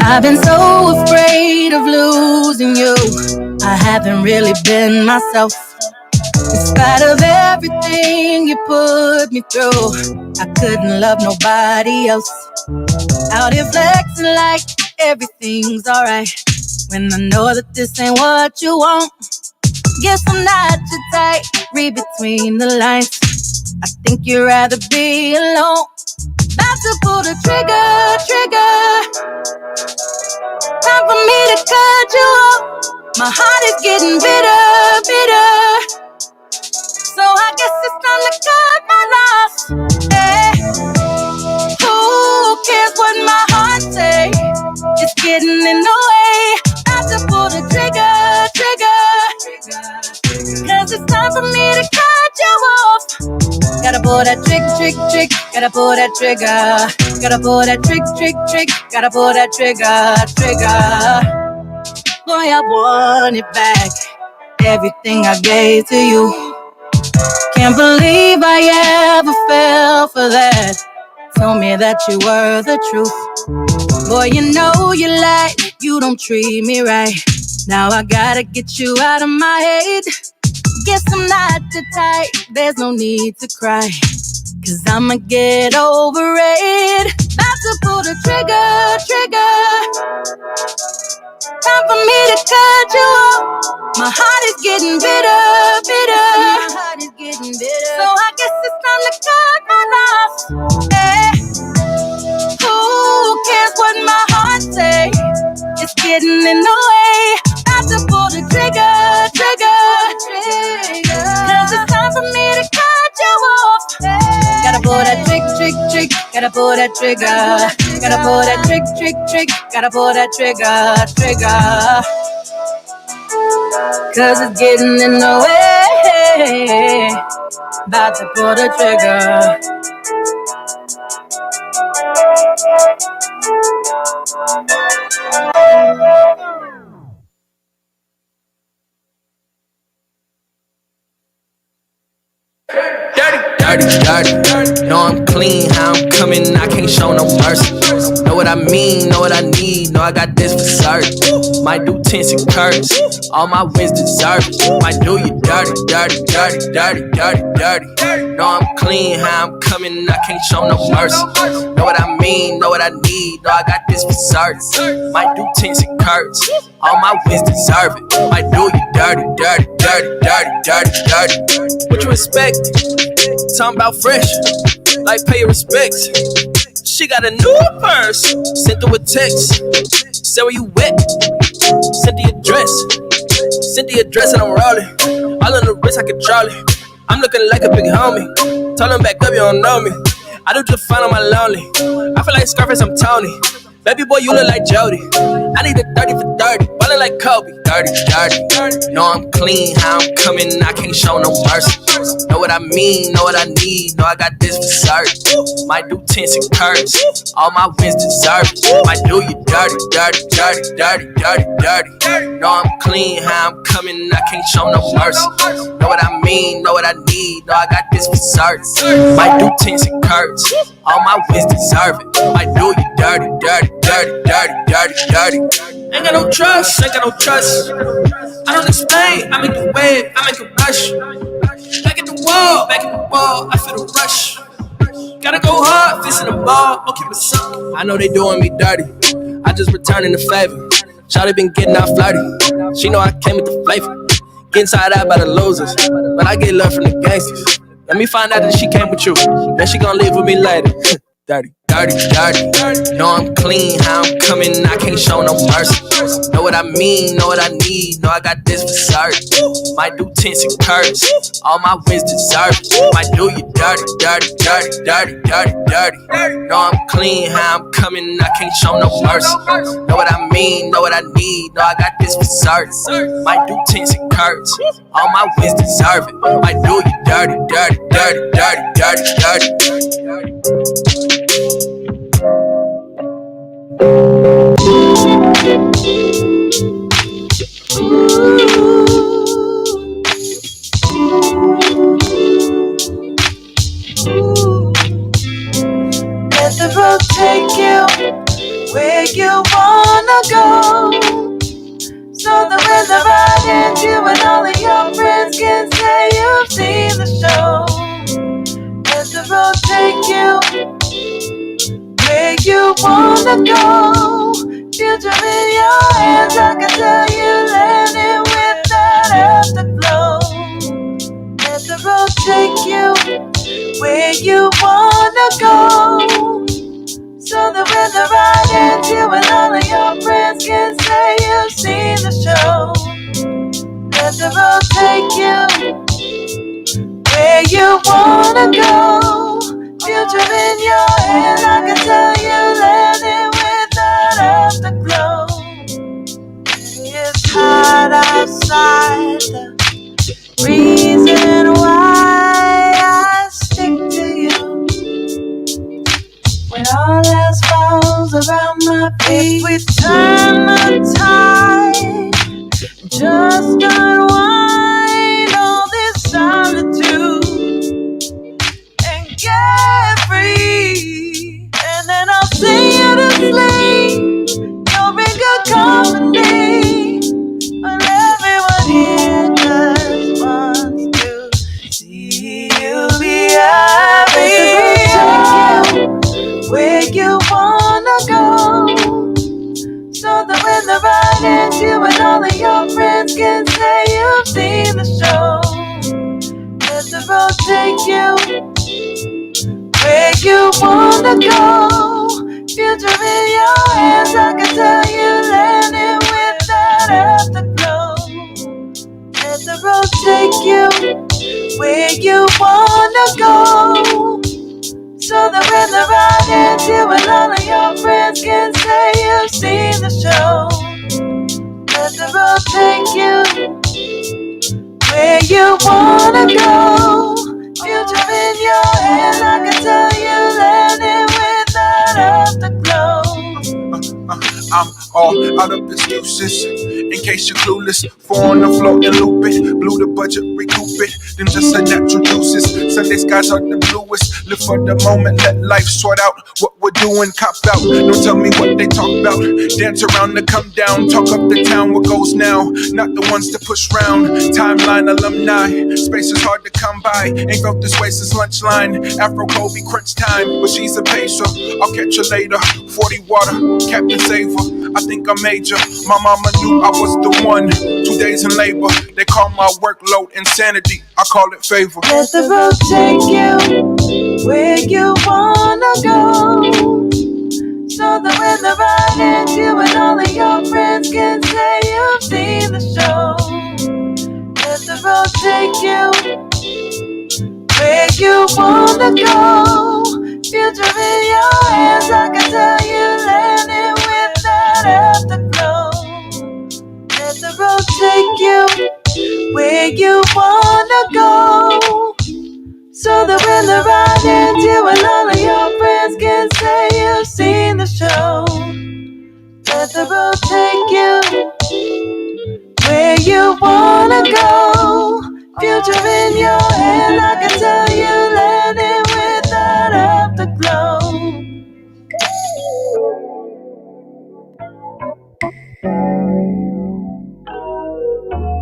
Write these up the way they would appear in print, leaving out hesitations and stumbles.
I've been so afraid of losing you. I haven't really been myself. In spite of everything you put me through, I couldn't love nobody else. Out here flexing like everything's alright, when I know that this ain't what you want. Guess I'm not your type, read between the lines. I think you'd rather be alone. About to pull the trigger. Time for me to cut you off. My heart is getting bitter. So I guess it's time to cut my loss. Hey. Who cares what my heart say? It's getting in the way. About to pull the trigger. Cause it's time for me to cut you off. Gotta pull that trick. Gotta pull that trigger. Gotta pull that trick. Gotta pull that trigger. Boy, I want it back. Everything I gave to you. Can't believe I ever fell for that. Told me that you were the truth. Boy, you know you lied. You don't treat me right. Now I gotta get you out of my head. Guess I'm not the type, there's no need to cry, cause I'ma get over it. About to pull the trigger. Time for me to cut you off. My heart is getting bitter. So I guess it's time to cut my loss. Hey. Who cares what my heart say? It's getting in the way. About to pull the trigger. Cause it's time for me to cut you off. Gotta pull that trick. Gotta pull that trigger. Gotta pull that trick. Gotta pull that trigger. Cause it's getting in the way. About to pull the trigger. Dirty. Know I'm clean, how I'm coming, I can't show no mercy. Know what I mean, know what I need, know I got this for certain. Might do tints and curtains, all my wins deserve it. Might do you dirty. Know I'm clean, how I'm coming, I can't show no mercy. Know what I mean, know what I need, know I got this for certain. Might do tints and curtains, all my wins deserve it. Might do you dirty. What you expect? Talking about fresh, like pay your respects. She got a new purse, sent through a text. Say where you at, sent the address and I'm rolling. All on the wrist, I control it. I'm looking like a big homie. Told him back up, you don't know me. I do just fine on my lonely. I feel like Scarface, I'm Tony. Baby boy, you look like Jody. I need a 30 for 30, ballin' like Kobe. Dirty. Know I'm clean, how I'm coming, I can't show no mercy. Know what I mean, know what I need, know I got this for certain. Might do tints and curtains, all my wins deserve it. Might do you dirty. Know I'm clean, how I'm coming, I can't show no mercy. Know what I mean, know what I need, know I got this for certain. Might do tints and curtains, all my wins deserve it. Might do you dirty. Ain't got no trust. I don't explain, I make the wave, I make a rush. Back at the wall, I feel the rush. Gotta go hard, fist in the ball, okay, what's up? I know they doing me dirty, I just returning the favor. Shawty been getting out flirty, she know I came with the flavor. Getting tired out by the losers, but I get love from the gangsters. Let me find out that she came with you, then she gon' live with me later. Dirty. Know I'm clean, how I'm coming, I can't show no mercy. Know what I mean, know what I need, know I got this for certain. Might do tints and curtains, all my wins deserve it. Might do you dirty. Know I'm clean, how I'm coming, I can't show no mercy. Know what I mean, know what I need, know I got this for certain. Might do tints and curtains, all my wins deserve it. Might do you dirty. Let the road take you where you wanna go. So that when the ride ends, you and all of your friends can say you've seen the show. Let the road take you where you wanna go. Future in your hands, I can tell you, landing with that afterglow. Let the road take you where you wanna go. So that when the ride ends, you and all of your friends can say you've seen the show. Let the road take you where you wanna go. Future in your hands, I can tell you, landing with that afterglow. It's hot outside, the reason why I stick to you. When all else falls around my feet, we turn the tide, just unwind all this solitude and get free. And then I'll sing you to sleep. You're in good company, but everyone here just wants to see you be happy. Where you wanna go, so that when the ride ends, you and all of your friends can say you've seen the show. Let the road take you where you wanna go. Future in your hands, I can tell you, landing with that afterglow. Let the road take you where you wanna go. So that when the ride ends, you and all of your friends can say you've seen the show. Let the road take you where you wanna go. Future in your hands, I can tell you, landing with that afterglow. I'm all out of excuses. In case you're clueless, four on the floor and loop it. Blew the budget, recoup it. Them just the natural juices. Sunday skies are the bluest. Live for the moment, let life sort out what we're doing. Cop out, don't tell me what they talk about. Dance around to come down. Talk up the town, what goes now. Not the ones to push round. Timeline alumni. Space is hard to come by. Ain't felt this way since lunchline. Afro Kobe crunch time, but she's a pacer. I'll catch her later. 40 water, Captain Saver. I think I'm major. My mama knew I was the one. 2 days in labor. They call my workload insanity. I call it favor. Let the road take you where you wanna go. So that when the ride ends, you and all of your friends can say you've seen the show. Let the road take you where you wanna go. Future in your hands, I can tell you, landing with that afterglow. Let the road take you where you wanna go. So that when the ride ends, you and all of your friends can say you've seen the show. Let the road take you where you wanna go. Future in your hand, I can tell you, landing with that afterglow.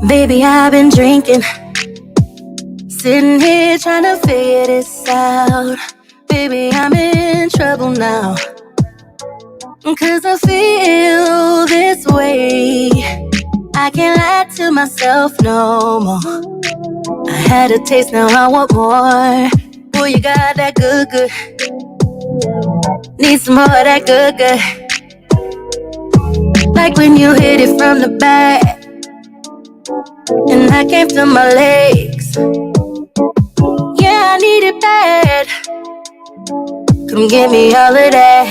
Baby, I've been drinking, sitting here trying to figure this out. Baby, I'm in trouble now, 'cause I feel this way. I can't lie to myself no more. I had a taste, now I want more. Boy, you got that good, good. Need some more of that good, good. Like when you hit it from the back and I can't feel my legs. Yeah, I need it bad. Come give me all of that.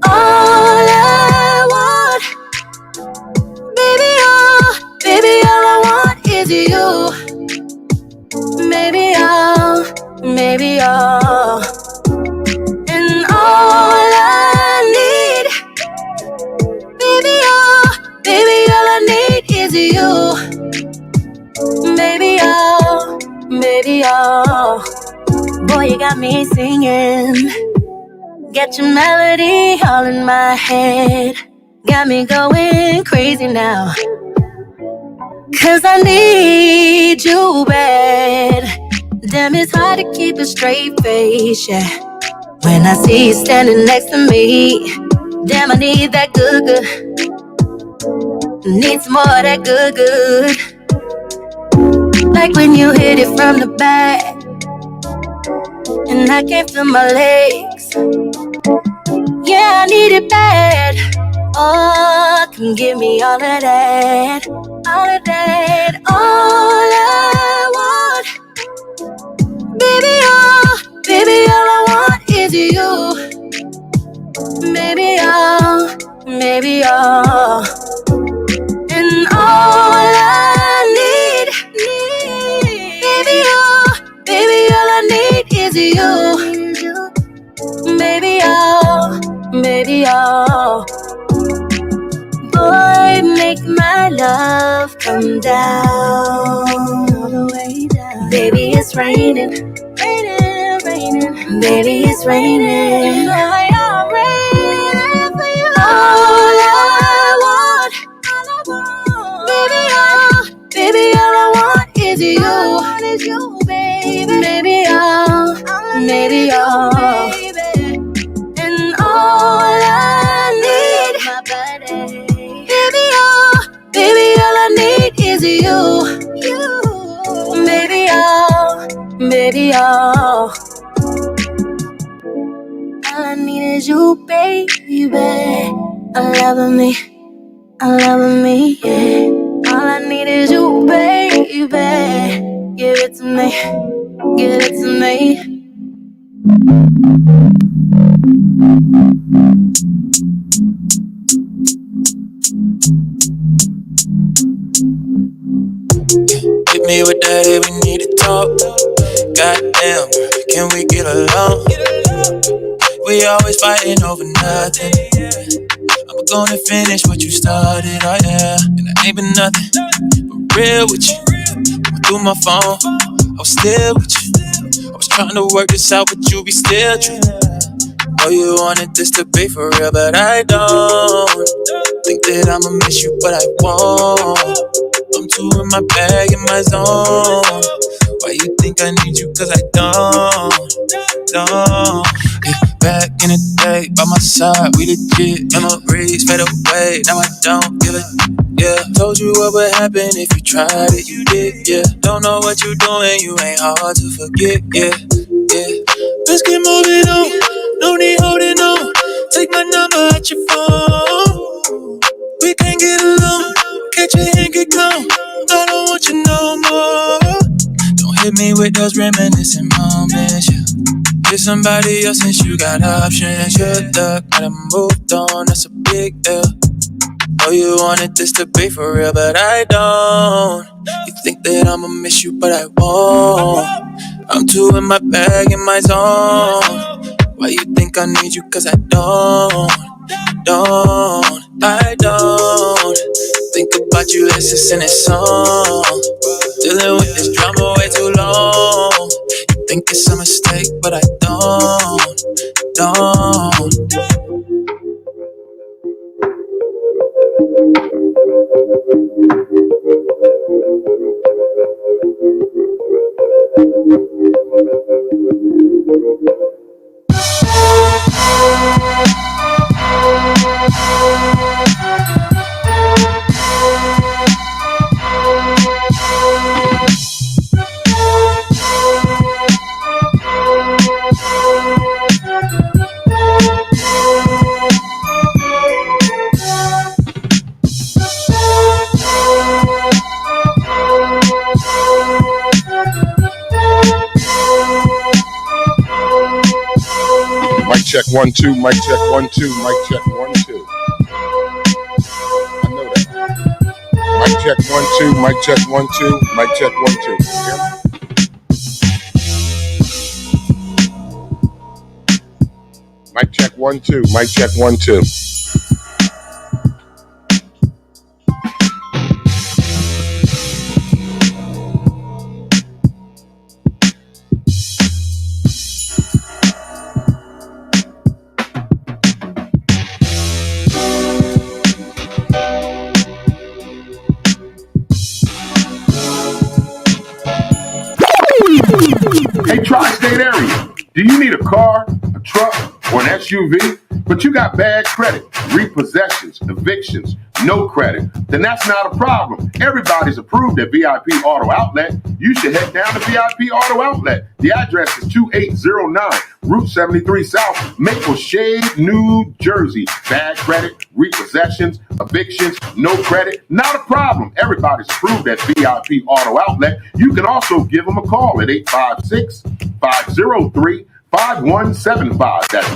All I want, baby, all I want is you. Maybe all, and all I need, baby, all I need is you. Baby, all, boy, you got me singing. Get your melody all in my head. Got me going crazy now. 'Cause I need you bad. Damn, it's hard to keep a straight face, yeah. When I see you standing next to me, damn, I need that good, good. Need some more of that good, good. Like when you hit it from the back, and I can't feel my legs. Yeah, I need it bad. Oh, come give me all of that. All of that. All I want. Baby, all I want is you. Maybe all. And all I need. Baby, all I need is you. Maybe all. Boy, make my love come down all the way down. Baby, it's raining, raining. Baby, it's raining. I'm raining for you. All I want, baby, all I want is you. Baby, all. And all I need, my body. Baby, all I need is you. Baby, all. All I need is you, baby. Loving me, yeah. All I need is you, baby. Give it to me. Hit me with that if we need to talk. Goddamn, can we get along? We always fighting over nothing. I'm gonna finish what you started, oh yeah. And I ain't been nothing but real with you. Through my phone, I was still with you. I was trying to work this out, but you be still true. Know you wanted this to be for real, but I don't. Think that I'ma miss you, but I won't. I'm too in my bag, in my zone. Why you think I need you? 'Cause I don't. Yeah, back in the day, by my side, we legit. Memories fade away, now I don't give it. Yeah, told you what would happen if you tried it, you did, yeah. Don't know what you're doing, you ain't hard to forget, yeah. Let's get moving on, no need holding on. Take my number at your phone. We can't get along, catch your hand, get gone. I don't want you no more. Don't hit me with those reminiscing moments, yeah. With somebody else since you got options. Good luck, I done moved on, that's a big deal. Know you wanted this to be for real, but I don't. You think that I'ma miss you, but I won't. I'm too in my bag, in my zone. Why you think I need you? 'Cause I don't. I don't think about you, let's just sing this song. Dealing with this drama way too long. You think it's a mistake, but I don't. Mic check 1 2, mic check 1 2, mic check 1 2. I know that. Mic check 1 2, mic check 1 2, mic check 1 2. Mic check 1 2, mic check 1 2. tri-state area. Do you need a car, a truck, or an SUV? But you got bad credit, repossessions, evictions, no credit, then that's not a problem. Everybody's approved at VIP Auto Outlet. You should head down to VIP Auto Outlet. The address is 2809 Route 73 South, Maple Shade, New Jersey. Bad credit, repossessions, evictions, no credit, not a problem. Everybody's approved at VIP Auto Outlet. You can also give them a call at 856-503-5175. That's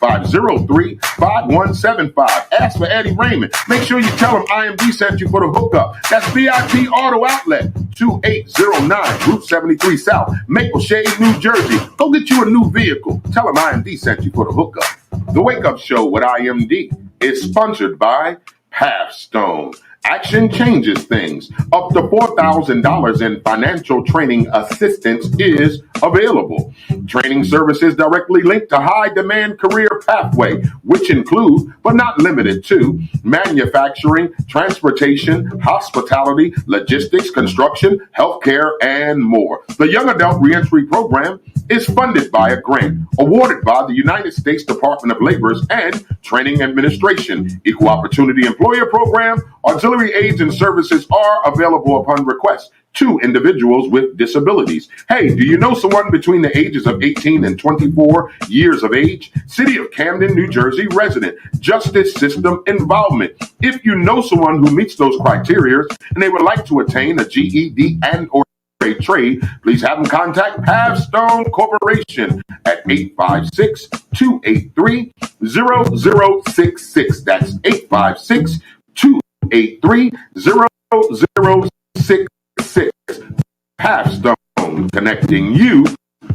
856-503-5175. Ask for Eddie Raymond. Make sure you tell him IMD sent you for the hookup. That's VIP Auto Outlet, 2809 Route 73 South, Maple Shade, New Jersey. Go get you a new vehicle. Tell him IMD sent you for the hookup. The Wake Up Show with IMD is sponsored by Pathstone. Action changes things. Up to $4,000 in financial training assistance is available. Training services directly linked to high demand career pathway, which include, but not limited to, manufacturing, transportation, hospitality, logistics, construction, healthcare, and more. The Young Adult Reentry Program is funded by a grant awarded by the United States Department of Labor's and Training Administration. Equal Opportunity Employer Program, auxiliary aids and services are available upon request to individuals with disabilities. Hey, do you know someone between the ages of 18 and 24 years of age? City of Camden, New Jersey resident, justice system involvement. If you know someone who meets those criteria and they would like to attain a GED and or trade, please have them contact Pathstone Corporation at 856-283-0066. That's 856-283-0066. Pathstone, connecting you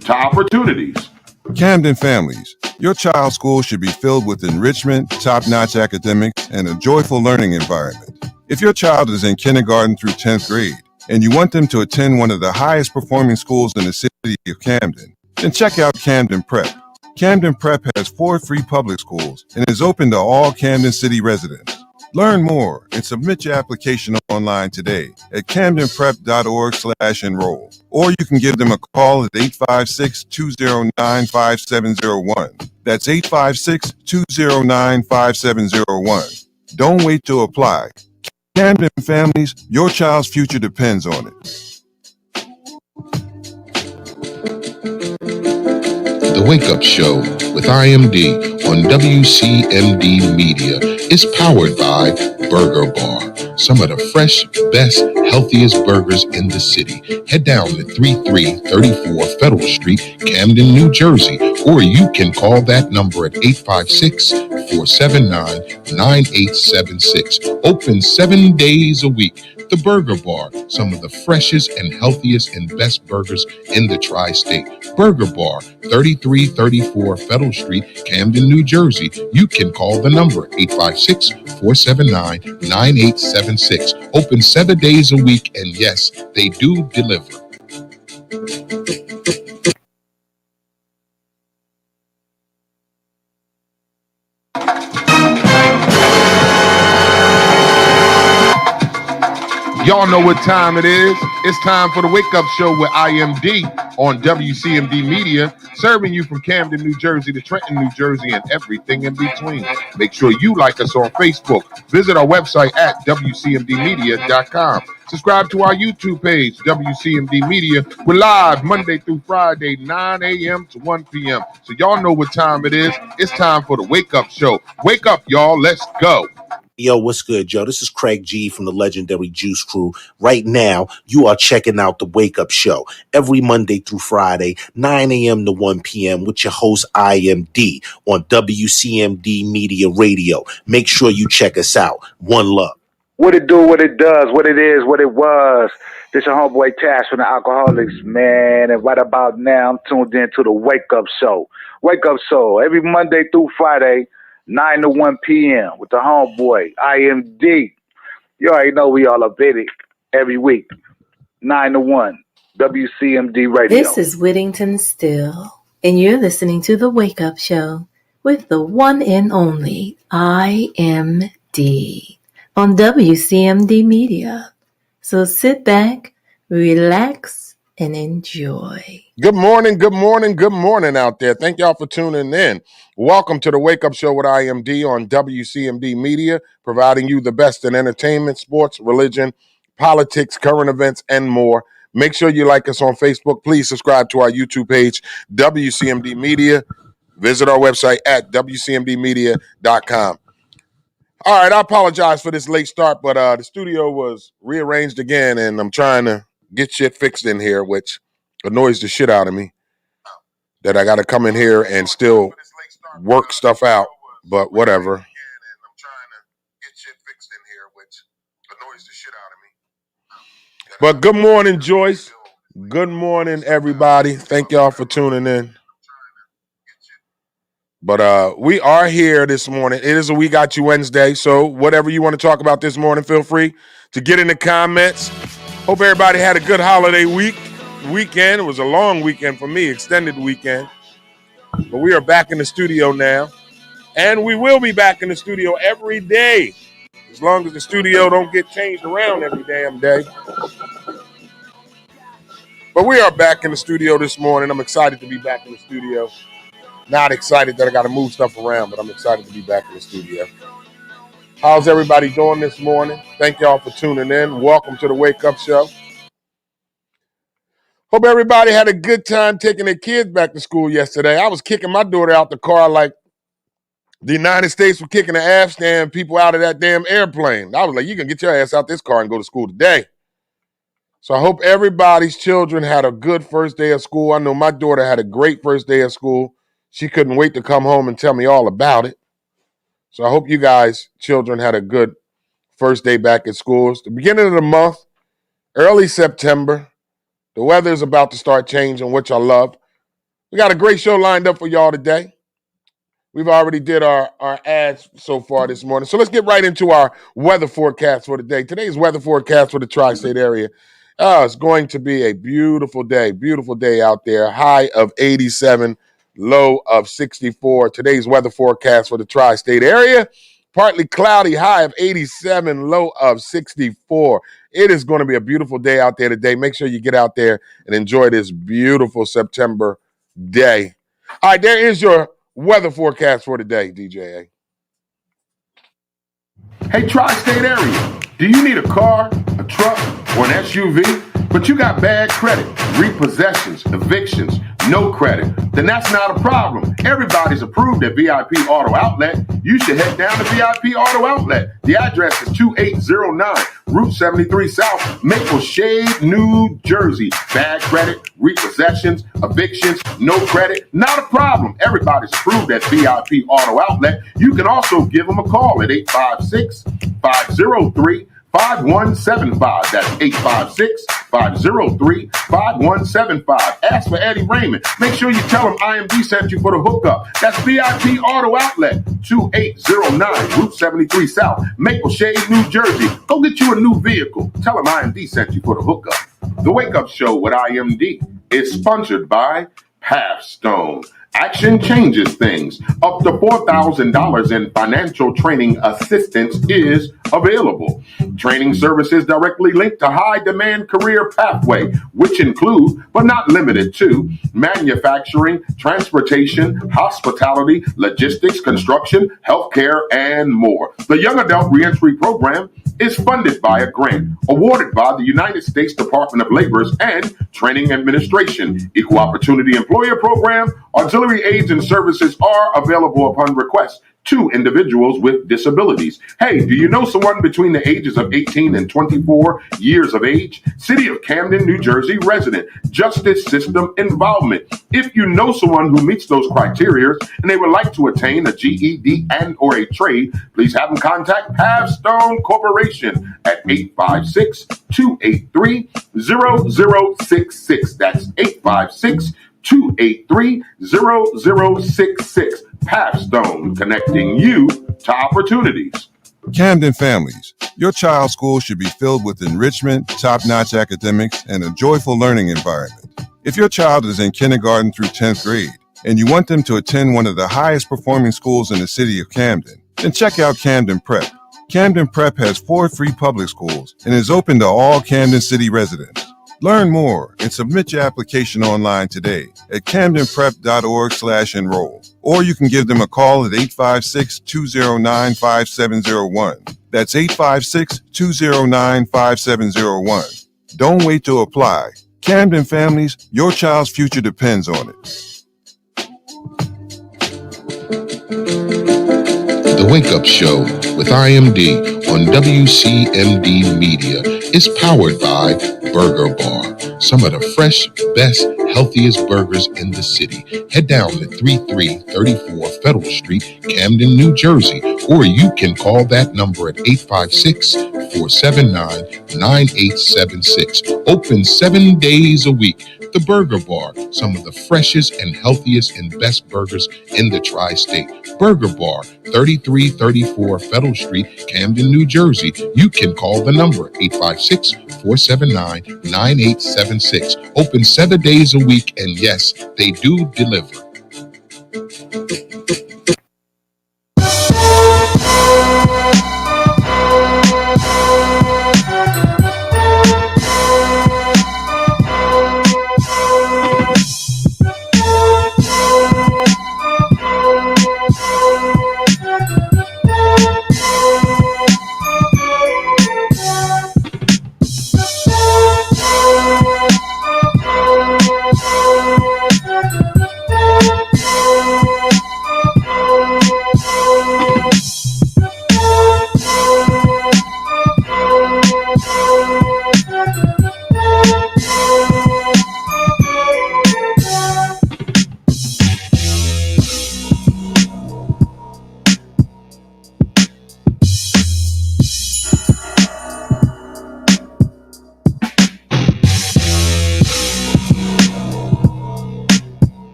to opportunities. Camden families, your child's school should be filled with enrichment, top-notch academics, and a joyful learning environment. If your child is in kindergarten through 10th grade, and you want them to attend one of the highest performing schools in the city of Camden, then check out Camden Prep. Camden Prep has 4 free public schools and is open to all Camden City residents. Learn more and submit your application online today at camdenprep.org/enroll. Or you can give them a call at 856-209-5701. That's 856-209-5701. Don't wait to apply. Camden families, your child's future depends on it. The Wake Up Show with IMD on WCMD Media is powered by Burger Bar. Some of the fresh, best, healthiest burgers in the city. Head down to 3334 Federal Street, Camden, New Jersey, or you can call that number at 856-479-9876. Open 7 days a week. The Burger Bar, some of the freshest and healthiest and best burgers in the tri-state. Burger Bar, 3334 Federal Street, Camden, New Jersey. You can call the number 856-479-9876. Open 7 days a week, and yes, they do deliver. Y'all know what time it is. It's time for the Wake Up Show with IMD on WCMD Media, serving you from Camden, New Jersey to Trenton, New Jersey, and everything in between. Make sure you like us on Facebook. Visit our website at WCMDmedia.com. Subscribe to our YouTube page, WCMD Media. We're live Monday through Friday, 9 a.m. to 1 p.m. So y'all know what time it is. It's time for the Wake Up Show. Wake up, y'all. Let's go. Yo, what's good, Joe? This is Craig G from the legendary Juice Crew. Right now, you are checking out the Wake Up Show every Monday through Friday, 9 a.m. to 1 p.m. with your host, IMD, on WCMD Media Radio. Make sure you check us out. One love. What it do, what it does, what it is, what it was. This your homeboy Tash from the Alcoholics, man. And right about now, I'm tuned in to the Wake Up Show. Wake Up Show every Monday through Friday, 9 to 1 p.m. with the homeboy, IMD. You already know we all up in it every week, 9 to 1, WCMD Radio. This is Whittington Still, and you're listening to The Wake Up Show with the one and only IMD on WCMD Media. So sit back, relax, and enjoy. Good morning, good morning, good morning out there. Thank y'all for tuning in. Welcome to the Wake Up Show with IMD on WCMD Media, providing you the best in entertainment, sports, religion, politics, current events, and more. Make sure you like us on Facebook. Please subscribe to our YouTube page, WCMD Media. Visit our website at WCMDmedia.com. All right, I apologize for this late start, but the studio was rearranged again, and I'm trying to get shit fixed in here, which annoys the shit out of me. That I got to come in here and still work stuff out, but whatever. But good morning, Joyce. Good morning, everybody. Thank y'all for tuning in. But we are here this morning. It is a We Got You Wednesday, so whatever you want to talk about this morning, feel free to get in the comments. Hope everybody had a good holiday weekend. It was a long weekend for me, extended weekend. But we are back in the studio now. And we will be back in the studio every day, as long as the studio don't get changed around every damn day. But we are back in the studio this morning. I'm excited to be back in the studio. Not excited that I got to move stuff around, but I'm excited to be back in the studio. How's everybody doing this morning? Thank y'all for tuning in. Welcome to the Wake Up Show. Hope everybody had a good time taking their kids back to school yesterday. I was kicking my daughter out the car like the United States were kicking the Afghan people out of that damn airplane. I was like, you can get your ass out this car and go to school today. So I hope everybody's children had a good first day of school. I know my daughter had a great first day of school. She couldn't wait to come home and tell me all about it. So I hope you guys, children, had a good first day back at school. It's the beginning of the month, early September. The weather is about to start changing, which I love. We got a great show lined up for y'all today. We've already did our ads so far this morning. So let's get right into our weather forecast for today. Today's weather forecast for the tri-state area. It's going to be a beautiful day out there. High of 87, low of 64. Today's weather forecast for the tri-state area. Partly cloudy, high of 87, low of 64. It is going to be a beautiful day out there today. Make sure you get out there and enjoy this beautiful September day. All right, there is your weather forecast for today, DJ. Hey, tri-state area, do you need a car, a truck, or an SUV, but you got bad credit, repossessions, evictions, no credit? Then that's not a problem. Everybody's approved at VIP Auto Outlet. You should head down to VIP Auto Outlet. The address is 2809 Route 73 South, Maple Shade, New Jersey. Bad credit, repossessions, evictions, no credit, not a problem. Everybody's approved at VIP Auto Outlet. You can also give them a call at 856-503-5175. That's 856-503-5175. Ask for Eddie Raymond. Make sure you tell him IMD sent you for the hookup. That's VIP Auto Outlet, 2809 Route 73 South, Maple Shade, New Jersey. Go get you a new vehicle. Tell him IMD sent you for the hookup. The Wake Up Show with IMD is sponsored by Pathstone. Action changes things. Up to $4,000 in financial training assistance is available. Training services directly linked to high-demand career pathway, which include, but not limited to, manufacturing, transportation, hospitality, logistics, construction, healthcare, and more. The Young Adult Reentry Program is funded by a grant awarded by the United States Department of Labor's and Training Administration. Equal Opportunity Employer Program, auxiliary aids and services are available upon request to individuals with disabilities. Hey, do you know someone between the ages of 18 and 24 years of age? City of Camden, New Jersey resident, justice system involvement. If you know someone who meets those criteria and they would like to attain a GED and or a trade, please have them contact Pathstone Corporation at 856-283-0066. That's 856-283-0066. Pathstone, connecting you to opportunities. Camden families, your child's school should be filled with enrichment, top-notch academics, and a joyful learning environment. If your child is in kindergarten through 10th grade and you want them to attend one of the highest performing schools in the city of Camden, then check out Camden Prep. Camden Prep has 4 free public schools and is open to all Camden City residents. Learn more and submit your application online today at camdenprep.org/enroll. Or you can give them a call at 856-209-5701. That's 856-209-5701. Don't wait to apply. Camden families, your child's future depends on it. The Wake Up Show with IMD on WCMD Media is powered by Burger Bar. Some of the fresh, best, healthiest burgers in the city. Head down to 3334 Federal Street, Camden, New Jersey, or you can call that number at 856-479-9876. Open 7 days a week. The Burger Bar, some of the freshest and healthiest and best burgers in the tri-state. Burger Bar, 3334 Federal Street, Camden, New Jersey. You can call the number 856-479-9876. Open 7 days a week, and yes, they do deliver.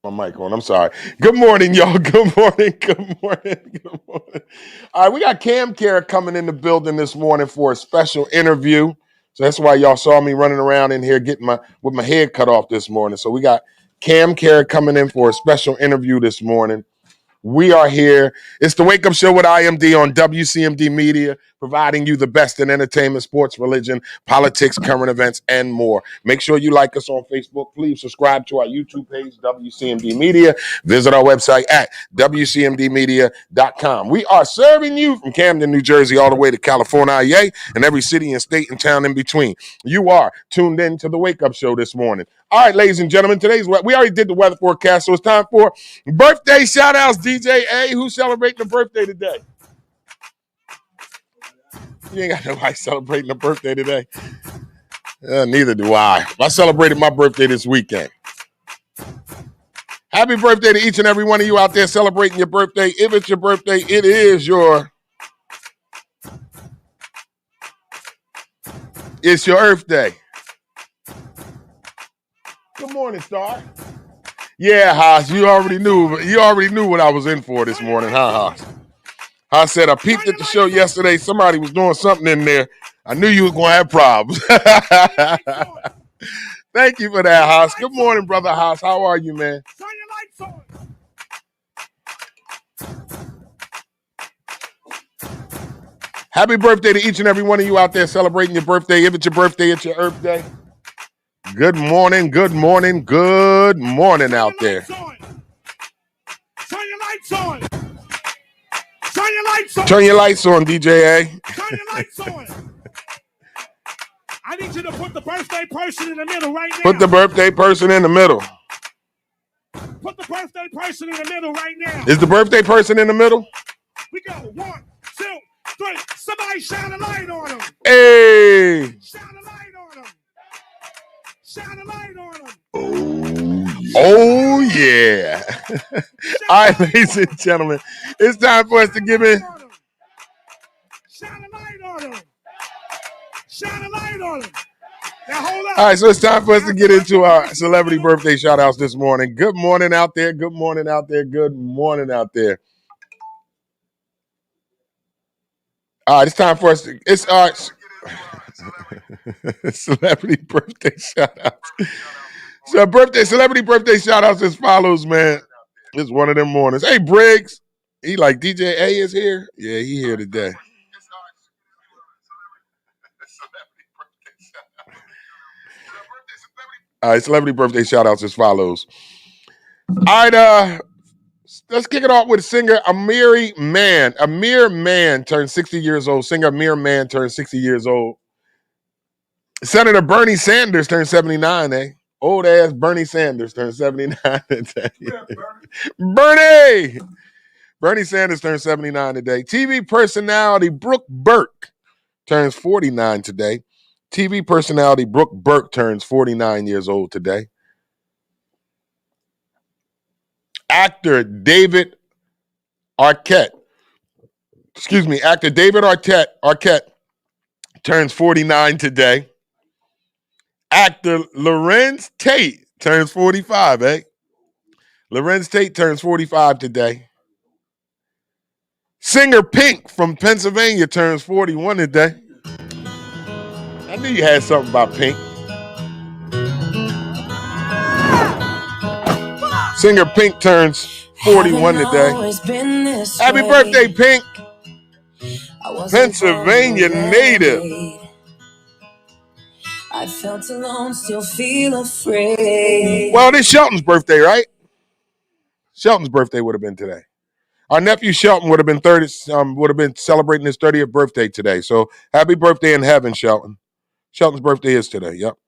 My mic on. I'm sorry. Good morning, y'all. Good morning. Good morning. Good morning. All right, we got Cam Care coming in the building this morning for a special interview. So that's why y'all saw me running around in here getting with my head cut off this morning. So we got Cam Care coming in for a special interview this morning. We are here. It's the Wake Up Show with IMD on WCMD Media, providing you the best in entertainment, sports, religion, politics, current events, and more. Make sure you like us on Facebook. Please subscribe to our YouTube page, WCMD Media. Visit our website at WCMDmedia.com. We are serving you from Camden, New Jersey, all the way to California, and every city and state and town in between. You are tuned in to the Wake Up Show this morning. All right, ladies and gentlemen, we already did the weather forecast, so it's time for birthday shout-outs. DJ A, who's celebrating a birthday today? You ain't got nobody celebrating a birthday today. Neither do I. I celebrated my birthday this weekend. Happy birthday to each and every one of you out there celebrating your birthday. If it's your birthday, it is it's your Earth Day. Good morning, Star. Yeah, Haas, you already knew what I was in for this morning, huh, Haas? I said I peeped at the show yesterday. Somebody was doing something in there. I knew you was going to have problems. Thank you for that, Haas. Good morning, brother Haas. How are you, man? Happy birthday to each and every one of you out there celebrating your birthday. If it's your birthday, it's your Earth Day. Good morning, good morning, good morning out there. Turn your lights on. Turn your lights on. Turn your lights on, DJ A. Turn your lights on. I need you to put the birthday person in the middle right now. Put the birthday person in the middle. Put the birthday person in the middle right now. Is the birthday person in the middle? We go. 1, 2, 3. Somebody shine a light on him. Hey. Shine a light on him. Shine a light on him. Oh, yeah. All right, ladies and gentlemen, it's time for us to give in. Shine a light on him. Shine a light on him. Now hold up. All right, so it's time for us to get into our celebrity birthday shout-outs this morning. Good morning out there. Good morning out there. Good morning out there. All right, it's time for us to, it's our celebrity birthday shout-outs. So celebrity birthday shout-outs as follows, man. It's one of them mornings. Hey, Briggs. He like DJ A is here? Yeah, he here today. All right, celebrity birthday shout-outs as follows. All right, let's kick it off with singer Amir Mann. Amir Mann turned 60 years old. Singer Amir Mann turned 60 years old. Senator Bernie Sanders turned 79, eh? Old ass Bernie Sanders turned 79 today. Bernie Sanders turned 79 today. TV personality Brooke Burke turns 49 today. TV personality Brooke Burke turns 49 years old today. Actor David Arquette turns 49 today. Actor Lorenz Tate turns 45, eh? Lorenz Tate turns 45 today. Singer Pink from Pennsylvania turns 41 today. I knew you had something about Pink. Singer Pink turns 41 today. Happy birthday, Pink. Pennsylvania native. I felt alone, still feel afraid. Well, this Shelton's birthday, right? Shelton's birthday would have been today. Our nephew Shelton would have been celebrating his 30th birthday today. So happy birthday in heaven, Shelton. Shelton's birthday is today. Yep.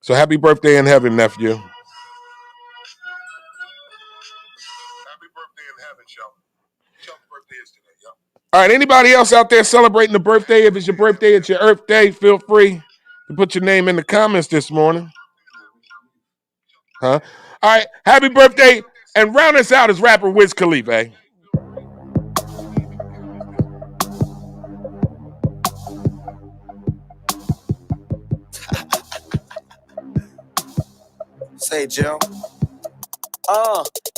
So happy birthday in heaven, nephew. Happy birthday in heaven, Shelton. Shelton's birthday is today. Yep. All right. Anybody else out there celebrating the birthday? If it's your birthday, it's your Earth Day. Feel free to put your name in the comments this morning. Huh? All right. Happy birthday. And round us out is rapper Wiz Khalifa, eh? say, Jill?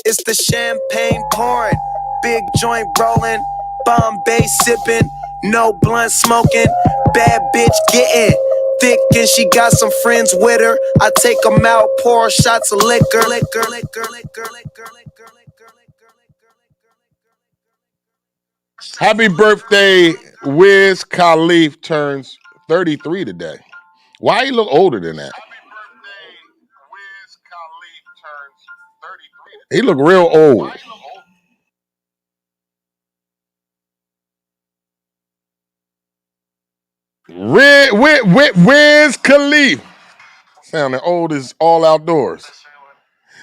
It's the champagne pouring, big joint rolling, Bombay sipping, no blunt smoking, bad bitch getting thick and she got some friends with her. I take them out, pour shots of liquor. Happy birthday, Wiz Khalifa turns 33 today. Why he look older than that? He look real old. Wiz Khalifa. Sounding old as all outdoors.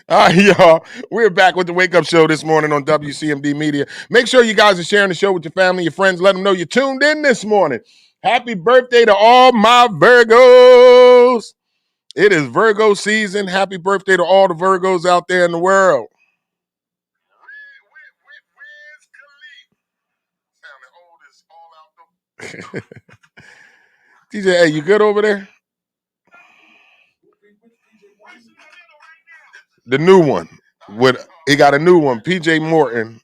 All right, y'all. We're back with the Wake Up Show this morning on WCMD Media. Make sure you guys are sharing the show with your family, your friends. Let them know you tuned in this morning. Happy birthday to all my Virgos. It is Virgo season. Happy birthday to all the Virgos out there in the world. DJ, hey, you good over there? The new one. He got a new one. PJ Morton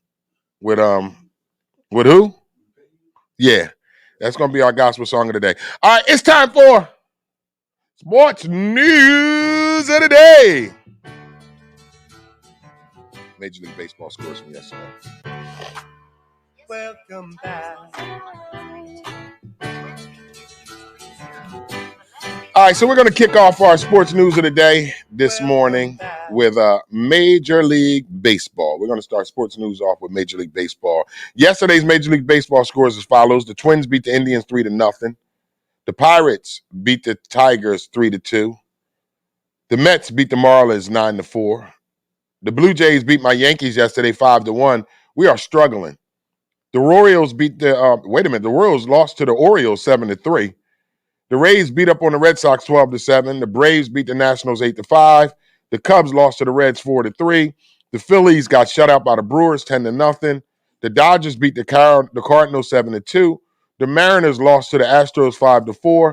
with who? Yeah. That's gonna be our gospel song of the day. All right, it's time for sports news of the day. Major League Baseball scores from yesterday. Welcome back. All right, so we're going to kick off our sports news of the day this morning with Major League Baseball. We're going to start sports news off with Major League Baseball. Yesterday's Major League Baseball scores as follows. The Twins beat the Indians 3-0. The Pirates beat the Tigers 3-2. The Mets beat the Marlins 9-4. The Blue Jays beat my Yankees yesterday 5-1. We are struggling. The Royals beat the the Royals lost to the Orioles 7-3. The Rays beat up on the Red Sox 12-7. The Braves beat the Nationals 8-5. The Cubs lost to the Reds 4-3. The Phillies got shut out by the Brewers 10-0. The Dodgers beat the Cardinals 7-2. The Mariners lost to the Astros 5-4.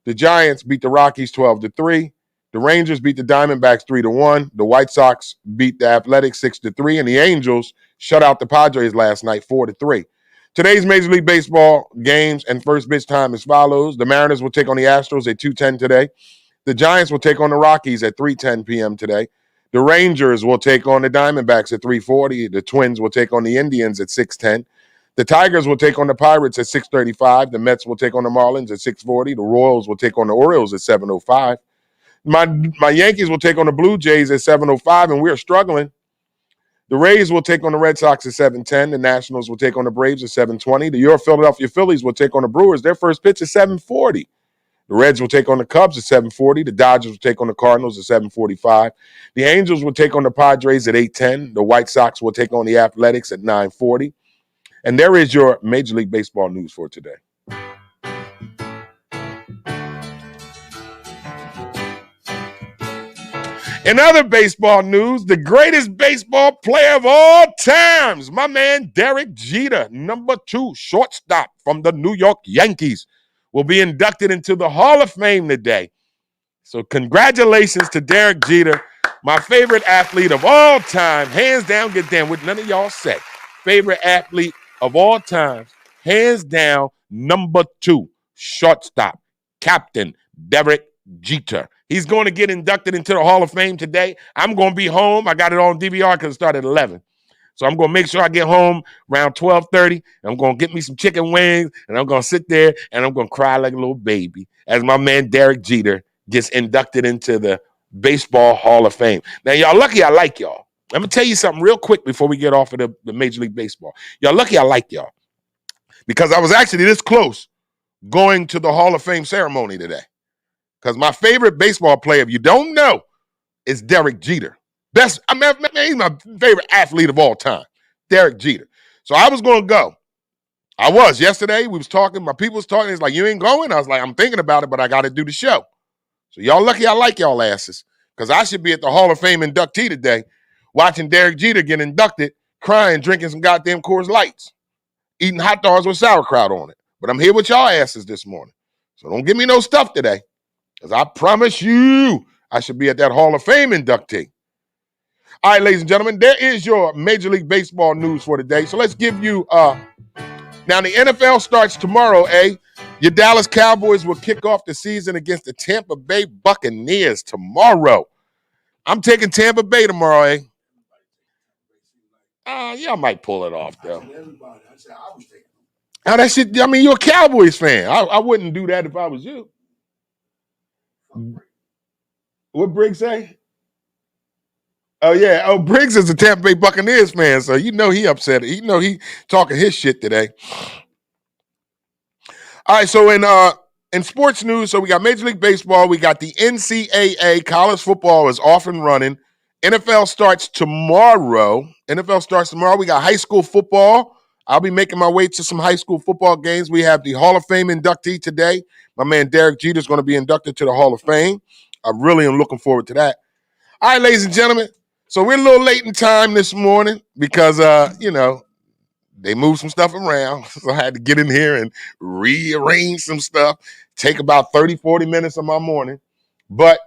The Giants beat the Rockies 12-3. The Rangers beat the Diamondbacks 3-1. The White Sox beat the Athletics 6-3. And the Angels shut out the Padres last night 4-3. Today's Major League Baseball games and first pitch time as follows. The Mariners will take on the Astros at 2:10 today. The Giants will take on the Rockies at 3:10 p.m. today. The Rangers will take on the Diamondbacks at 3:40. The Twins will take on the Indians at 6:10. The Tigers will take on the Pirates at 6:35. The Mets will take on the Marlins at 6:40. The Royals will take on the Orioles at 7:05. My Yankees will take on the Blue Jays at 7:05, and we're struggling. The Rays will take on the Red Sox at 7:10. The Nationals will take on the Braves at 7:20. The Philadelphia Phillies will take on the Brewers. Their first pitch is 7:40. The Reds will take on the Cubs at 7:40. The Dodgers will take on the Cardinals at 7:45. The Angels will take on the Padres at 8:10. The White Sox will take on the Athletics at 9:40. And there is your Major League Baseball news for today. In other baseball news, the greatest baseball player of all times, my man Derek Jeter, number 2 shortstop from the New York Yankees, will be inducted into the Hall of Fame today. So congratulations to Derek Jeter, my favorite athlete of all time. Hands down, get down with none of y'all say. Favorite athlete of all time, hands down, number 2 shortstop, Captain Derek Jeter. He's going to get inducted into the Hall of Fame today. I'm going to be home. I got it on DVR because it started at 11. So I'm going to make sure I get home around 12:30. I'm going to get me some chicken wings, and I'm going to sit there, and I'm going to cry like a little baby as my man Derek Jeter gets inducted into the Baseball Hall of Fame. Now, y'all lucky I like y'all. Let me tell you something real quick before we get off of the Major League Baseball. Y'all lucky I like y'all because I was actually this close going to the Hall of Fame ceremony today. Because my favorite baseball player, if you don't know, is Derek Jeter. He's my favorite athlete of all time, Derek Jeter. So I was going to go. I was. Yesterday, we was talking. My people was talking. It's like, you ain't going? I was like, I'm thinking about it, but I got to do the show. So y'all lucky I like y'all asses. Because I should be at the Hall of Fame inductee today, watching Derek Jeter get inducted, crying, drinking some goddamn Coors Lights, eating hot dogs with sauerkraut on it. But I'm here with y'all asses this morning. So don't give me no stuff today. Because I promise you, I should be at that Hall of Fame inductee. All right, ladies and gentlemen, there is your Major League Baseball news for today. So let's give you, now the NFL starts tomorrow, Your Dallas Cowboys will kick off the season against the Tampa Bay Buccaneers tomorrow. I'm taking Tampa Bay tomorrow, Yeah, I might pull it off, though. Now that shit, I mean, you're a Cowboys fan. I wouldn't do that if I was you. What Briggs say? Oh, yeah. Oh, Briggs is a Tampa Bay Buccaneers fan, so you know he upset. You know he talking his shit today. All right, so in sports news, so we got Major League Baseball, we got the NCAA, college football is off and running. NFL starts tomorrow. We got high school football. I'll be making my way to some high school football games. We have the Hall of Fame inductee today. My man Derek Jeter is going to be inducted to the Hall of Fame. I really am looking forward to that. All right, ladies and gentlemen. So we're a little late in time this morning because, they moved some stuff around. So I had to get in here and rearrange some stuff. Take about 30, 40 minutes of my morning. But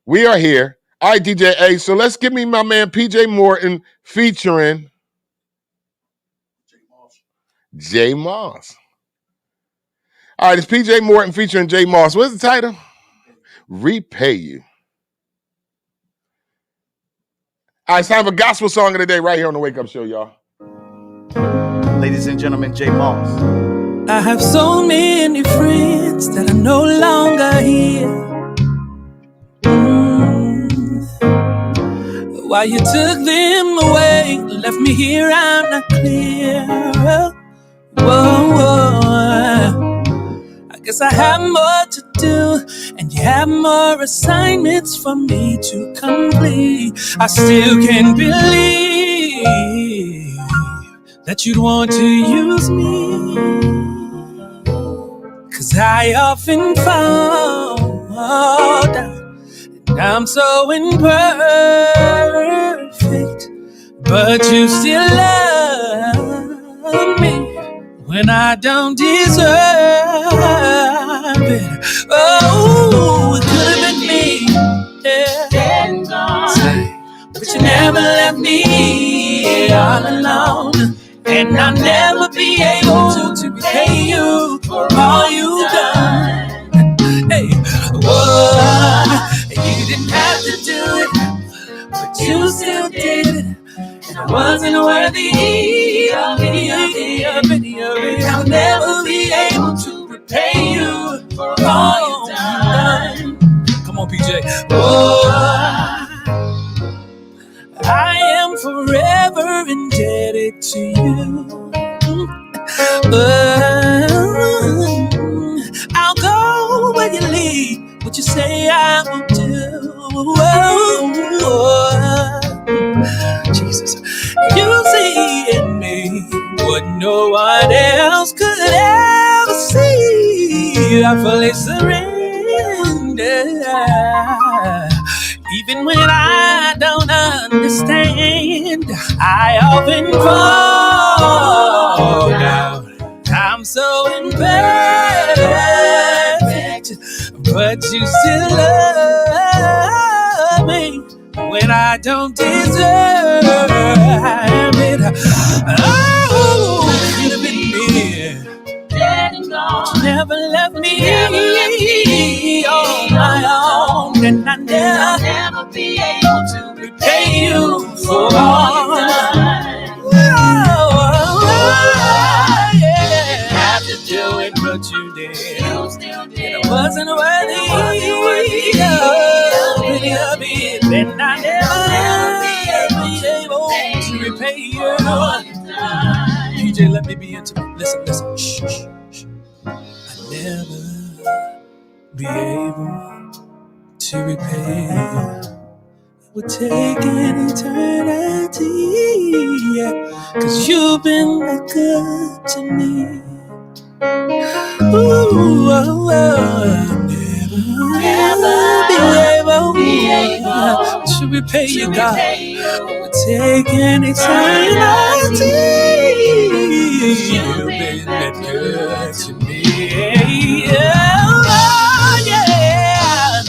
we are here. All right, DJ A. So let's give me my man PJ Morton featuring J Moss. All right, it's PJ Morton featuring J Moss. What's the title? Repay You. All right, it's time for gospel song of the day right here on the Wake Up Show, y'all. Ladies and gentlemen, J Moss. I have so many friends that are no longer here. While you took them away, left me here, I'm not clear. Whoa. I guess I have more to do, and you have more assignments for me to complete. I still can't believe that you'd want to use me, 'cause I often fall down, and I'm so imperfect, but you still love me when I don't deserve it. Oh, it could have been me, dead and gone, but you never left me all alone. And I'll never be able to repay you for all you've done. Hey, whoa, you didn't have to do it, but you still did it. And I wasn't worthy of any of it. I'll never be able to repay you for all you've done. Come on, PJ. Whoa, I am forever indebted to you. I'll go where you lead, what you say I will do. Jesus, you see in me what no one else could ever see. I fully surrender. Even when I don't understand, I often fall down. I'm so imperfect, but you still love me when I don't deserve it. Oh, could have been me. Dead and gone. You never left me on my own, and I'll never be able to repay you for all you've done. Yeah. Have to do it, but you did. You still did. And I wasn't worthy of it, and I'll never be able to repay you. PJ, let me be intimate. Listen. Shh. I'll never be able to repay you. It would take an eternity, yeah, 'cause you've been that good to me. Ooh, I'll never be able to repay you, God. It would take an eternity. You've been that good to me. Oh, yeah.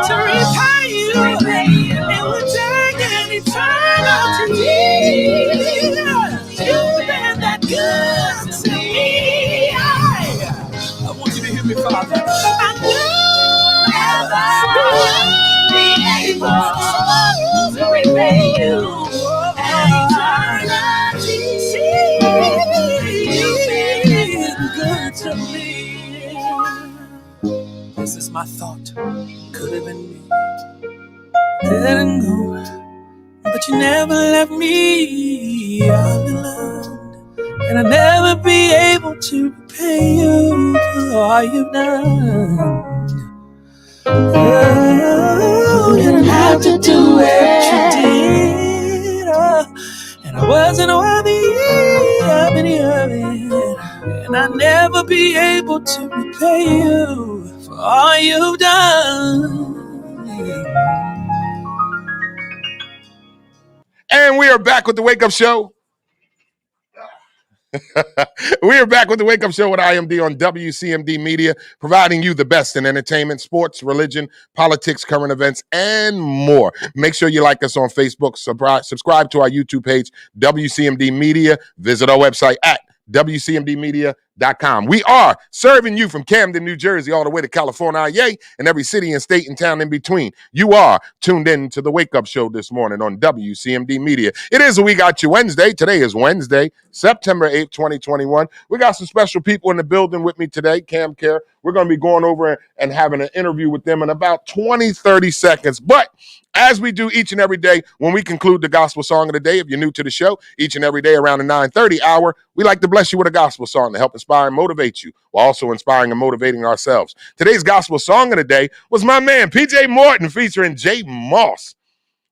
to repay you. It would take an eternity. You've been that good to me. I want you to hear me, Father. I never be able to repay you an eternity. You've been good to me. This is my thought. Could have been me. Didn't go, but you never left me all alone. And I'll never be able to repay you for all you've done. You didn't have to do what you did. And I wasn't worthy of any of it. And I'll never be able to repay you for all you've done. And we are back with the Wake Up Show. We are back with the Wake Up Show with IMD on WCMD Media, providing you the best in entertainment, sports, religion, politics, current events, and more. Make sure you like us on Facebook, subscribe to our YouTube page, WCMD Media. Visit our website at WCMDmedia.com. We are serving you from Camden, New Jersey, all the way to California, yay, and every city and state and town in between. You are tuned in to the Wake Up Show this morning on WCMD Media. It is a We Got You Wednesday. Today is Wednesday, September 8th, 2021. We got some special people in the building with me today, Cam Care. We're going to be going over and having an interview with them in about 20, 30 seconds. But as we do each and every day when we conclude the gospel song of the day, if you're new to the show, each and every day around the 9:30 hour, we like to bless you with a gospel song to help inspire and motivate you, while also inspiring and motivating ourselves. Today's gospel song of the day was my man, PJ Morton, featuring J Moss,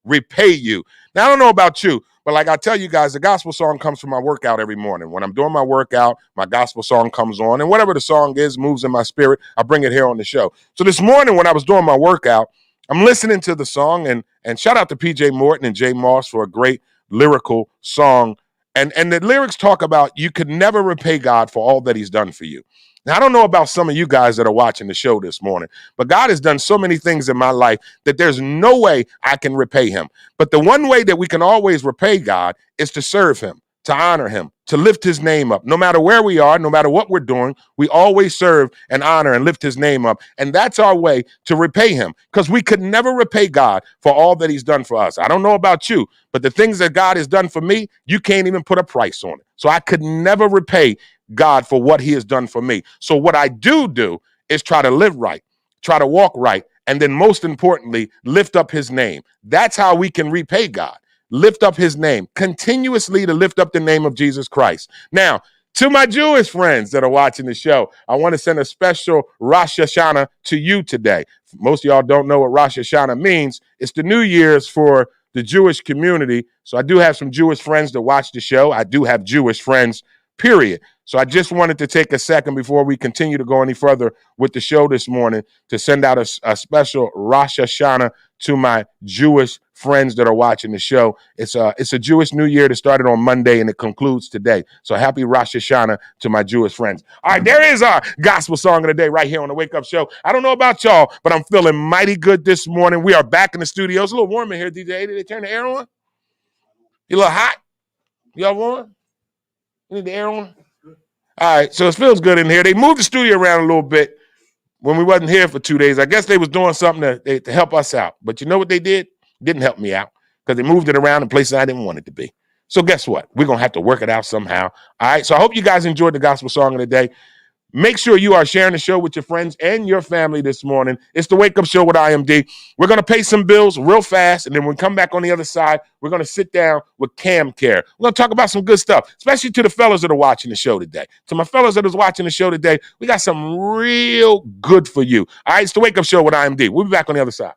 Repay You. Now, I don't know about you, but like I tell you guys, the gospel song comes from my workout every morning. When I'm doing my workout, my gospel song comes on, and whatever the song is, moves in my spirit, I bring it here on the show. So this morning when I was doing my workout, I'm listening to the song, and shout out to PJ Morton and J Moss for a great lyrical song. And the lyrics talk about you could never repay God for all that he's done for you. Now, I don't know about some of you guys that are watching the show this morning, but God has done so many things in my life that there's no way I can repay him. But the one way that we can always repay God is to serve him, to honor him, to lift his name up. No matter where we are, no matter what we're doing, we always serve and honor and lift his name up. And that's our way to repay him, because we could never repay God for all that he's done for us. I don't know about you, but the things that God has done for me, you can't even put a price on it. So I could never repay God for what he has done for me. So what I do is try to live right, try to walk right, and then most importantly, lift up his name. That's how we can repay God. Lift up his name, continuously to lift up the name of Jesus Christ. Now, to my Jewish friends that are watching the show, I want to send a special Rosh Hashanah to you today. Most of y'all don't know what Rosh Hashanah means. It's the New Year's for the Jewish community. So I do have some Jewish friends that watch the show. I do have Jewish friends, period. So I just wanted to take a second before we continue to go any further with the show this morning to send out a special Rosh Hashanah to my Jewish friends that are watching the show. It's a Jewish New Year that started on Monday and it concludes today. So happy Rosh Hashanah to my Jewish friends. All right, there is our gospel song of the day right here on the Wake Up Show. I don't know about y'all, but I'm feeling mighty good this morning. We are back in the studio. It's a little warm in here, DJ. Did they turn the air on? You a little hot? Y'all warm? You need the air on? All right, so it feels good in here. They moved the studio around a little bit when we wasn't here for 2 days. I guess they was doing something to help us out. But you know what they did? Didn't help me out, because they moved it around in places I didn't want it to be. So guess what? We're going to have to work it out somehow. All right, so I hope you guys enjoyed the gospel song of the day. Make sure you are sharing the show with your friends and your family this morning. It's the Wake Up Show with IMD. We're going to pay some bills real fast, and then when we come back on the other side, we're going to sit down with Cam Care. We're going to talk about some good stuff, especially to the fellas that are watching the show today. To my fellas that is watching the show today, we got something real good for you. All right, it's the Wake Up Show with IMD. We'll be back on the other side.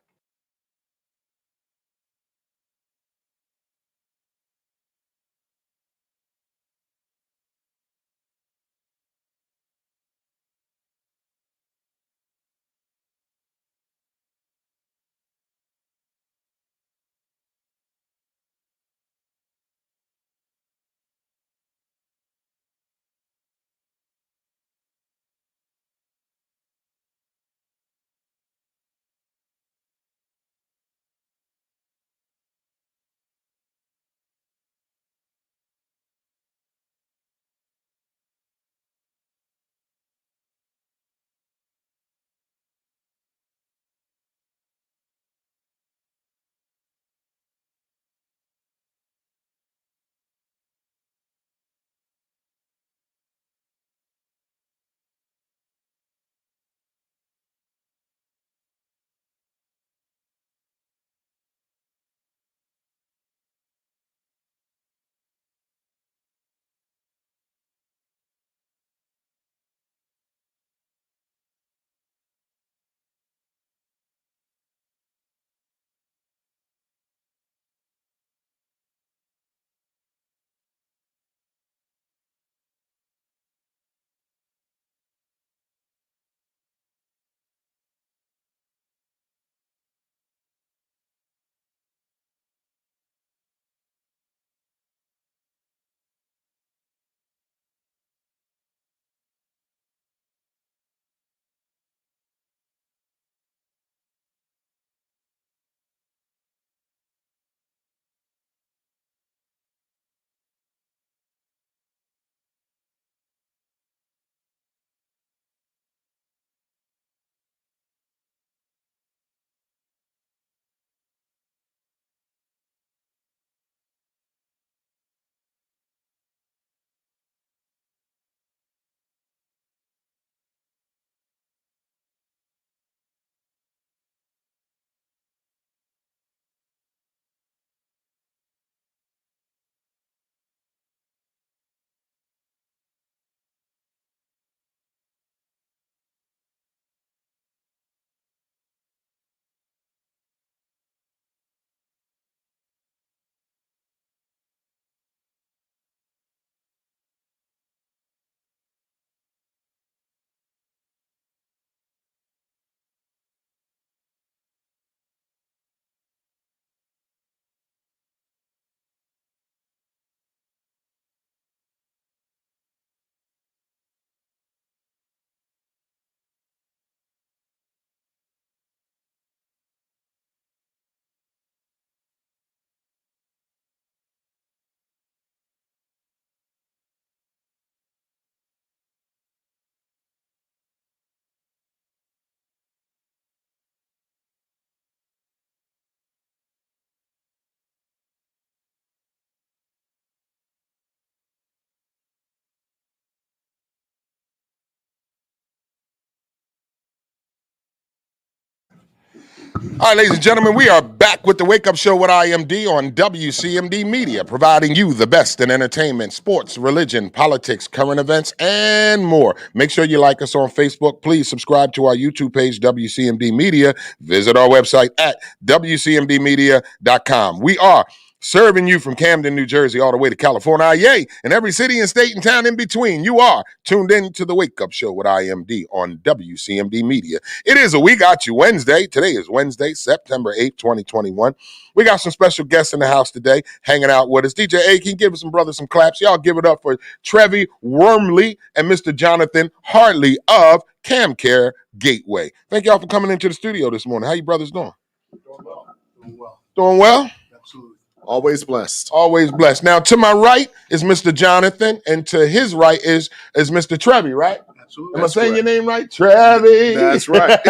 All right, ladies and gentlemen, we are back with the Wake Up Show with IMD on WCMD Media, providing you the best in entertainment, sports, religion, politics, current events, and more. Make sure you like us on Facebook. Please subscribe to our YouTube page, WCMD Media. Visit our website at WCMDmedia.com. We are serving you from Camden, New Jersey, all the way to California, yay, and every city and state and town in between. You are tuned in to the Wake Up Show with IMD on WCMD Media. It is a We Got You Wednesday. Today is Wednesday, September 8th, 2021. We got some special guests in the house today hanging out with us. DJ A, can you give us some brothers some claps? Y'all give it up for Trevi Wormley and Mr. Jonathan Hartley of CamCare Gateway. Thank y'all for coming into the studio this morning. How you brothers doing? Doing well. Doing well. Doing well? Absolutely. Always blessed. Always blessed. Now, to my right is Mr. Jonathan, and to his right is Mr. Trevi, right? Absolutely. Am I saying your name right? Trevi. That's right.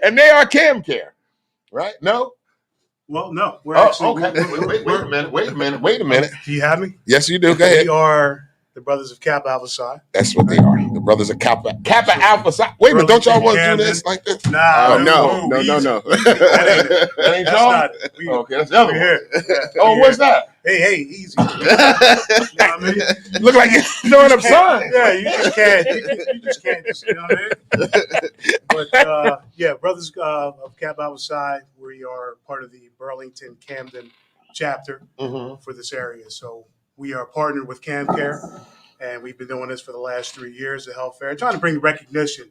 And they are CamCare, right? No? Well, no. We're okay. Wait a minute. Do you have me? Yes, you do. Go ahead. We are the Brothers of Kappa Alpha Psi. That's what they are. The brothers of Kappa Alpha Psi. Wait a minute. Don't y'all want to do this like this? Nah. No. That ain't y'all? Okay, that's the other one. Oh, what's that? Hey, easy. You know what I mean? Look like you're throwing up signs. Yeah, you just can't. You just can't. You know what I mean? But yeah, Brothers of Kappa Alpha Psi. We are part of the Burlington Camden chapter for this area. So we are partnered with CamCare, and we've been doing this for the last 3 years at Health Fair, trying to bring recognition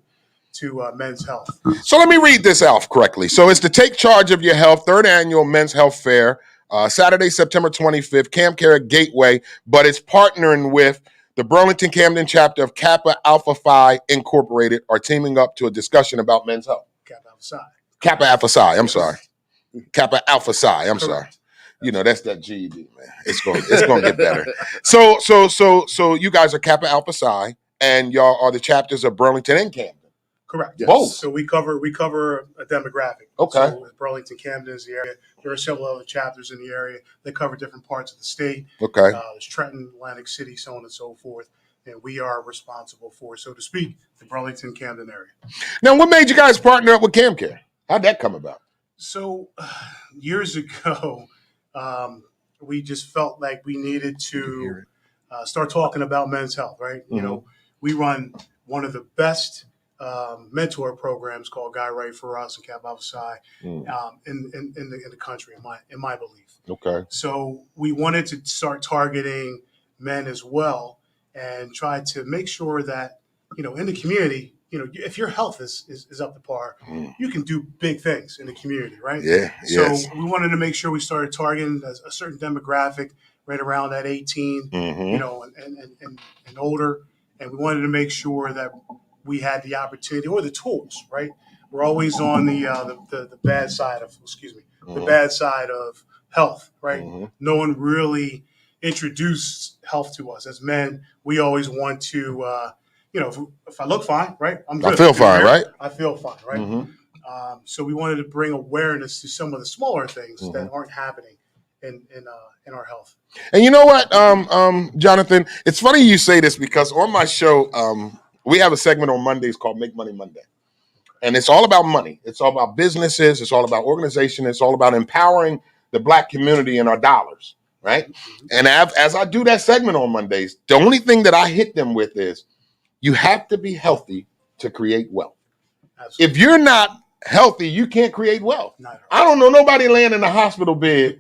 to men's health. So let me read this out correctly. So it's to take charge of your health, third annual Men's Health Fair, Saturday, September 25th, CamCare Gateway, but it's partnering with the Burlington Camden chapter of Kappa Alpha Phi Incorporated are teaming up to a discussion about men's health. Kappa Alpha Psi. Kappa Alpha Psi, I'm sorry. Kappa Alpha Psi, I'm sorry. You know, that's that GED, man. It's gonna get better. So you guys are Kappa Alpha Psi, and y'all are the chapters of Burlington and Camden. Correct. Yes. Both. So we cover a demographic. Okay. So Burlington, Camden is the area. There are several other chapters in the area that cover different parts of the state. Okay. There's Trenton, Atlantic City, so on and so forth. And we are responsible for, so to speak, the Burlington, Camden area. Now, what made you guys partner up with CamCare? How'd that come about? So years ago, we just felt like we needed to start talking about men's health, right? You know, we run one of the best mentor programs called Guy Right for Us and Kappa Alpha Psi in the country, in my belief. Okay. So we wanted to start targeting men as well and try to make sure that, you know, in the community, you know, if your health is up to par, you can do big things in the community, right? Yeah. So we wanted to make sure we started targeting a certain demographic right around that 18, you know, and older. And we wanted to make sure that we had the opportunity or the tools, right? We're always on the bad side of, the bad side of health, right? No one really introduced health to us as men. We always want to, you know, if I look fine, right? I'm good. I feel fine, right? I feel fine, right? So we wanted to bring awareness to some of the smaller things that aren't happening in our health. And you know what, Jonathan? It's funny you say this because on my show, we have a segment on Mondays called Make Money Monday. And it's all about money. It's all about businesses. It's all about organization. It's all about empowering the Black community and our dollars, right? And as I do that segment on Mondays, the only thing that I hit them with is you have to be healthy to create wealth. Absolutely. If you're not healthy, you can't create wealth. I don't know nobody laying in a hospital bed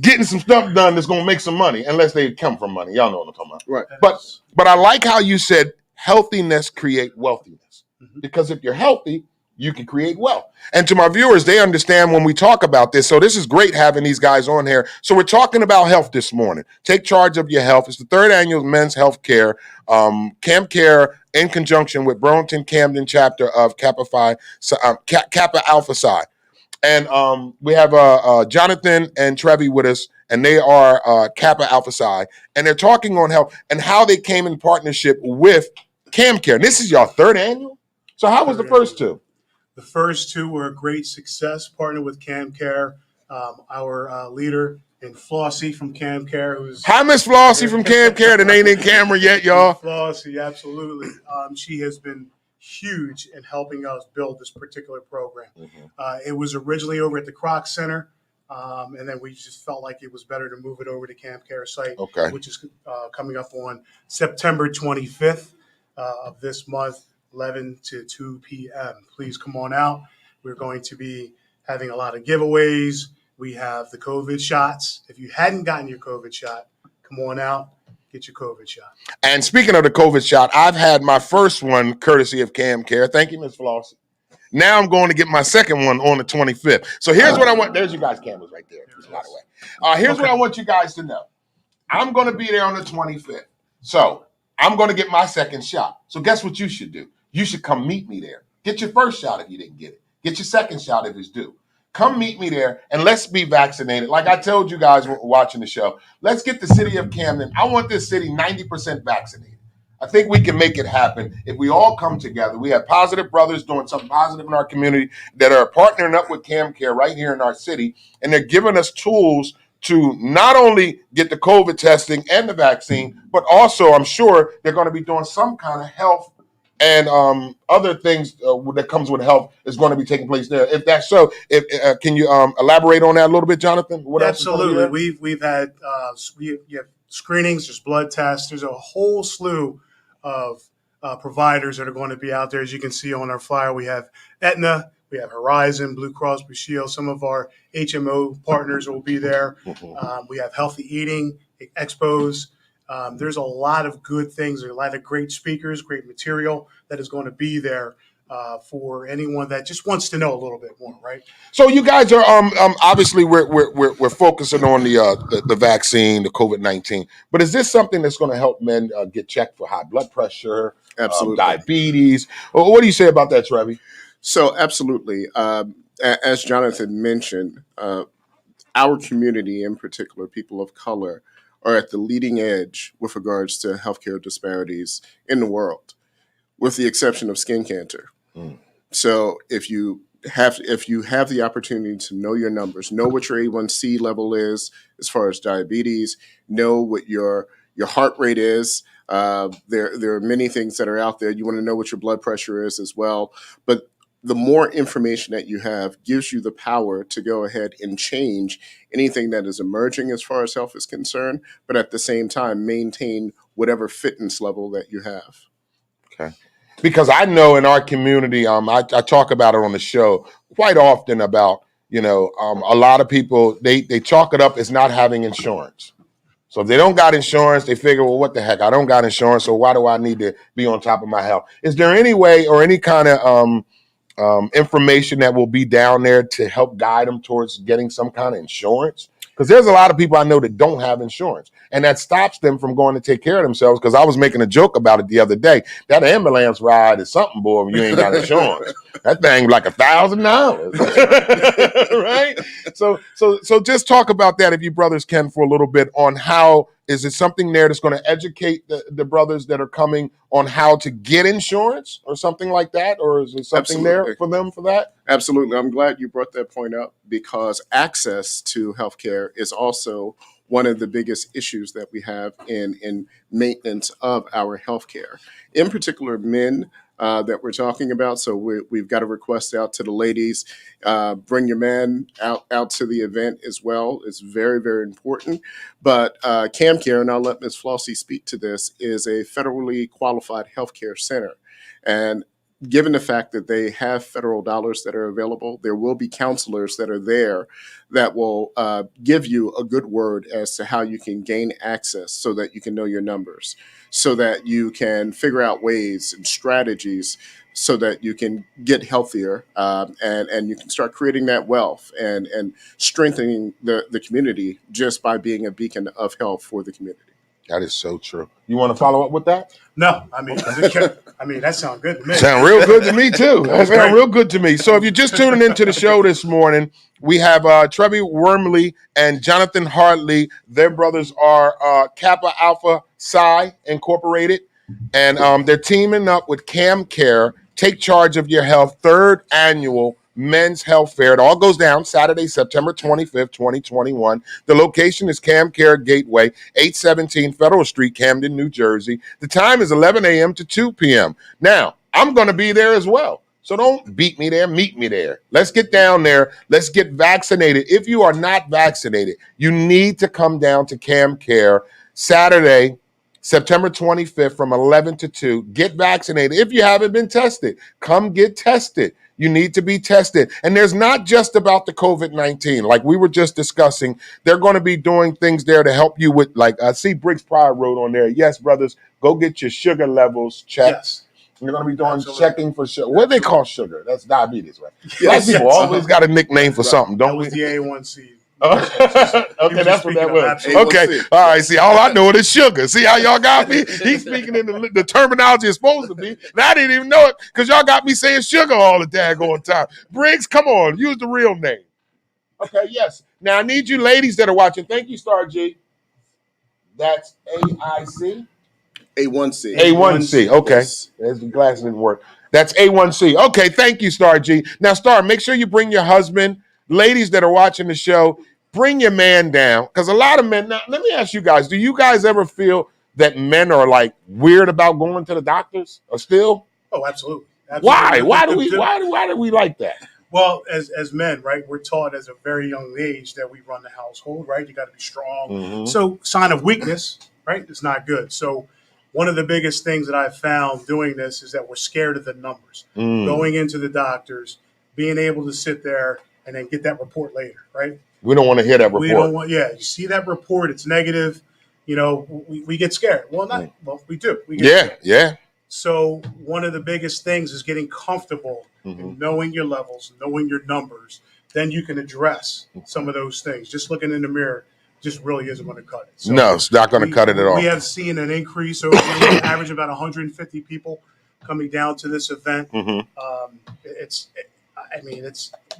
getting some stuff done that's going to make some money unless they come from money. Y'all know what I'm talking about. Right. But I like how you said healthiness create wealthiness. Because if you're healthy, you can create wealth. And to my viewers, they understand when we talk about this. So this is great having these guys on here. So we're talking about health this morning. Take charge of your health. It's the third annual Men's Health Care. CamCare in conjunction with Burlington Camden chapter of Kappa Alpha Psi. And we have Jonathan and Trevi with us, and they are Kappa Alpha Psi. And they're talking on health and how they came in partnership with CamCare. And this is your third annual? So how was the first two? The first two were a great success, partnered with CamCare. Our leader in Flossie from CamCare. Hi, Miss Flossie from CamCare that ain't in camera yet, y'all. Flossie, absolutely. She has been huge in helping us build this particular program. It was originally over at the Kroc Center, and then we just felt like it was better to move it over to Camp Care site, which is coming up on September 25th of this month, 11 to 2 p.m. Please come on out. We're going to be having a lot of giveaways. We have the COVID shots. If you hadn't gotten your COVID shot, come on out, get your COVID shot. And speaking of the COVID shot, I've had my first one courtesy of Cam Care. Thank you, Ms. Flossie. Now I'm going to get my second one on the 25th. So here's what I want. There's you guys' cameras right there, by the way. Here's what I want you guys to know. I'm going to be there on the 25th. So I'm going to get my second shot. So guess what you should do? You should come meet me there. Get your first shot if you didn't get it. Get your second shot if it's due. Come meet me there and let's be vaccinated. Like I told you guys watching the show, let's get the city of Camden. I want this city 90% vaccinated. I think we can make it happen if we all come together. We have Positive Brothers doing something positive in our community that are partnering up with Cam Care right here in our city, and they're giving us tools to not only get the COVID testing and the vaccine, but also I'm sure they're going to be doing some kind of health and other things that comes with health is going to be taking place there. If that's so, can you elaborate on that a little bit, Jonathan? What Absolutely. We've had we have screenings, there's blood tests, there's a whole slew of providers that are going to be out there. As you can see on our flyer, we have Aetna, we have Horizon, Blue Cross Blue Shield. Some of our HMO partners will be there. We have healthy eating expos. There's a lot of good things. There's a lot of great speakers, great material that is going to be there for anyone that just wants to know a little bit more, right? So you guys are obviously we're focusing on the vaccine, the COVID-19, but is this something that's going to help men get checked for high blood pressure, diabetes? What do you say about that, Trevi? So absolutely, as Jonathan mentioned, our community, in particular, people of color, are at the leading edge with regards to healthcare disparities in the world, with the exception of skin cancer. So if you have the opportunity to know your numbers, know what your A1C level is as far as diabetes, know what your heart rate is. There are many things that are out there. You want to know what your blood pressure is as well. But the more information that you have gives you the power to go ahead and change anything that is emerging as far as health is concerned, but at the same time, maintain whatever fitness level that you have. Okay. Because I know in our community, I talk about it on the show quite often about, a lot of people, they chalk it up as not having insurance. So if they don't got insurance, they figure, well, what the heck? I don't got insurance, so why do I need to be on top of my health? Is there any way or any kind of information that will be down there to help guide them towards getting some kind of insurance? Because there's a lot of people I know that don't have insurance, and that stops them from going to take care of themselves. Because I was making a joke about it the other day. That ambulance ride is something, boy, if you ain't got insurance. That thing like $1,000, right? So just talk about that, if you brothers can, for a little bit on how, is it something there that's going to educate the brothers that are coming on how to get insurance or something like that? Or is there something there for them for that? Absolutely. I'm glad you brought that point up, because access to healthcare is also one of the biggest issues that we have in maintenance of our healthcare. In particular, men that we're talking about. So we've got a request out to the ladies. Bring your man out to the event as well. It's very, very important. But CamCare, and I'll let Ms. Flossie speak to this, is a federally qualified healthcare center. And given the fact that they have federal dollars that are available, there will be counselors that are there that will give you a good word as to how you can gain access so that you can know your numbers, so that you can figure out ways and strategies so that you can get healthier and you can start creating that wealth and strengthening the community just by being a beacon of health for the community. That is so true. You want to follow up with that? No, I mean that sounds good to me. Sound real good to me too. That sound real good to me. So if you're just tuning into the show this morning, we have Trevi Wormley and Jonathan Hartley. Their brothers are Kappa Alpha Psi Incorporated, and they're teaming up with CamCare. Take Charge of Your Health, third annual Men's Health Fair. It all goes down Saturday, September 25th, 2021. The location is CamCare Gateway, 817 Federal Street, Camden, New Jersey. The time is 11 a.m. to 2 p.m. Now, I'm going to be there as well. So don't beat me there, meet me there. Let's get down there. Let's get vaccinated. If you are not vaccinated, you need to come down to Cam Care Saturday, September 25th from 11 to 2. Get vaccinated. If you haven't been tested, come get tested. You need to be tested. And there's not just about the COVID-19. Like we were just discussing, they're going to be doing things there to help you with, like, I see Briggs Pryor wrote on there, yes, brothers, go get your sugar levels checked. Yes. You're going to be doing Absolutely. checking for sugar. What do they call sugar? That's diabetes, right? Yes. Black people always got a nickname for something, That don't was we? the A1C. Okay, that's what that was. Absolutely. Okay, all right. See, all I know is sugar. See how y'all got me? He's speaking in the terminology it's supposed to be. And I didn't even know it because y'all got me saying sugar all the daggone time. Briggs, come on, use the real name. Okay, yes. Now I need you ladies that are watching. Thank you, Star G. That's AIC. A1C. A1C. Okay. Yes. There's the glasses didn't work. That's A1C. Okay, thank you, Star G. Now, Star, make sure you bring your husband. Ladies that are watching the show, bring your man down. Because a lot of men, now, let me ask you guys, do you guys ever feel that men are like weird about going to the doctors or still? Oh, absolutely. Why? Why do we like that? Well, as men, right, we're taught as a very young age that we run the household, right? You got to be strong. Mhm. So sign of weakness, right, it's not good. So one of the biggest things that I've found doing this is that we're scared of the numbers. Going into the doctors, being able to sit there and then get that report later, right? We don't want to hear that report. We don't want, you see that report, it's negative, we get scared. Well, we do. We get scared. Yeah. So one of the biggest things is getting comfortable in knowing your levels, knowing your numbers. Then you can address some of those things. Just looking in the mirror just really isn't going to cut it. So no, it's not going to cut it at all. We have seen an increase. So we average about 150 people coming down to this event.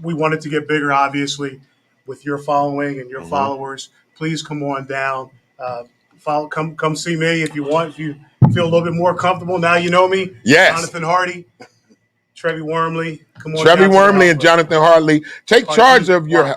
We want it to get bigger, obviously, with your following and your followers. Please come on down. Come see me if you want. If you feel a little bit more comfortable, now you know me. Yes. Jonathan Hardy, Trevi Wormley. Come on. Trevi Wormley and Jonathan Hartley. Take charge of your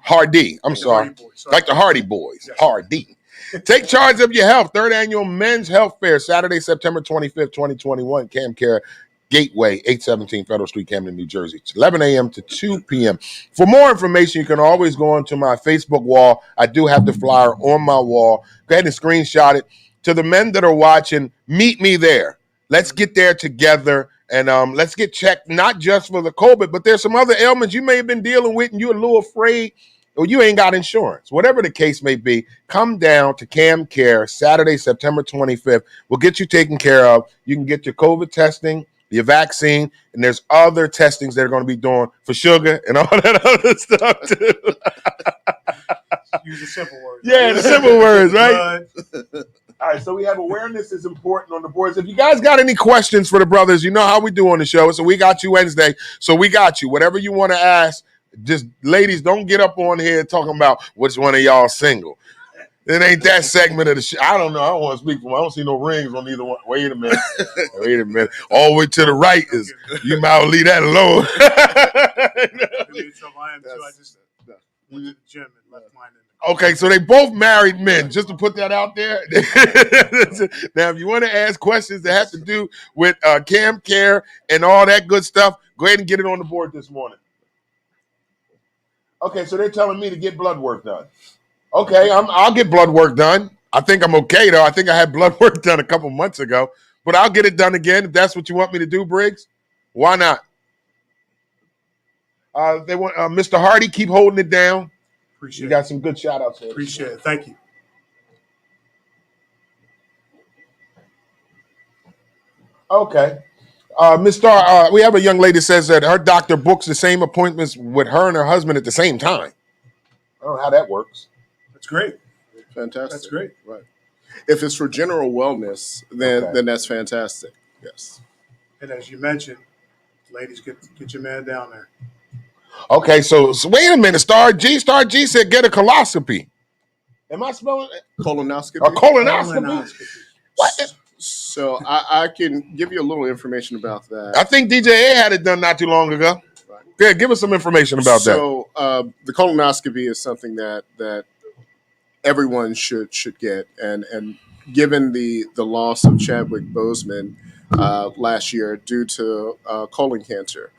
Hardy. I'm sorry. Like the Hardy Boys. Yes. Hardy. Take charge of your health. Third annual Men's Health Fair, Saturday, September 25th, 2021. Cam Care Gateway, 817 Federal Street, Camden, New Jersey. It's 11 a.m. to 2 p.m. For more information, you can always go onto my Facebook wall. I do have the flyer on my wall. Go ahead and screenshot it. To the men that are watching, meet me there. Let's get there together and let's get checked, not just for the COVID, but there's some other ailments you may have been dealing with and you're a little afraid or you ain't got insurance. Whatever the case may be, come down to Cam Care Saturday, September 25th. We'll get you taken care of. You can get your COVID testing, your vaccine, and there's other testings they're going to be doing for sugar and all that other stuff too. Use the simple words. Yeah, the simple words, right? All right, so we have awareness is important on the boards. If you guys got any questions for the brothers, you know how we do on the show. So we got you Wednesday. So we got you. Whatever you want to ask, just ladies, don't get up on here talking about which one of y'all single. It ain't that segment of the show. I don't know. I don't want to speak for them. I don't see no rings on either one. Wait a minute. All the way to the right is, you might well leave that alone. Okay, so they both married men, just to put that out there. Now, if you want to ask questions that have to do with Cam Care and all that good stuff, go ahead and get it on the board this morning. Okay, so they're telling me to get blood work done. Okay, I'll get blood work done. I think I'm okay, though. I think I had blood work done a couple months ago, but I'll get it done again if that's what you want me to do, Briggs. Why not? They want Mr. Hardy, keep holding it down. Appreciate you got some good shout outs here. Appreciate it. Thank you. Okay. Ms. Starr, we have a young lady that says that her doctor books the same appointments with her and her husband at the same time. I don't know how that works. That's great. Fantastic. That's great. Right. If it's for general wellness, then that's fantastic. Yes. And as you mentioned, ladies, get your man down there. Okay, so wait a minute. Star G said get a coloscopy. Am I spelling it? Colonoscopy. A colonoscopy? What? So I can give you a little information about that. I think DJ A had it done not too long ago. Right. Yeah, give us some information about that. So the colonoscopy is something that everyone should get, and given the loss of Chadwick Boseman, last year due to colon cancer.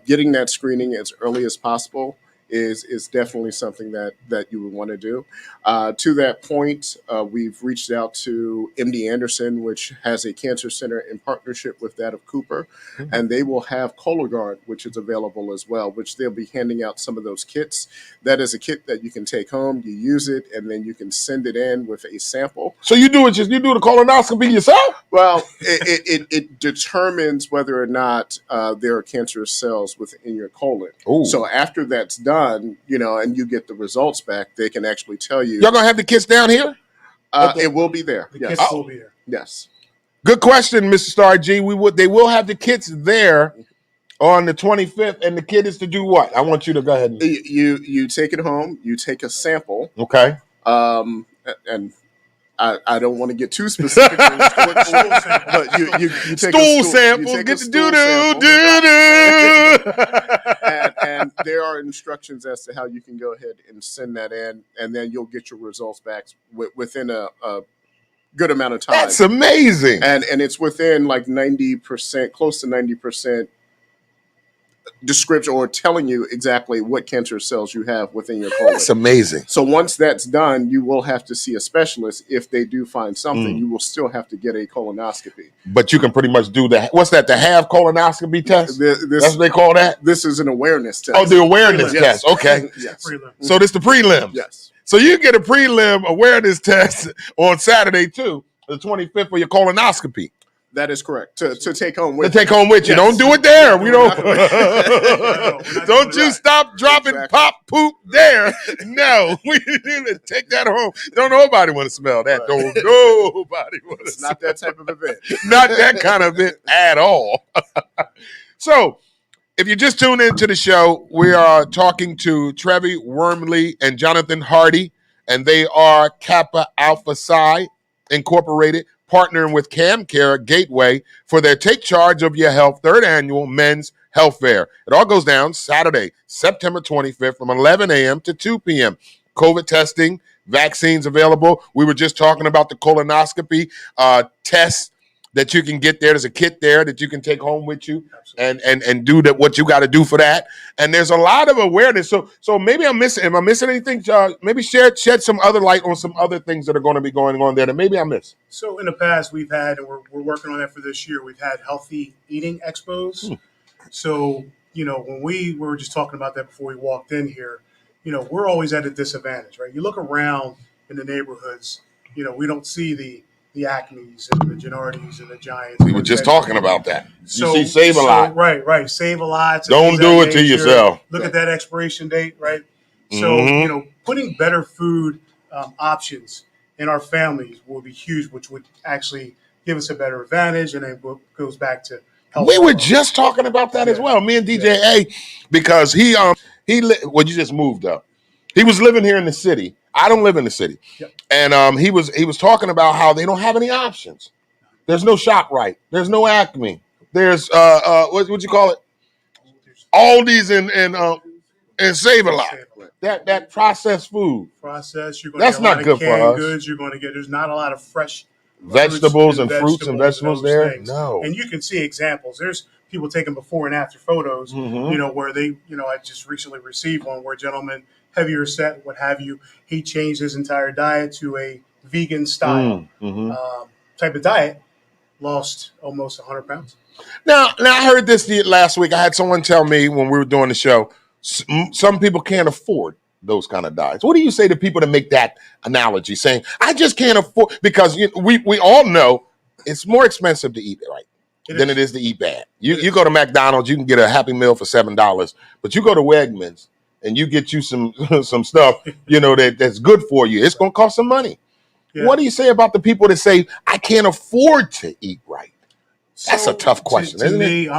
Getting that screening as early as possible is definitely something that you would want to do. To that point, we've reached out to MD Anderson, which has a cancer center in partnership with that of Cooper, and they will have Cologuard, which is available as well, which they'll be handing out some of those kits. That is a kit that you can take home, you use it, and then you can send it in with a sample. So you do the colonoscopy yourself? Well, it determines whether or not there are cancerous cells within your colon. Ooh. So after that's done, and you get the results back, they can actually tell you. Y'all gonna have the kits down here? It will be there. The Yes. kits will be there. Yes. Good question, Mr. Star G. They will have the kits there on the 25th, and the kit is to do what? I want you to go ahead. You take it home. You take a sample. Okay. And I don't want to get too specific, but you take stool sample. Get the doo-doo. And there are instructions as to how you can go ahead and send that in, and then you'll get your results back within a good amount of time. That's amazing. And it's within like 90%, close to 90% description or telling you exactly what cancer cells you have within your colon. That's amazing. So once that's done, you will have to see a specialist. If they do find something, you will still have to get a colonoscopy. But you can pretty much do that. What's that? The half colonoscopy test? That's what they call that? This is an awareness test. Oh, the awareness test. Okay. Yes. So this the prelims. Yes. So you get a prelim awareness test on Saturday too, the 25th for your colonoscopy. That is correct. To take home with you. To take home with you. Yes. Don't do it there. We don't. Don't you stop dropping pop poop there. No. We take that home. Don't nobody want to smell that. Don't nobody want to smell. Not that type of event. Not that kind of event at all. So, if you just tune into the show, we are talking to Trevi Wormley and Jonathan Hardy, and they are Kappa Alpha Psi Incorporated, partnering with CamCare Gateway for their Take Charge of Your Health third annual Men's Health Fair. It all goes down Saturday, September 25th from 11 a.m. to 2 p.m. COVID testing, vaccines available. We were just talking about the colonoscopy tests that you can get there. There's a kit there that you can take home with you and do that what you got to do for that. And there's a lot of awareness. So maybe am I missing anything? Maybe shed some other light on some other things that are going to be going on there that maybe I missed. So in the past we've had, and we're working on that for this year, we've had healthy eating expos. So, when we were just talking about that before we walked in here, we're always at a disadvantage, right? You look around in the neighborhoods, we don't see the Acmes and the Gennardis and the Giants. We were just talking about that. So, you see Save a Lot. Right. Save a Lot. Don't do it to yourself. Look at that expiration date, right? So, putting better food options in our families will be huge, which would actually give us a better advantage. And then it goes back to health. We were just talking about that as well. Me and DJ A, because he you just moved up. He was living here in the city. I don't live in the city. Yep. And he was talking about how they don't have any options. There's no ShopRite. There's no Acme. There's what you call it? Aldi's and Save a Lot. That processed food. You're going That's to get not good for us. Goods. You're going to get. There's not a lot of fresh vegetables and fruits and vegetables there. Things. No. And you can see examples. There's people taking before and after photos. Where they, I just recently received one where a gentleman, heavier set, what have you, he changed his entire diet to a vegan style type of diet, lost almost 100 pounds. Now I heard this last week. I had someone tell me when we were doing the show, some people can't afford those kind of diets. What do you say to people that make that analogy, saying, I just can't afford, because we all know it's more expensive to eat right than it is to eat bad. You go to McDonald's, you can get a Happy Meal for $7, but you go to Wegmans and you get you some stuff, that's good for you. It's going to cost some money. Yeah. What do you say about the people that say, I can't afford to eat right? That's a tough question, isn't it?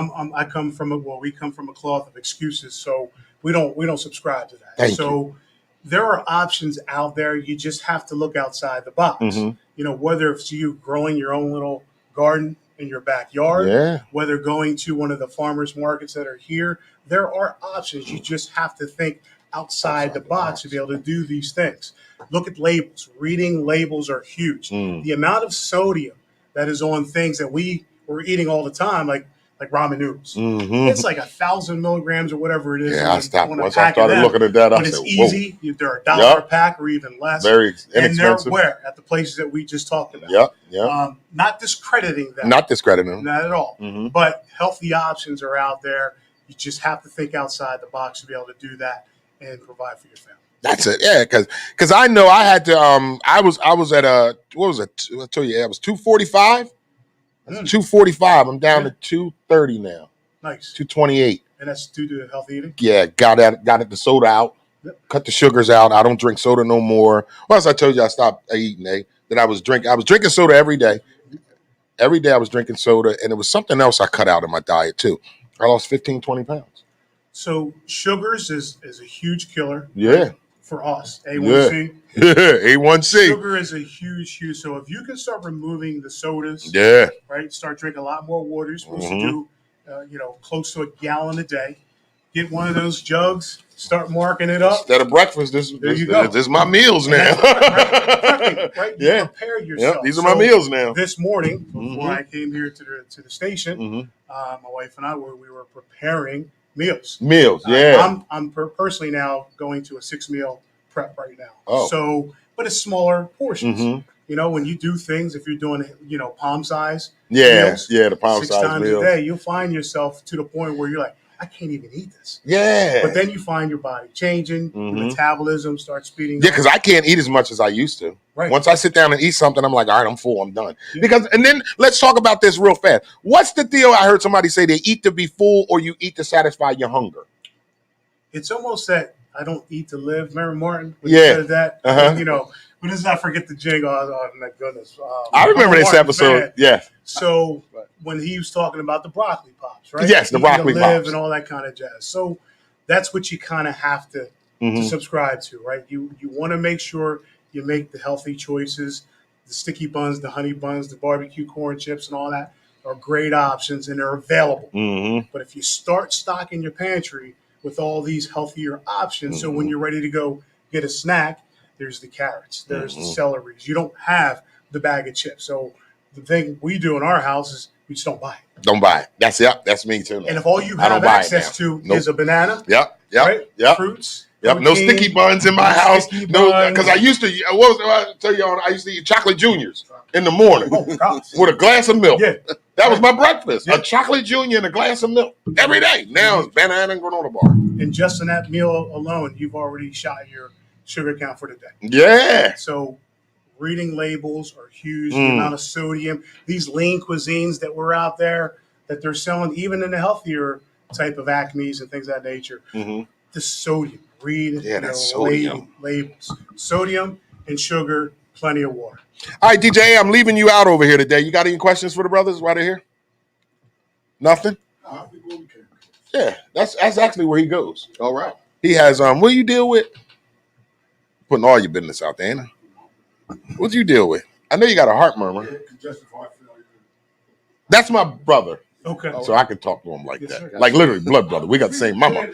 We come from a cloth of excuses, so we don't subscribe to that. Thank you. There are options out there. You just have to look outside the box. Whether it's you growing your own little garden in your backyard, whether going to one of the farmers markets that are here, there are options. You just have to think outside the box to be able to do these things. Look at labels. Reading labels are huge. The amount of sodium that is on things that we we're eating all the time, like ramen noodles. Mm-hmm. It's like 1,000 milligrams or whatever it is. Yeah, I stopped. On a Once I pack of started them. looking at that, I But said, it's whoa. easy. They're $1 a pack or even less. Very And inexpensive. they're where? At the places that we just talked about. Yep. Not discrediting them. Not discrediting them. Not at all. Mm-hmm. But healthy options are out there. You just have to think outside the box to be able to do that and provide for your family. That's it. Yeah, because I know I had to. I was at what was it? I told you I was 245. 245. I'm down to 230 now. Nice. 228. And that's due to healthy eating? Yeah, got it the soda out. Yep. Cut the sugars out. I don't drink soda no more. Once I told you I stopped eating, that I was drinking soda every day. Every day I was drinking soda, and it was something else I cut out in my diet too. I lost 15, 20 pounds. So sugars is a huge killer. Yeah. Right, for us. A1C. Yeah. A1C. Sugar is a huge. So if you can start removing the sodas, right, start drinking a lot more water. You're supposed to do, close to a gallon a day. Get one of those jugs. Start marking it up. Instead of breakfast, this is my meals now. Right? You prepare yourself. Yep, these are my meals now. This morning, before I came here to the station, my wife and I we were preparing meals. I'm personally now going to a 6-meal prep right now. Oh. So, but it's smaller portions. When you do things, if you're doing, palm size meals, the palm size 6 times meals a day, you'll find yourself to the point where you're like, I can't even eat this. Yeah. But then you find your body changing, your metabolism starts speeding Yeah, up. because I can't eat as much as I used to. Right. Once I sit down and eat something, I'm like, all right, I'm full, I'm done. And then let's talk about this real fast. What's the deal? I heard somebody say they eat to be full or you eat to satisfy your hunger. It's almost that I don't eat to live. Remember Martin? When Yeah. he said that? But let's not forget the jingle. Oh my goodness. I remember this episode. Fan. Yeah. So when he was talking about the broccoli pops, right? Yes, the broccoli pops. And all that kind of jazz. So that's what you kind of have to subscribe to, right? You want to make sure you make the healthy choices. The sticky buns, the honey buns, the barbecue corn chips and all that are great options and they're available. But if you start stocking your pantry with all these healthier options, so when you're ready to go get a snack, there's the carrots, there's the celeries. You don't have the bag of chips. So the thing we do in our house is we just don't buy it. Don't buy it. That's me too. And if all you have access to is a banana, right? Fruits. Yep, no sticky buns in my house. No, because I used to. I used to eat chocolate juniors in the morning with a glass of milk. Yeah. That was my breakfast. A chocolate junior and a glass of milk every day. Now it's banana and granola bar. And just in that meal alone, you've already shot your sugar count for the day. Yeah. So reading labels are huge. The amount of sodium. These lean cuisines that were out there that they're selling, even in the healthier type of Acme's and things of that nature. The sodium. Read sodium. labels. Sodium and sugar, plenty of water. All right, DJ, I'm leaving you out over here today. You got any questions for the brothers right here? Nothing? Yeah, that's actually where he goes. All right. He has what do you deal with? Putting all your business out there, ain't I? What do you deal with? I know you got a heart murmur. That's my brother. Okay. So I can talk to him like that. Like literally blood brother. We got the same mama.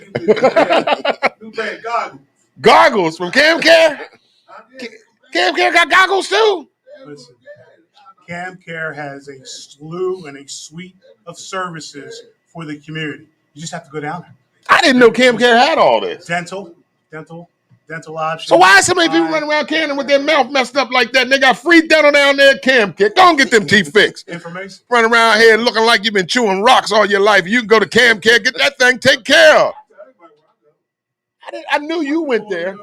Goggles from Cam Care? Cam Care got goggles too? Listen, Cam Care has a slew and a suite of services for the community. You just have to go down there. I didn't know Cam Care had all this. Dental options. So why so many people running around Canton with their mouth messed up like that? And they got free dental down there at Cam Care. Go and get them teeth fixed. Information. Running around here looking like you've been chewing rocks all your life. You can go to Cam Care, get that thing taken care of. I knew you went there.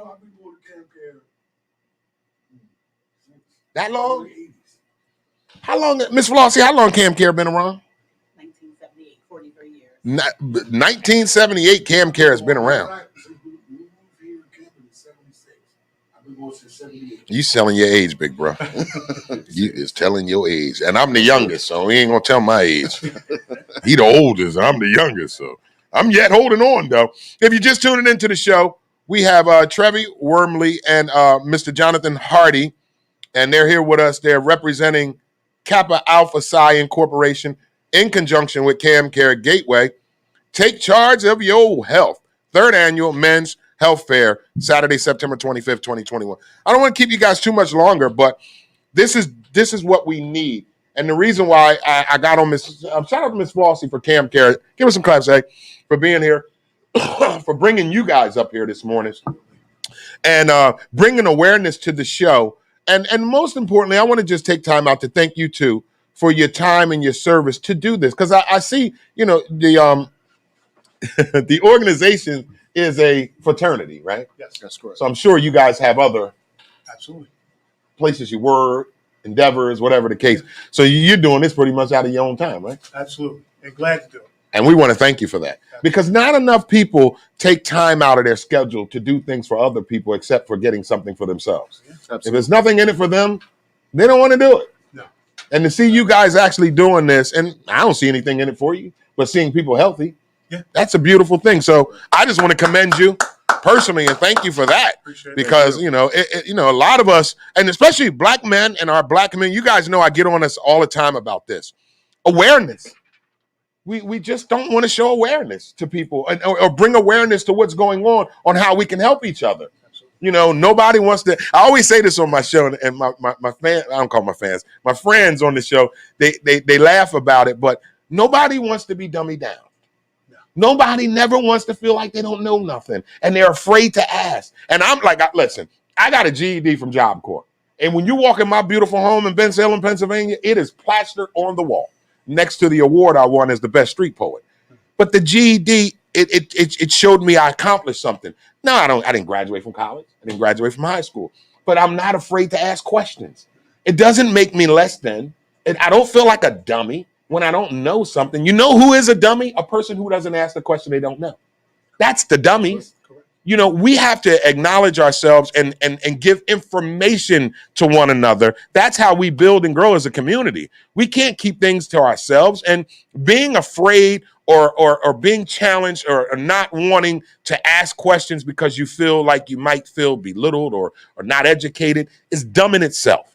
That long? How long, Miss Flossie, how long Cam Care been around? 1978, 43 years. 1978 Cam Care has been around. You selling your age, big bro. You is telling your age. And I'm the youngest, so he ain't gonna tell my age. He the oldest, I'm the youngest, so I'm yet holding on though. If you're just tuning into the show, we have Trevi Wormley and Mr. Jonathan Hardy, and they're here with us. They're representing Kappa Alpha Psi Incorporation in conjunction with Cam Care Gateway. Take charge of your health. Third annual Men's Health Fair, Saturday, September 25th, 2021. I don't want to keep you guys too much longer, but this is what we need. And the reason why I got on Miss, shout out to Miss Flossie for Cam Care. Give us some claps, for being here, for bringing you guys up here this morning, and bringing awareness to the show. And most importantly, I want to just take time out to thank you two for your time and your service to do this, because I see, the the organization is a fraternity, right? Yes, that's correct. So I'm sure you guys have other Absolutely. places you work, endeavors, whatever the case. So you're doing this pretty much out of your own time, right? Absolutely. And glad to do it. And we want to thank you for that, because not enough people take time out of their schedule to do things for other people except for getting something for themselves. Absolutely. If there's nothing in it for them, they don't want to do it. No. And to see you guys actually doing this, and I don't see anything in it for you, but seeing people healthy, that's a beautiful thing. So I just want to commend you personally and thank you for that. Appreciate because a lot of us, and especially black men and our black men, you guys know I get on us all the time about this awareness. We just don't want to show awareness to people or bring awareness to what's going on how we can help each other. Nobody wants to. I always say this on my show, and my fans, I don't call my fans, my friends on the show, they laugh about it, but nobody wants to be dummied down. Nobody never wants to feel like they don't know nothing, and they're afraid to ask. And I'm like, listen, I got a GED from Job Corps, and when you walk in my beautiful home in Bensalem, Pennsylvania, it is plastered on the wall next to the award I won as the best street poet. But the GED, it showed me I accomplished something. No, I didn't graduate from college. I didn't graduate from high school, but I'm not afraid to ask questions. It doesn't make me less than. I don't feel like a dummy when I don't know something. You know who is a dummy? A person who doesn't ask the question they don't know. That's the dummies. We have to acknowledge ourselves and give information to one another. That's how we build and grow as a community. We can't keep things to ourselves, and being afraid or being challenged or not wanting to ask questions because you feel like you might feel belittled or not educated is dumb in itself.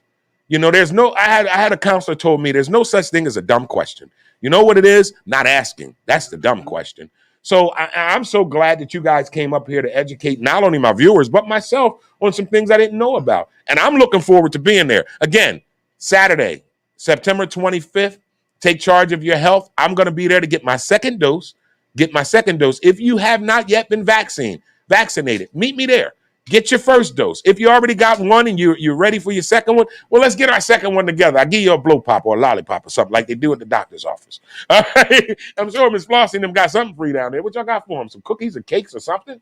I had a counselor told me there's no such thing as a dumb question. You know what it is? Not asking. That's the dumb question. So I'm so glad that you guys came up here to educate not only my viewers, but myself on some things I didn't know about. And I'm looking forward to being there. Again, Saturday, September 25th, take charge of your health. I'm going to be there to get my second dose. If you have not yet been vaccinated, meet me there. Get your first dose. If you already got one and you're ready for your second one, well, let's get our second one together. I'll give you a blow pop or a lollipop or something like they do at the doctor's office. All right? I'm sure Miss Flossie and them got something free down there. What y'all got for them? Some cookies or cakes or something?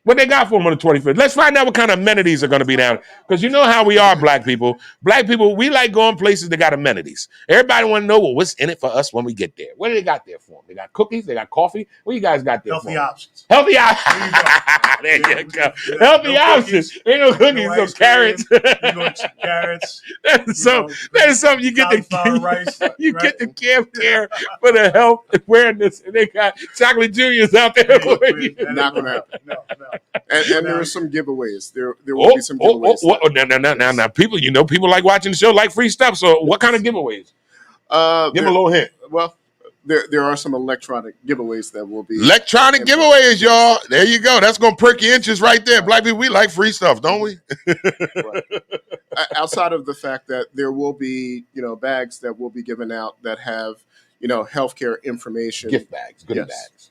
What they got for them on the 25th? Let's find out what kind of amenities are going to be down. Because you know how we are, black people. Black people, we like going places that got amenities. Everybody want to know, well, what's in it for us when we get there? What do they got there for them? They got cookies? They got coffee? What you guys got there Healthy for options. Healthy options. There you go. Healthy options. Ain't no cookies, no carrots. Carrots. That is something you get the rice. You get the Camp Care for the health awareness, and they got chocolate juniors out there for you. Not gonna happen. No. And there are some giveaways. There will be some giveaways. Now, people like watching the show, like free stuff. So, what kind of giveaways? Give them a little hint. Well, there are some electronic giveaways that will be. Electronic giveaways, y'all. There you go. That's gonna perk your interest right there. Black people, we like free stuff, don't we? Right. Outside of the fact that there will be, bags that will be given out that have, healthcare information. Gift bags, goodie bags.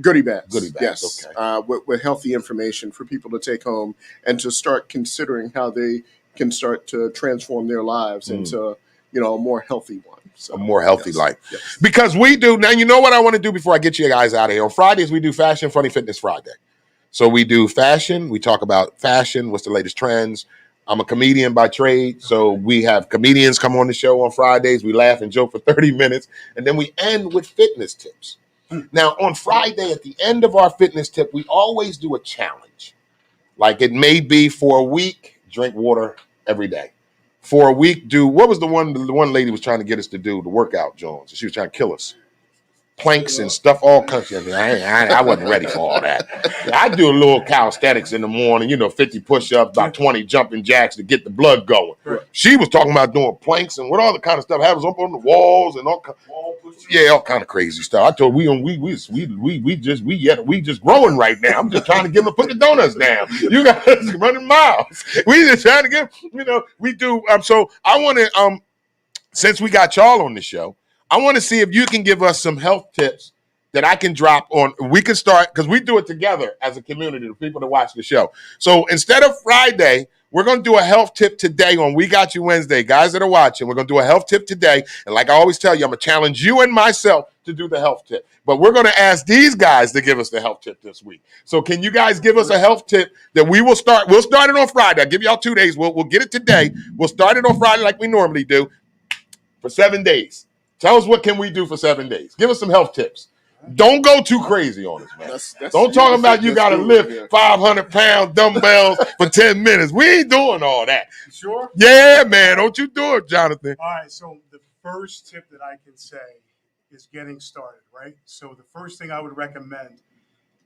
Goodie bags. Yes. Okay. With healthy information for people to take home and to start considering how they can start to transform their lives into, a more healthy one. So, a more healthy life. Yes. Because we do. Now, you know what I want to do before I get you guys out of here? On Fridays, we do Fashion, Funny, Fitness Friday. So we do fashion. We talk about fashion. What's the latest trends? I'm a comedian by trade. So we have comedians come on the show on Fridays. We laugh and joke for 30 minutes. And then we end with fitness tips. Now, on Friday, at the end of our fitness tip, we always do a challenge. Like it may be for a week, drink water every day. For a week, what was the one lady was trying to get us to do, the workout, Jones? She was trying to kill us. Planks and stuff, all kinds of things. I wasn't ready for all that. I do a little calisthenics in the morning, 50 push-ups, about 20 jumping jacks to get the blood going. Right. She was talking about doing planks and what all the kind of stuff happens up on the walls and all kind of crazy stuff. I told her we just growing right now. I'm just trying to get them to put the donuts down. You guys running miles. We just trying to get, we do. So I want to since we got y'all on the show, I want to see if you can give us some health tips that I can drop on. We can start, because we do it together as a community, the people that watch the show. So instead of Friday, we're going to do a health tip today on We Got You Wednesday. Guys that are watching, we're going to do a health tip today. And like I always tell you, I'm going to challenge you and myself to do the health tip. But we're going to ask these guys to give us the health tip this week. So can you guys give us a health tip that we will start? We'll start it on Friday. I'll give y'all 2 days. We'll get it today. We'll start it on Friday like we normally do for 7 days. Tell us what can we do for 7 days. Give us some health tips. Don't go too crazy on us, man. Don't talk about you got to lift 500-pound dumbbells for 10 minutes. We ain't doing all that. Sure? Yeah, man. Don't you do it, Jonathan. All right. So the first tip that I can say is getting started, right? So the first thing I would recommend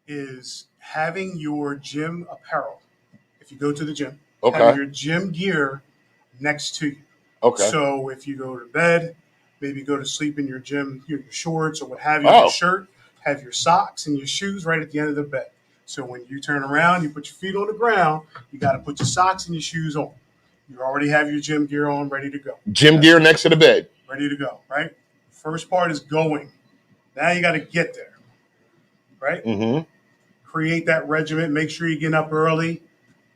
is having your gym apparel. If you go to the gym, have your gym gear next to you. Okay. So if you go to bed, maybe go to sleep in your gym, your shorts or what have you, your shirt, have your socks and your shoes right at the end of the bed. So when you turn around, you put your feet on the ground, you got to put your socks and your shoes on. You already have your gym gear on, ready to go. Gym gear next to the bed. Ready to go, right? First part is going. Now you got to get there, right? Mm-hmm. Create that regimen. Make sure you're getting up early.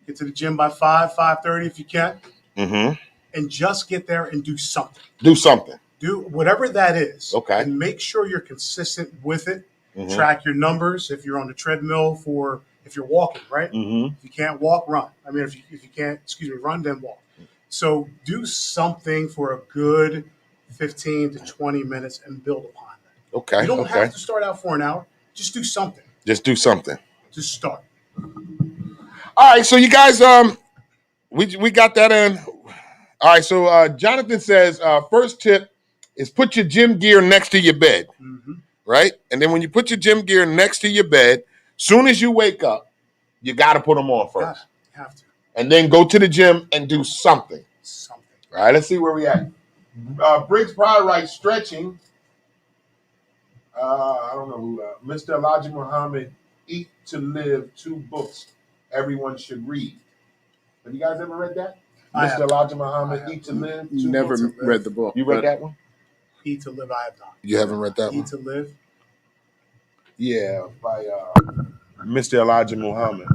Get to the gym by 5:30 if you can. Mm-hmm. And just get there and do something. Do something. Do whatever that is. Okay. And make sure you're consistent with it. Mm-hmm. Track your numbers if you're on the treadmill if you're walking, right? Mm-hmm. If you can't walk, run. I mean, if you can't, run, then walk. So do something for a good 15 to 20 minutes and build upon that. Okay. You don't have to start out for an hour. Just do something. Just do something. Just start. All right. So you guys, we got that in. All right. So Jonathan says, first tip is put your gym gear next to your bed. Mm-hmm. Right? And then when you put your gym gear next to your bed, soon as you wake up, you got to put them on first. You have to. And then go to the gym and do something. Something. All right, let's see where we at. Briggs Pryor writes, stretching. I don't know who. Mr. Elijah Muhammad, Eat to Live, 2 books everyone should read. Have you guys ever read that? Mr. Elijah Muhammad, Eat to Live, 2 Never books. read the book. You read that one? Eat to Live, I have not. You haven't read that one? Eat to Live? Yeah, by Mr. Elijah Muhammad.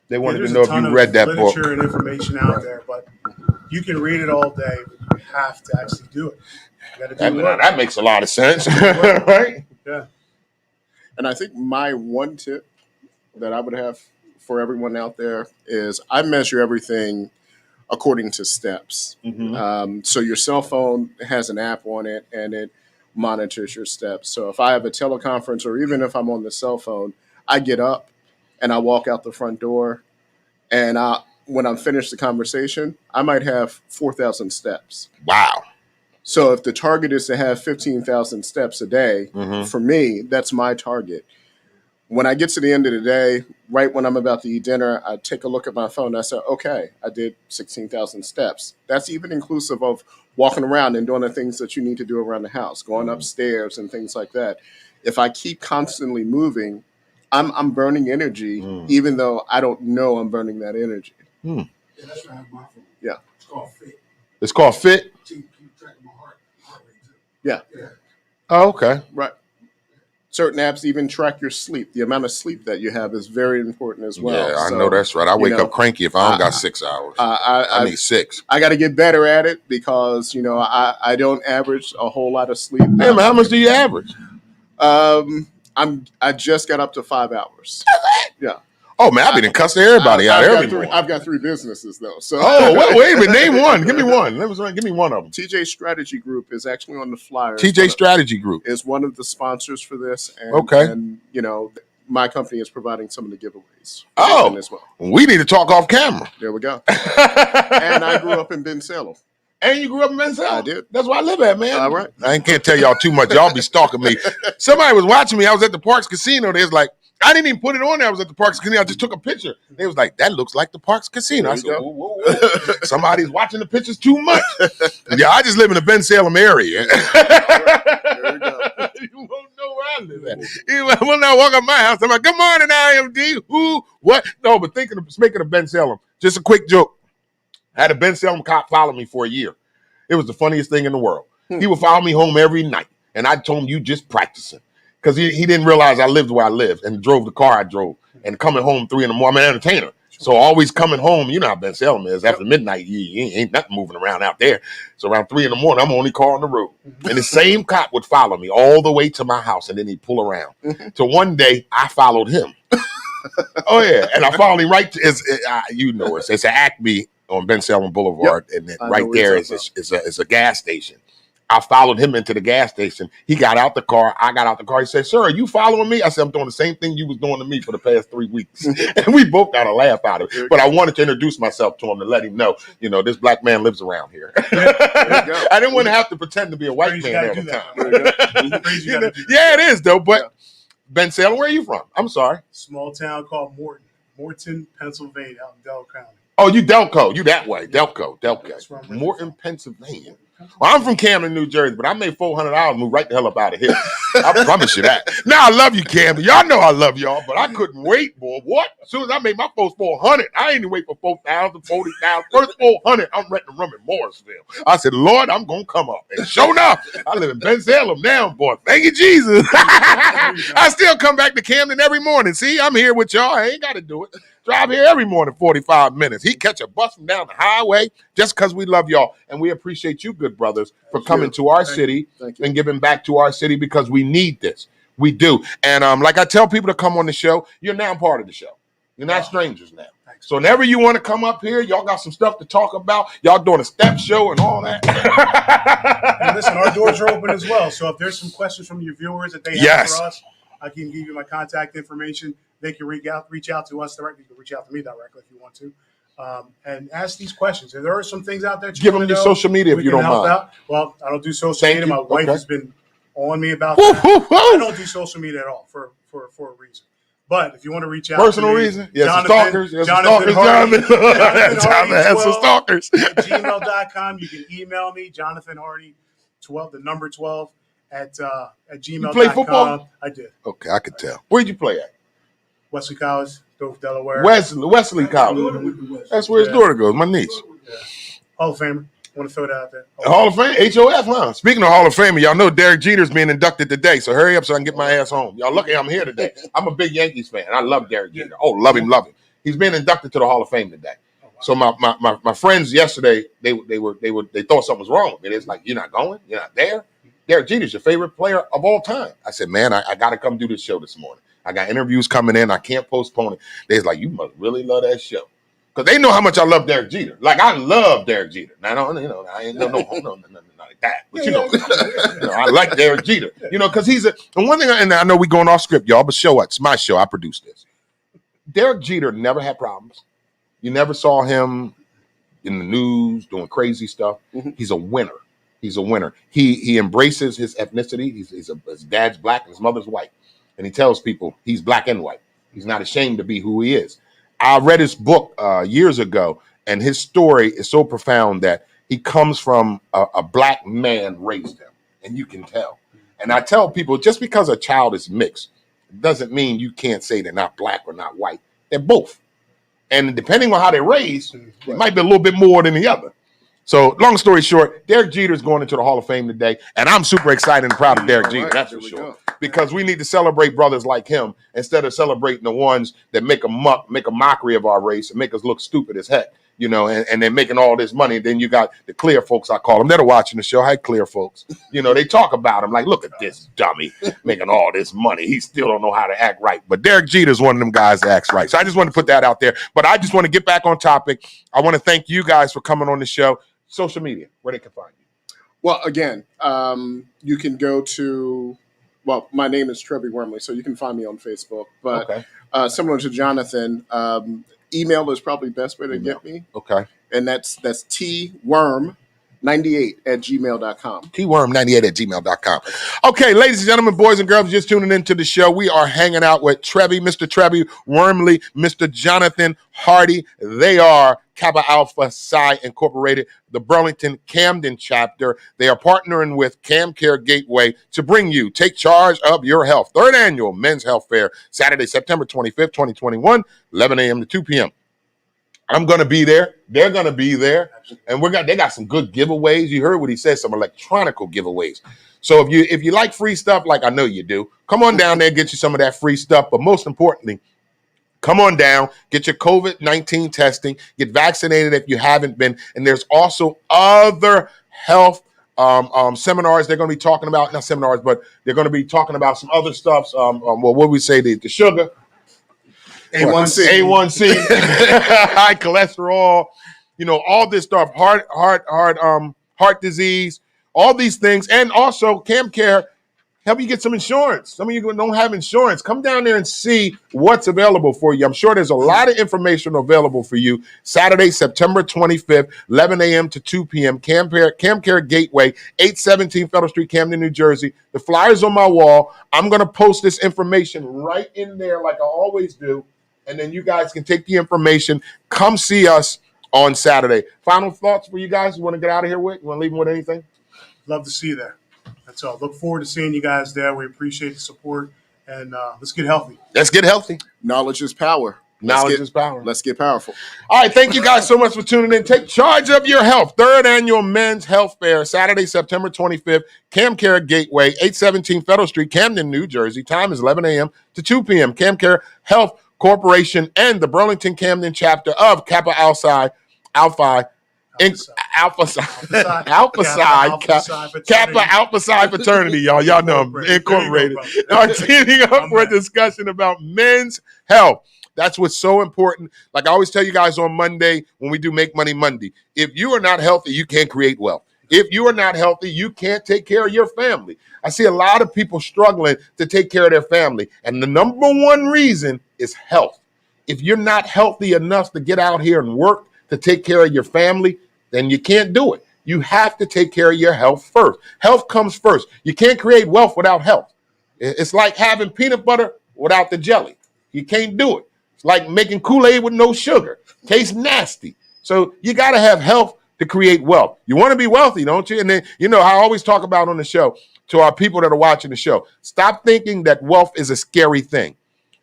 They wanted to know if you read that book. There's a ton of literature and information out there, but you can read it all day, but you have to actually do it. You got to do it. That makes a lot of sense, right? Yeah. And I think my one tip that I would have for everyone out there is I measure everything according to steps. Mm-hmm. So your cell phone has an app on it and it monitors your steps. So if I have a teleconference or even if I'm on the cell phone, I get up and I walk out the front door, and when I'm finished the conversation, I might have 4,000 steps. Wow. So if the target is to have 15,000 steps a day, mm-hmm. for me, that's my target. When I get to the end of the day, right when I'm about to eat dinner, I take a look at my phone. I say, okay, I did 16,000 steps. That's even inclusive of walking around and doing the things that you need to do around the house, going upstairs and things like that. If I keep constantly moving, I'm burning energy, even though I don't know I'm burning that energy. Yeah, that's what I have my phone. Yeah. It's called Fit. It's called Fit? Keep track of my heart rate too. Yeah. Oh, okay. Right. Certain apps even track your sleep. The amount of sleep that you have is very important as well. Yeah, I know that's right. I wake up cranky if I don't got 6 hours. I need 6. I got to get better at it because, I don't average a whole lot of sleep. Yeah, man, how much do you average? I just got up to 5 hours. Yeah. Oh man, I've been cussing everybody out every morning. I've got 3 businesses though. So wait a minute, name one. Give me one. Give me one of them. TJ Strategy Group is actually on the flyer. TJ Strategy Group is one of the sponsors for this. And, okay. And my company is providing some of the giveaways. As well. We need to talk off camera. There we go. And I grew up in Ben Salem. And you grew up in Ben Salem? I did. That's where I live at, man. All right. I can't tell y'all too much. Y'all be stalking me. Somebody was watching me. I was at the Parks Casino. They was like, I didn't even put it on there. I was at the Parks Casino. I just took a picture. They was like, that looks like the Parks Casino. I said, whoa. Somebody's watching the pictures too much. Yeah, I just live in the Ben Salem area. There we go. You won't know where I live at. When I walk up my house, I'm like, good morning, IMD. Who? What? No, but speaking of Ben Salem, just a quick joke. I had a Ben Salem cop follow me for a year. It was the funniest thing in the world. He would follow me home every night. And I told him, you just practicing. Because he didn't realize I lived where I lived and drove the car I drove. And coming home 3 a.m, I'm an entertainer. So always coming home, you know how Ben Salem is. After midnight, you ain't nothing moving around out there. So around 3 a.m, I'm the only car on the road. And the same cop would follow me all the way to my house, and then he'd pull around. So one day, I followed him. Oh, yeah. And I followed him right to, you know, it's an Acme on Ben Salem Boulevard. And then right there is a gas station. I followed him into the gas station. He got out the car. I got out the car. He said, sir, are you following me? I said, I'm doing the same thing you was doing to me for the past 3 weeks. And we both got a laugh out of it. But I wanted to introduce myself to him to let him know, you know, this black man lives around here. I didn't want to have to pretend to be a white man all the time. Yeah, it is, though. But Ben Salem, where are you from? I'm sorry. Small town called Morton, Pennsylvania, out in Delaware County. Oh, you Delco. You that way. Delco. Morton, Pennsylvania. Well, I'm from Camden, New Jersey, but I made $400 move right the hell up out of here. I promise you that. Now I love you, Camden. Y'all know I love y'all, but I couldn't wait, boy. What? As soon as I made my first 400, I ain't even wait for 4,000, 40,000. First 400, I'm renting a room in Morrisville. I said, Lord, I'm gonna come up. And sure enough, I live in Ben Salem now, boy. Thank you, Jesus. I still come back to Camden every morning. See, I'm here with y'all. I ain't got to do it. Drive here every morning, 45 minutes. He catch a bus from down the highway just because we love y'all. And we appreciate you, good brothers, for coming to our city and giving back to our city because we need this. We do. And like I tell people to come on the show, you're now part of the show. You're not strangers now. So whenever you want to come up here, y'all got some stuff to talk about. Y'all doing a step show and all that. And listen, our doors are open as well. So if there's some questions from your viewers that they have for us, I can give you my contact information. They can reach out to us directly. You can reach out to me directly if you want to, and ask these questions. If there are some things out there, give them your social media if you don't mind. Well, I don't do social media. My wife has been on me about that. I don't do social media at all for a reason. But if you want to reach out, personal reason, yes, stalkers, Jonathan has some stalkers. At gmail.com. You can email me, Jonathan Hardy, 12, the number 12 at gmail.com. You play football? I did. Okay, I could tell. Where'd you play at? Wesley College, Delaware. Wesley College. That's where his daughter goes, my niece. Yeah. Hall of Famer. I want to throw that out there. Hall of Fame? HOF, huh? Speaking of Hall of Fame, y'all know Derek Jeter's being inducted today, so hurry up so I can get my ass home. Y'all lucky I'm here today. I'm a big Yankees fan. I love Derek Jeter. Oh, love him. He's being inducted to the Hall of Fame today. So my friends yesterday, they thought something was wrong. And it's like, you're not going? You're not there? Derek Jeter's your favorite player of all time. I said, man, I got to come do this show this morning. I got interviews coming in. I can't postpone it. They're like, you must really love that show. Because they know how much I love Derek Jeter. Like, I love Derek Jeter. Now, I ain't no like that. But, I like Derek Jeter. Because he's and one thing, and I know we're going off script, y'all, but it's my show. I produced this. Derek Jeter never had problems. You never saw him in the news doing crazy stuff. Mm-hmm. He's a winner. He embraces his ethnicity. His dad's black and his mother's white. And he tells people he's black and white. He's not ashamed to be who he is. I read his book years ago, and his story is so profound that he comes from a black man raised him, and you can tell. And I tell people, just because a child is mixed doesn't mean you can't say they're not black or not white. They're both. And depending on how they're raised, it might be a little bit more than the other. So long story short, Derek Jeter is going into the Hall of Fame today, and I'm super excited and proud of Derek Jeter, that's for sure. Because we need to celebrate brothers like him instead of celebrating the ones that make a mockery of our race and make us look stupid as heck, and they're making all this money. Then you got the clear folks, I call them. They're watching the show. Hi, clear folks. They talk about him like, look at this dummy making all this money. He still don't know how to act right. But Derek Jeter is one of them guys that acts right. So I just want to put that out there. But I just want to get back on topic. I want to thank you guys for coming on the show. Social media, where they can find you. Well, again, you can go to, my name is Trevi Wormley, so you can find me on Facebook. But similar to Jonathan, email is probably the best way to get me. Okay. And that's tworm98@gmail.com. tworm98@gmail.com. Okay, ladies and gentlemen, boys and girls, just tuning into the show. We are hanging out with Mr. Trevi Wormley, Mr. Jonathan Hardy. They are Kappa Alpha Psi Incorporated, the Burlington Camden chapter. They are partnering with Cam Care Gateway to bring you Take Charge of Your Health, 3rd Annual Men's Health Fair, Saturday, September 25th, 2021, 11 a.m. to 2 p.m. I'm going to be there. They're going to be there. And they got some good giveaways. You heard what he said, some electronical giveaways. So if you like free stuff, like I know you do, come on down there and get you some of that free stuff. But most importantly, come on down, get your COVID-19 testing, get vaccinated if you haven't been. And there's also other health seminars they're going to be talking about, not seminars, but they're going to be talking about some other stuff. What would we say? The sugar. A1C, high cholesterol, all this stuff, heart disease, all these things. And also CamCare help you get some insurance. Some of you don't have insurance. Come down there and see what's available for you. I'm sure there's a lot of information available for you. Saturday, September 25th, 11 a.m. to 2 p.m. CamCare Gateway, 817 Federal Street, Camden, New Jersey. The flyer's on my wall. I'm going to post this information right in there like I always do. And then you guys can take the information. Come see us on Saturday. Final thoughts for you guys? You want to get out of here with? You want to leave them with anything? Love to see you there. That's all. Look forward to seeing you guys there. We appreciate the support. And let's get healthy. Let's get healthy. Knowledge is power. Knowledge is power. Let's get powerful. All right. Thank you guys so much for tuning in. Take charge of your health. Third annual Men's Health Fair, Saturday, September 25th, CamCare Gateway, 817 Federal Street, Camden, New Jersey. Time is 11 a.m. to 2 p.m. CamCare Health Corporation and the Burlington Camden chapter of Kappa Psi Alpha fraternity, y'all know them, Incorporated, are teaming up for a discussion about men's health. That's what's so important. Like I always tell you guys on Monday when we do Make Money Monday, if you are not healthy, you can't create wealth. If you are not healthy, you can't take care of your family. I see a lot of people struggling to take care of their family. And the number one reason is health. If you're not healthy enough to get out here and work to take care of your family, then you can't do it. You have to take care of your health first. Health comes first. You can't create wealth without health. It's like having peanut butter without the jelly. You can't do it. It's like making Kool-Aid with no sugar. Tastes nasty. So you got to have health to create wealth. You want to be wealthy, don't you? And then, I always talk about on the show to our people that are watching the show, stop thinking that wealth is a scary thing.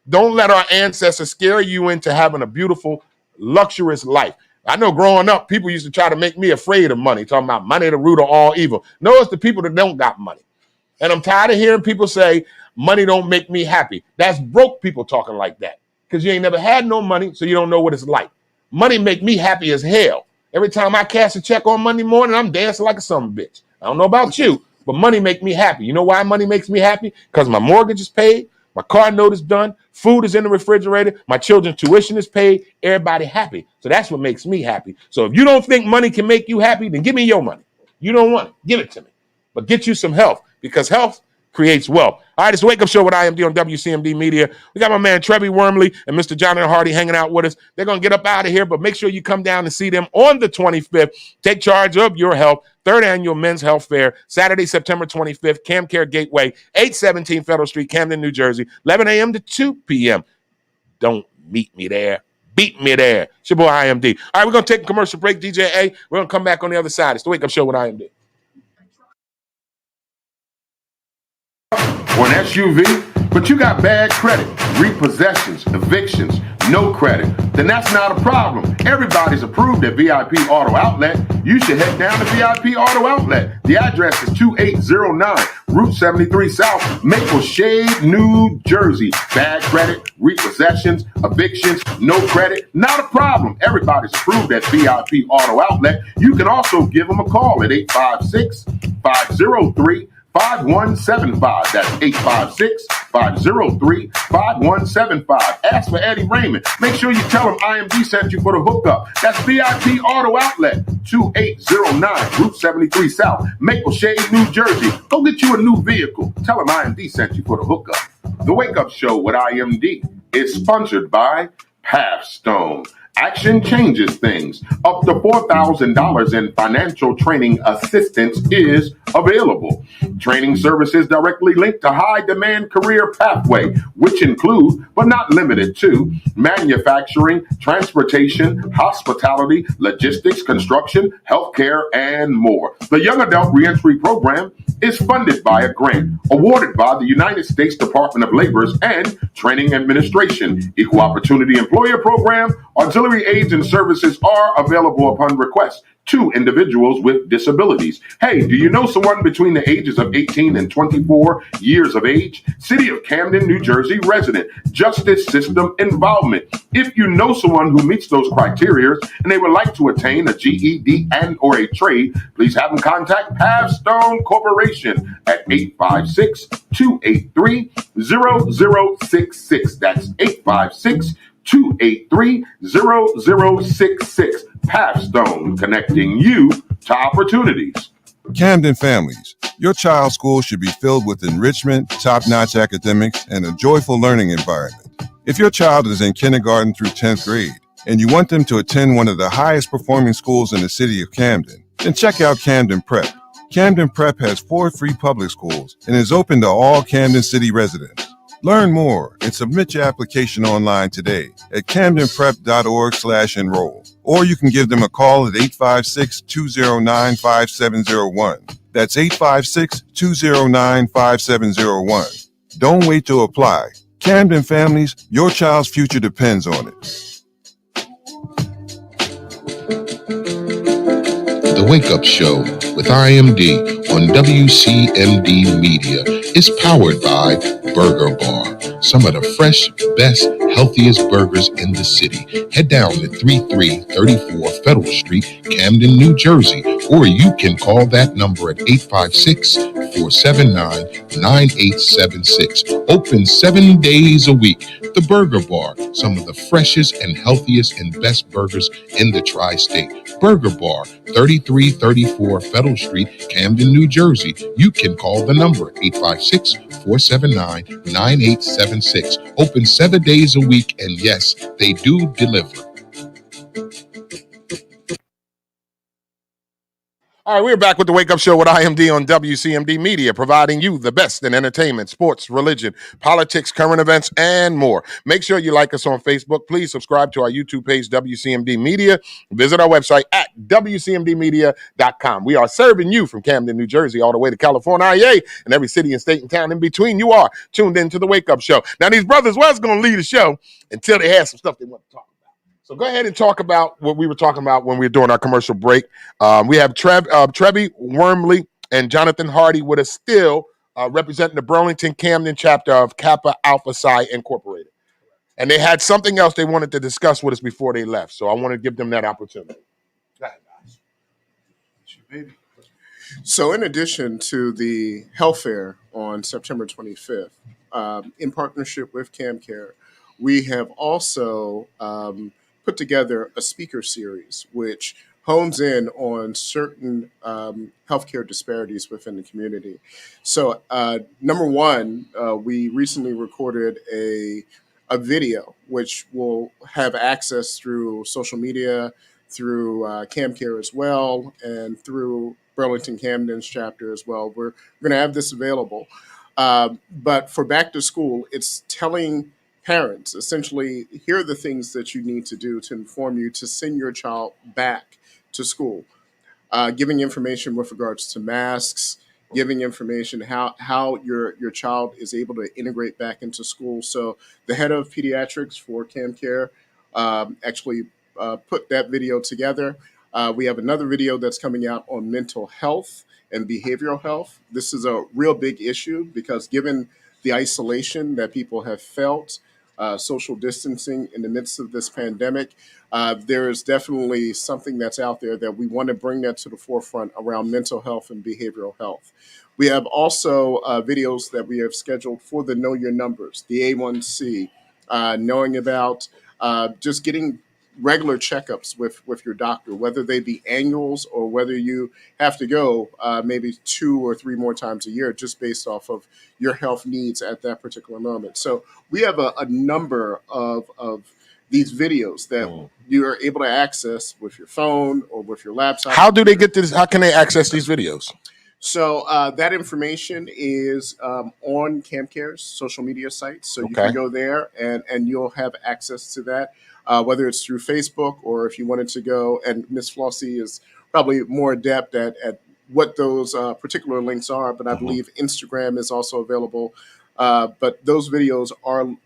Don't let our ancestors scare you into having a beautiful, luxurious life. I know growing up, people used to try to make me afraid of money, talking about money the root of all evil. No, it's the people that don't got money. And I'm tired of hearing people say, money don't make me happy. That's broke people talking like that because you ain't never had no money, so you don't know what it's like. Money make me happy as hell. Every time I cash a check on Monday morning, I'm dancing like a son of a bitch. I don't know about you, but money make me happy. You know why money makes me happy? Because my mortgage is paid, my car note is done, food is in the refrigerator, my children's tuition is paid, everybody happy. So that's what makes me happy. So if you don't think money can make you happy, then give me your money. You don't want it, give it to me. But get you some health because health creates wealth. All right, it's the Wake Up Show with IMD on WCMD Media. We got my man Trevi Wormley and Mr. Jonathan Hardy hanging out with us. They're going to get up out of here, but make sure you come down and see them on the 25th. Take charge of your health. Third annual Men's Health Fair, Saturday, September 25th, CamCare Gateway, 817 Federal Street, Camden, New Jersey, 11 a.m. to 2 p.m. Don't meet me there. Beat me there. It's your boy IMD. All right, we're going to take a commercial break, DJ A. We're going to come back on the other side. It's the Wake Up Show with IMD. Or an SUV, but you got bad credit, repossessions, evictions, no credit, then that's not a problem. Everybody's approved at VIP Auto Outlet. You should head down to VIP Auto Outlet. The address is 2809 Route 73 South, Maple Shade, New Jersey. Bad credit, repossessions, evictions, no credit, not a problem. Everybody's approved at VIP Auto Outlet. You can also give them a call at 856-503-5175. That's 856-503-5175. Ask for Eddie Raymond. Make sure you tell him IMD sent you for the hookup. That's VIP Auto Outlet, 2809 Route 73 South, Maple Shade, New Jersey. Go get you a new vehicle. Tell him IMD sent you for the hookup. The Wake Up Show with IMD is sponsored by Pathstone. Action changes things. Up to $4,000 in financial training assistance is available. Training services directly linked to high-demand career pathway, which include, but not limited to, manufacturing, transportation, hospitality, logistics, construction, healthcare, and more. The Young Adult Reentry Program is funded by a grant awarded by the United States Department of Labor's and Training Administration, Equal Opportunity Employer Program, Auxiliary aids and services are available upon request to individuals with disabilities. Hey, do you know someone between the ages of 18 and 24 years of age? City of Camden, New Jersey resident, justice system involvement. If you know someone who meets those criteria and they would like to attain a GED and or a trade, please have them contact Pavstone Corporation at 856-283-0066. That's 856-283-0066. Pavstone, connecting you to opportunities. Camden families, your child's school should be filled with enrichment, top-notch academics, and a joyful learning environment. If your child is in kindergarten through 10th grade and you want them to attend one of the highest performing schools in the city of Camden, then check out Camden Prep. Camden Prep has 4 free public schools and is open to all Camden City residents. Learn more and submit your application online today at camdenprep.org/enroll. Or you can give them a call at 856-209-5701. That's 856-209-5701. Don't wait to apply. Camden families, your child's future depends on it. The Wake Up Show with IMD on WCMD Media is powered by Burger Bar. Some of the fresh, best, healthiest burgers in the city. Head down to 3334 Federal Street, Camden, New Jersey, or you can call that number at 856-479-9876. Open 7 days a week. The Burger Bar, some of the freshest and healthiest and best burgers in the tri-state. Burger Bar, 3334 Federal Street, Camden, New Jersey. You can call the number 856-479-9876. Open 7 days a week, and yes, they do deliver. All right, we're back with the Wake Up Show with IMD on WCMD Media, providing you the best in entertainment, sports, religion, politics, current events, and more. Make sure you like us on Facebook. Please subscribe to our YouTube page, WCMD Media. Visit our website at WCMDmedia.com. We are serving you from Camden, New Jersey, all the way to California, and every city and state and town in between. You are tuned into the Wake Up Show. Now, these brothers was going to lead the show until they had some stuff they want to talk about. So go ahead and talk about what we were talking about when we were doing our commercial break. We have Trevi Wormley and Jonathan Hardy with us still representing the Burlington Camden chapter of Kappa Alpha Psi Incorporated. And they had something else they wanted to discuss with us before they left. So I want to give them that opportunity. Go ahead, guys. So in addition to the health fair on September 25th, in partnership with CamCare, we have also put together a speaker series which hones in on certain healthcare disparities within the community. So number one, we recently recorded a video which will have access through social media, through CamCare as well, and through Burlington Camden's chapter as well. We're going to have this available. But for back to school, it's telling parents, essentially, here are the things that you need to do to inform you to send your child back to school. Giving information with regards to masks, giving information how your child is able to integrate back into school. So the head of pediatrics for CamCare actually put that video together. We have another video that's coming out on mental health and behavioral health. This is a real big issue because given the isolation that people have felt, social distancing in the midst of this pandemic, there is definitely something that's out there that we want to bring that to the forefront around mental health and behavioral health. We have also videos that we have scheduled for the Know Your Numbers, the A1C, knowing about just getting regular checkups with your doctor, whether they be annuals or whether you have to go maybe 2 or 3 more times a year, just based off of your health needs at that particular moment. So we have a number of these videos that you are able to access with your phone or with your laptop. How do they get this? How can they access these videos? So that information is on CamCare's social media sites. So you can go there and you'll have access to that. Whether it's through Facebook or if you wanted to go, and Miss Flossie is probably more adept at what those particular links are, but I believe Instagram is also available. But those videos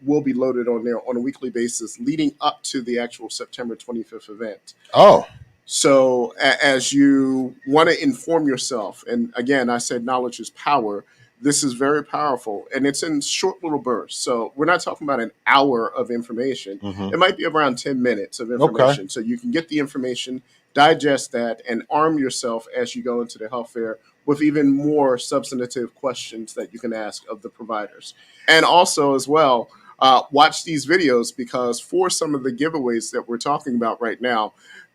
will be loaded on there on a weekly basis leading up to the actual September 25th event. Oh. So as you want to inform yourself, and again, I said knowledge is power. This is very powerful, and it's in short little bursts. So we're not talking about an hour of information. Mhm. It might be around 10 minutes of information. Okay. So you can get the information, digest that, and arm yourself as you go into the health fair with even more substantive questions that you can ask of the providers. And also as well, watch these videos, because for some of the giveaways that we're talking about right now,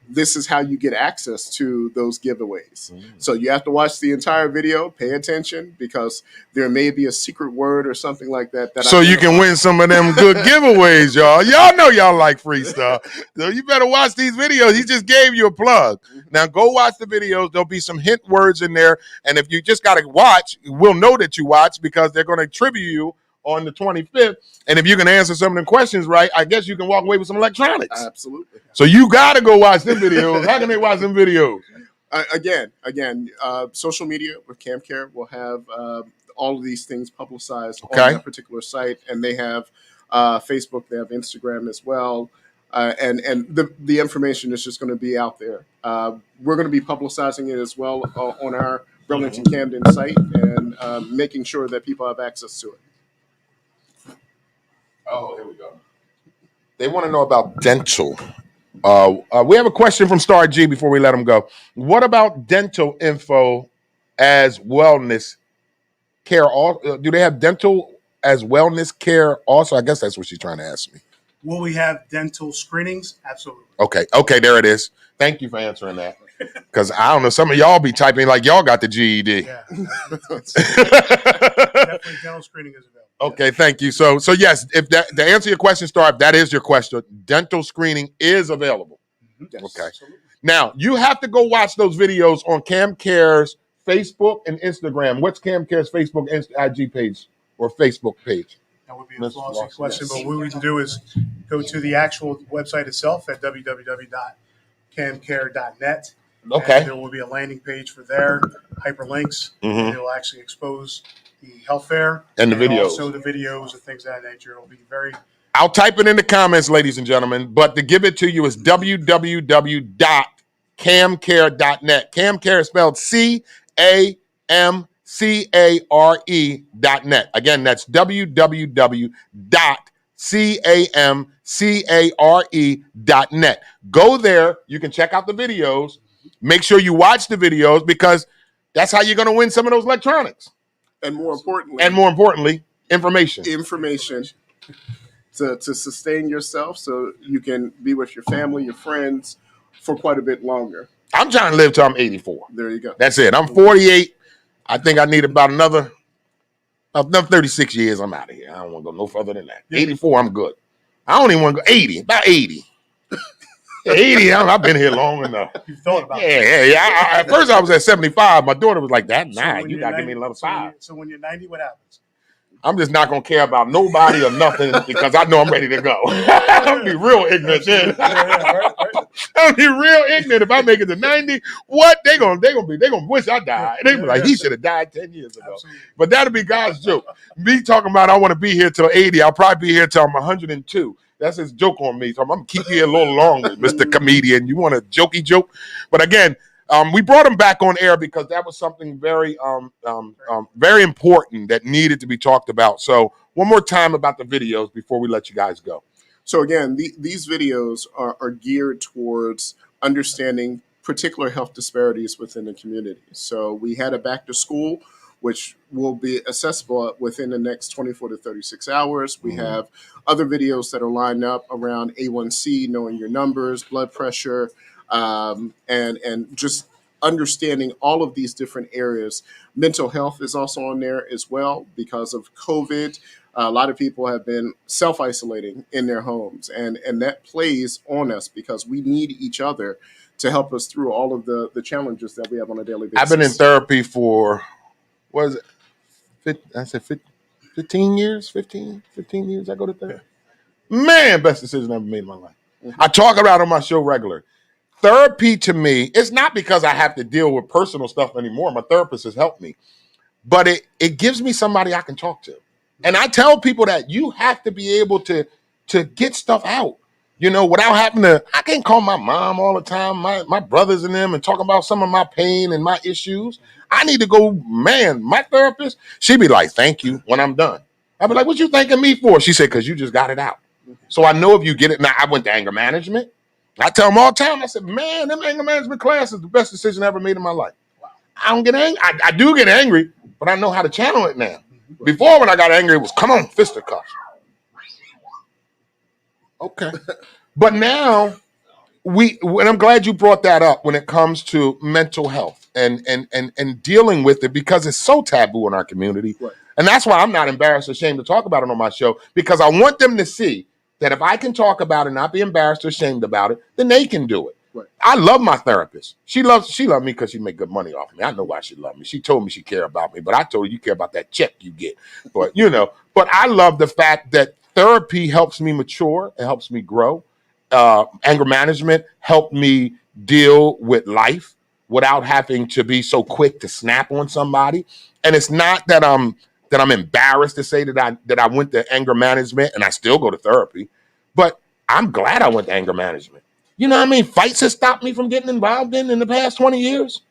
this is how you get access to those giveaways. So you have to watch the entire video, pay attention, because there may be a secret word or something like that. So you can win some of them good giveaways, y'all. Y'all know y'all like free stuff. So you better watch these videos. He just gave you a plug. Now go watch the videos. There'll be some hint words in there. And if you just got to watch, we'll know that you watch, because they're going to tribute you on the 25th. And if you can answer some of the questions right, I guess you can walk away with some electronics. Absolutely. So you got to go watch them videos. How can they watch them videos? Again, social media with CamCare will have all of these things publicized on that particular site, and they have Facebook, they have Instagram as well, and the information is just going to be out there. We're going to be publicizing it as well on our Burlington Camden site, and making sure that people have access to it. Oh, here we go. They want to know about dental. We have a question from Star G before we let them go. What about dental info as wellness care? Do they have dental as wellness care also? I guess that's what she's trying to ask me. Will we have dental screenings? Absolutely. Okay, there it is. Thank you for answering that. Because I don't know, some of y'all be typing like y'all got the GED. Yeah. Definitely dental screening is available. Okay, thank you. So yes, if that to answer your question, Star, if that is your question, dental screening is available. Yes, okay. absolutely. Now you have to go watch those videos on CamCare's Facebook and Instagram. What's CamCare's Facebook and IG page or Facebook page? That would be a flossy question, but what we can do is go to the actual website itself at www.camcare.net. Okay. And there will be a landing page for their hyperlinks. Mhm. It will actually expose the health fair And the videos. also the videos and things of that nature. It'll be very. I'll type it in the comments, ladies and gentlemen, but to give it to you is www.camcare.net. CamCare is spelled CAMCARE.net. Again, that's www.camcare.net. Go there. You can check out the videos. Make sure you watch the videos, because that's how you're going to win some of those electronics. And more importantly, information to sustain yourself, so you can be with your family, your friends for quite a bit longer. I'm trying to live till I'm 84. There you go. That's it. I'm 48. I think I need about another 36 years. I'm out of here. I don't want to go no further than that. 84, I'm good. I don't even want to go 80. About 80. 80, I've been here long enough. You've thought about Yeah. At first I was at 75. My daughter was like, "That you got to give me another 5. So when you're 90, what happens? I'm just not going to care about nobody or nothing, because I know I'm ready to go. I'm going to be real ignorant then. Right. I'm going to be real ignorant if I make it to 90. What? They're going to wish I died. They be like, he should have died 10 years ago. Absolutely. But that'll be God's joke. Me talking about I want to be here till 80. I'll probably be here till I'm 102. That's his joke on me. So I'm going to keep you here a little longer, Mr. Comedian. You want a jokey joke? But again, we brought him back on air because that was something very, very important that needed to be talked about. So one more time about the videos before we let you guys go. So again, these videos are geared towards understanding particular health disparities within the community. So we had a back to school, which will be accessible within the next 24 to 36 hours. We have other videos that are lined up around A1C, knowing your numbers, blood pressure, and just understanding all of these different areas. Mental health is also on there as well because of COVID. A lot of people have been self-isolating in their homes, and that plays on us because we need each other to help us through all of the challenges that we have on a daily basis. I've been in therapy for, what is it? 15 years? 15 years I go to therapy. Man, best decision I ever made in my life. I talk about it on my show regular. Therapy to me, it's not because I have to deal with personal stuff anymore. My therapist has helped me. But it gives me somebody I can talk to. And I tell people that you have to be able to get stuff out, without having to. I can't call my mom all the time, my brothers and them, and talk about some of my pain and my issues. I need to go, man, my therapist, she'd be like, thank you when I'm done. I'd be like, what you thanking me for? She said, because you just got it out. So I know if you get it. Now, I went to anger management. I tell them all the time, I said, man, them anger management class is the best decision I ever made in my life. I don't get angry. I do get angry, but I know how to channel it now. Before, when I got angry, it was, come on, fisticuffs. Okay. But now, and I'm glad you brought that up when it comes to mental health and dealing with it, because it's so taboo in our community. Right. And that's why I'm not embarrassed or ashamed to talk about it on my show, because I want them to see that if I can talk about it and not be embarrassed or ashamed about it, then they can do it. Right. I love my therapist. She loved me because she made good money off of me. I know why she loved me. She told me she cared about me, but I told her, you care about that check you get. But but I love the fact that therapy helps me mature. It helps me grow. Anger management helped me deal with life without having to be so quick to snap on somebody. And it's not that I'm embarrassed to say that I went to anger management, and I still go to therapy, but I'm glad I went to anger management. You know what I mean? Fights have stopped me from getting involved in the past 20 years.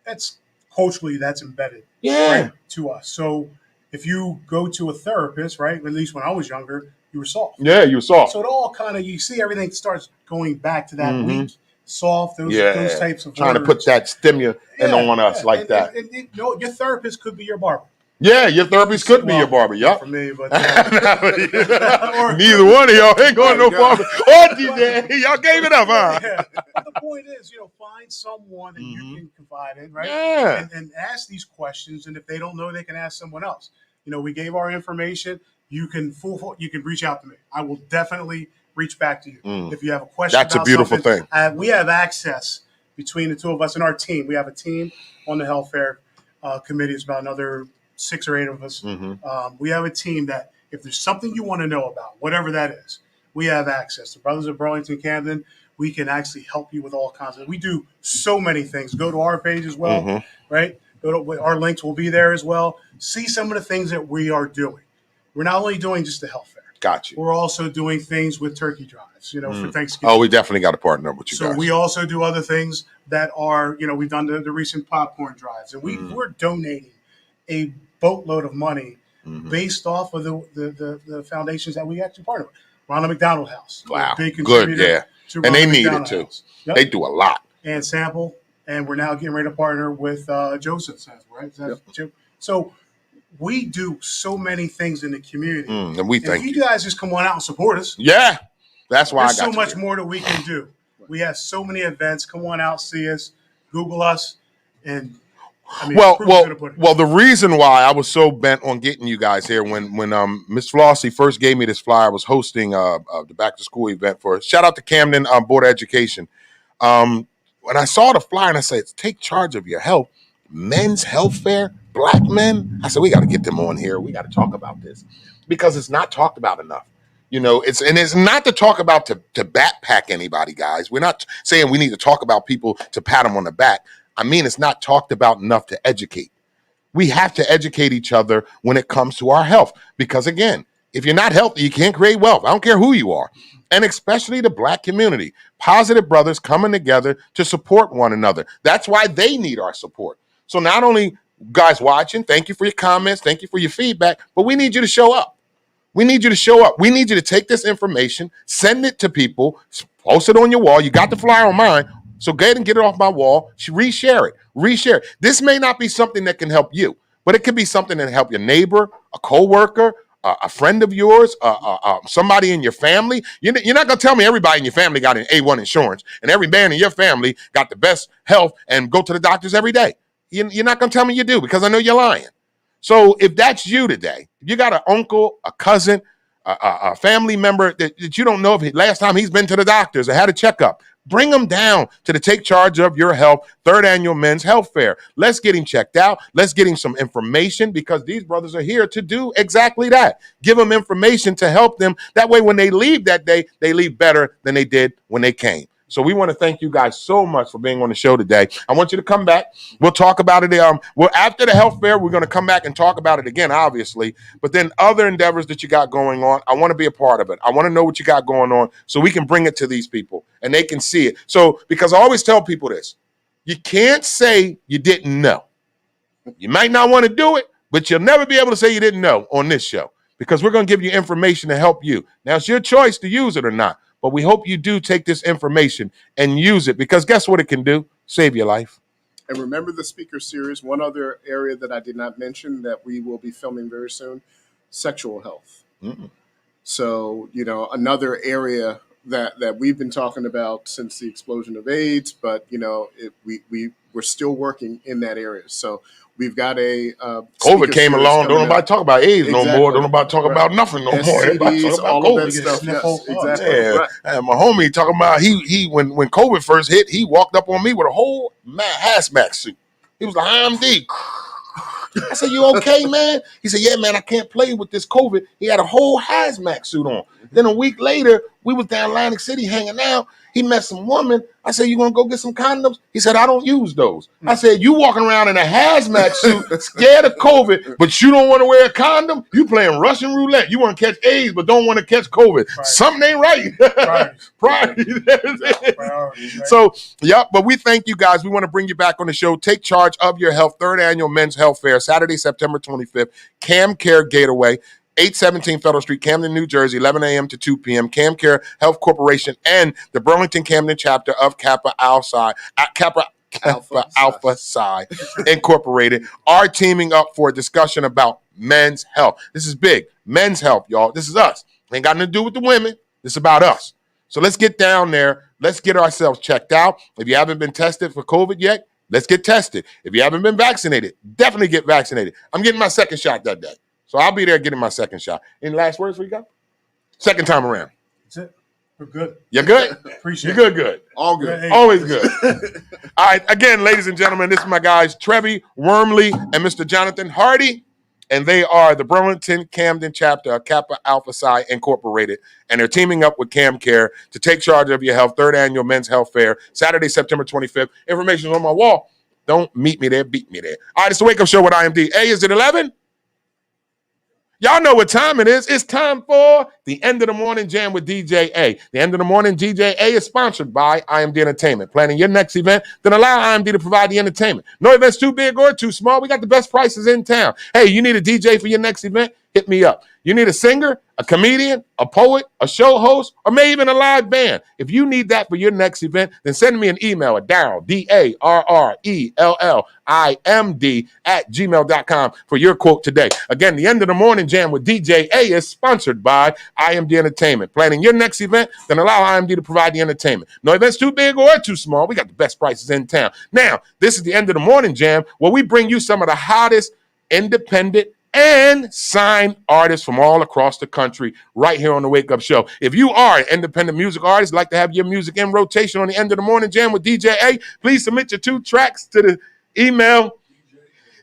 That's culturally, that's embedded right, to us. So if you go to a therapist, right, at least when I was younger, you were soft. Yeah, you were soft. So it all kind of, you see everything starts going back to that weak, soft, those types of trying words. to put that stimulant on us like that. And your therapist could be your barber. Yeah, your therapist could be your barber. Yup. For me, but neither one of y'all ain't going no barber. Or DJ, y'all gave it up, huh? Yeah. But the point is, find someone that you can confide in, right? Yeah. And ask these questions, and if they don't know, they can ask someone else. We gave our information. You can reach out to me. I will definitely reach back to you if you have a question. That's a beautiful thing. We have access between the two of us and our team. We have a team on the health fair committee. It's about another 6 or 8 of us. We have a team that if there's something you want to know about, whatever that is, we have access. The Brothers of Burlington, Camden, we can actually help you with all kinds of. We do so many things. Go to our page as well, right? Our links will be there as well. See some of the things that we are doing. We're not only doing just the health fair. Got you. We're also doing things with turkey drives, for Thanksgiving. Oh, we definitely got to partner up with you guys. So we also do other things that are, we've done the recent popcorn drives, and we're donating a boatload of money based off of the foundations that we actually partner with. Ronald McDonald House. Wow. Big contributor. Good, yeah. To and they Ronald need McDonald it too. House. Yep. They do a lot. And Sample, and we're now getting ready to partner with Joseph Sample, right? So we do so many things in the community. And we thank you guys just come on out and support us. Yeah. That's why There's so much more that we can do. We have so many events. Come on out, see us, Google us, and well, the reason why I was so bent on getting you guys here when Miss Flossie first gave me this flyer, I was hosting the back to school event for shout out to Camden Board of Education. When I saw the flyer and I said, take charge of your health, men's health fair, black men. I said, we got to get them on here. We got to talk about this because it's not talked about enough. It's not to talk about to backpack anybody, guys. We're not saying we need to talk about people to pat them on the back. I mean, it's not talked about enough to educate. We have to educate each other when it comes to our health. Because again, if you're not healthy, you can't create wealth. I don't care who you are. And especially the black community. Positive brothers coming together to support one another. That's why they need our support. So not only guys watching, thank you for your comments, thank you for your feedback, but we need you to show up. We need you to show up. We need you to take this information, send it to people, post it on your wall. You got the flyer on mine. So go ahead and get it off my wall. Reshare it. This may not be something that can help you, but it could be something that can help your neighbor, a coworker, a friend of yours, somebody in your family. You're not going to tell me everybody in your family got an A1 insurance and every man in your family got the best health and go to the doctors every day. You're not going to tell me you do because I know you're lying. So if that's you today, if you got an uncle, a cousin, a family member that you don't know if last time he's been to the doctors or had a checkup, bring them down to the Take Charge of Your Health 3rd Annual Men's Health Fair. Let's get him checked out. Let's get him some information because these brothers are here to do exactly that. Give them information to help them. That way, when they leave that day, they leave better than they did when they came. So we want to thank you guys so much for being on the show today. I want you to come back. We'll talk about it. Well, after the health fair, we're going to come back and talk about it again, obviously. But then other endeavors that you got going on, I want to be a part of it. I want to know what you got going on so we can bring it to these people and they can see it. So, because I always tell people this, you can't say you didn't know. You might not want to do it, but you'll never be able to say you didn't know on this show because we're going to give you information to help you. Now, it's your choice to use it or not, but we hope you do take this information and use it because guess what it can do? Save your life. And remember the speaker series. One other area that I did not mention that we will be filming very soon, sexual health. Mm-mm. So, another area that we've been talking about since the explosion of AIDS, but, we're still working in that area. So we've got a COVID came along. Don't nobody talk about AIDS no more. Don't nobody talk Right. about nothing no more. STDs, Everybody talk about all COVID. of that stuff. Yes, exactly. Yeah. Right. And my homie talking about he when COVID first hit, he walked up on me with a whole hazmat suit. He was like, IMD. I said, you okay, man? He said, yeah, man, I can't play with this COVID. He had a whole hazmat suit on. Then a week later, we was down Atlantic City hanging out. He met some woman. I said, you gonna go get some condoms? He said, I don't use those. I said, you walking around in a hazmat suit, scared of COVID, but you don't want to wear a condom? You playing Russian roulette. You want to catch AIDS, but don't want to catch COVID. Right. Something ain't right. Priorities. So, yeah, but we thank you guys. We want to bring you back on the show. Take charge of your health. 3rd annual Men's Health Fair, Saturday, September 25th. Cam Care Gateway. 817 Federal Street, Camden, New Jersey, 11 a.m. to 2 p.m. CamCare Health Corporation and the Burlington Camden chapter of Kappa Alpha Psi Incorporated are teaming up for a discussion about men's health. This is big. Men's health, y'all. This is us. Ain't got nothing to do with the women. This is about us. So let's get down there. Let's get ourselves checked out. If you haven't been tested for COVID yet, let's get tested. If you haven't been vaccinated, definitely get vaccinated. I'm getting my second shot that day. So I'll be there getting my second shot. Any last words for you guys? Second time around. That's it. We're good. You're good? Appreciate You're it. good. All good. Hey. Always good. All right. Again, ladies and gentlemen, this is my guys, Trevi Wormley and Mr. Jonathan Hardy. And they are the Burlington Camden chapter of Kappa Alpha Psi Incorporated. And they're teaming up with CamCare to take charge of your health. 3rd annual Men's Health Fair, Saturday, September 25th. Information is on my wall. Don't meet me there. Beat me there. All right. It's the Wake Up Show with IMD. Hey, is it 11? Y'all know what time it is. It's time for the End of the Morning Jam with DJ A. The End of the Morning DJ A is sponsored by IMD Entertainment. Planning your next event, then allow IMD to provide the entertainment. No event's too big or too small. We got the best prices in town. Hey, you need a DJ for your next event? Hit me up. You need a singer, a comedian, a poet, a show host, or maybe even a live band. If you need that for your next event, then send me an email at Darrell, DARRELLIMD @gmail.com for your quote today. Again, the End of the Morning Jam with DJ A is sponsored by IMD Entertainment. Planning your next event, then allow IMD to provide the entertainment. No event's too big or too small. We got the best prices in town. Now, this is the End of the Morning Jam where we bring you some of the hottest independent and signed artists from all across the country right here on the Wake Up Show. If you are an independent music artist, like to have your music in rotation on the End of the Morning Jam with DJ A, please submit your 2 tracks to the email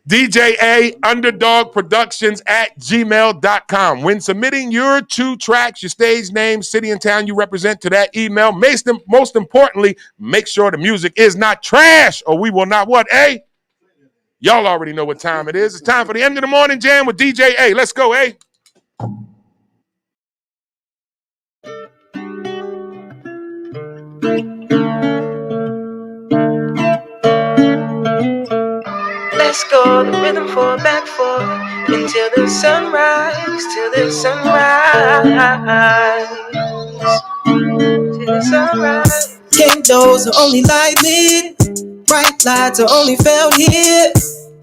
DJA_productions@gmail.com. When submitting your 2 tracks, your stage name, city and town you represent to that email, most importantly, make sure the music is not trash or we will not what, eh? Y'all already know what time it is. It's time for the End of the Morning Jam with DJ A. Let's go, eh? Let's go, the rhythm for back forth until the sunrise, till the sunrise, till the sunrise. Candles are only light lit, bright lights are only found here.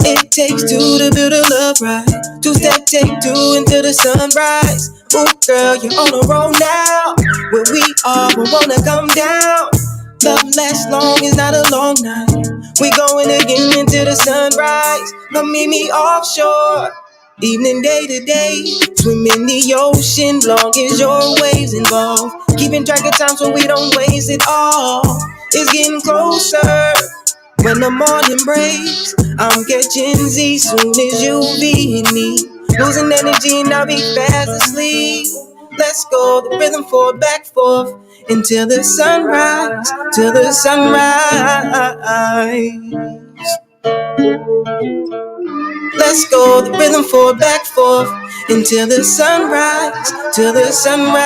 It takes 2 to build a love right. 2-step, take 2 until the sunrise. Ooh, girl, you're on a roll now. Where we are, we wanna come down. Love lasts long, it's not a long night. We going again into the sunrise. Come meet me offshore. Evening, day to day. Swim in the ocean, long as your waves involved. Keeping track of time so we don't waste it all. It's getting closer. When the morning breaks, I'm catching Z soon as you be in me. Losing energy and I'll be fast asleep. Let's go, the rhythm for back forth until the sunrise, till the sunrise. Let's go, the rhythm forward, back, forth, until the sunrise, till the sunrise.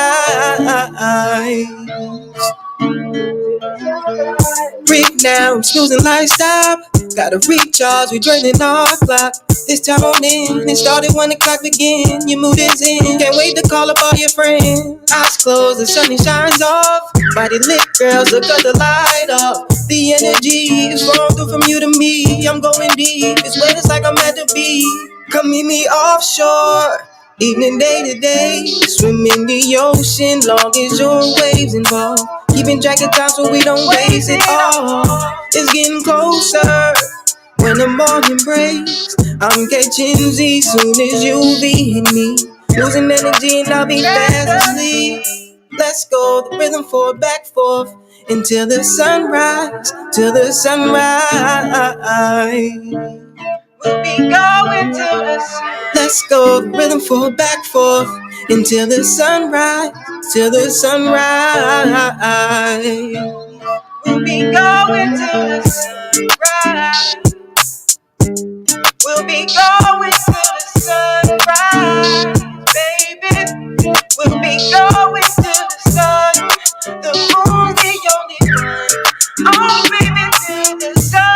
Break now, I'm snoozing like stop. Gotta recharge, we draining our clock. This time on in, it started when the clock began. Your mood is in, can't wait to call up all your friends. Eyes closed, the sun shines off. Body lit girls, look at the light off. The energy is flowing through from you to me. I'm going deep, it's where it's like I'm meant to be. Come meet me offshore. Evening day to day, swim in the ocean, long as your waves involved. Keeping track of time so we don't waste it all. It's getting closer. When the morning breaks, I'm catching Z soon as you be hit me. Losing energy and I'll be fast asleep. Let's go, the rhythm forward, back, forth, until the sunrise, till the sunrise. We'll be going to the sun. Let's go, the rhythm forward, back, forth, until the sunrise, till the sunrise. We'll be going to the sunrise. We'll be going to the sunrise, baby. We'll be going to the sun. The moon's the only one. Oh, baby, to the sunrise.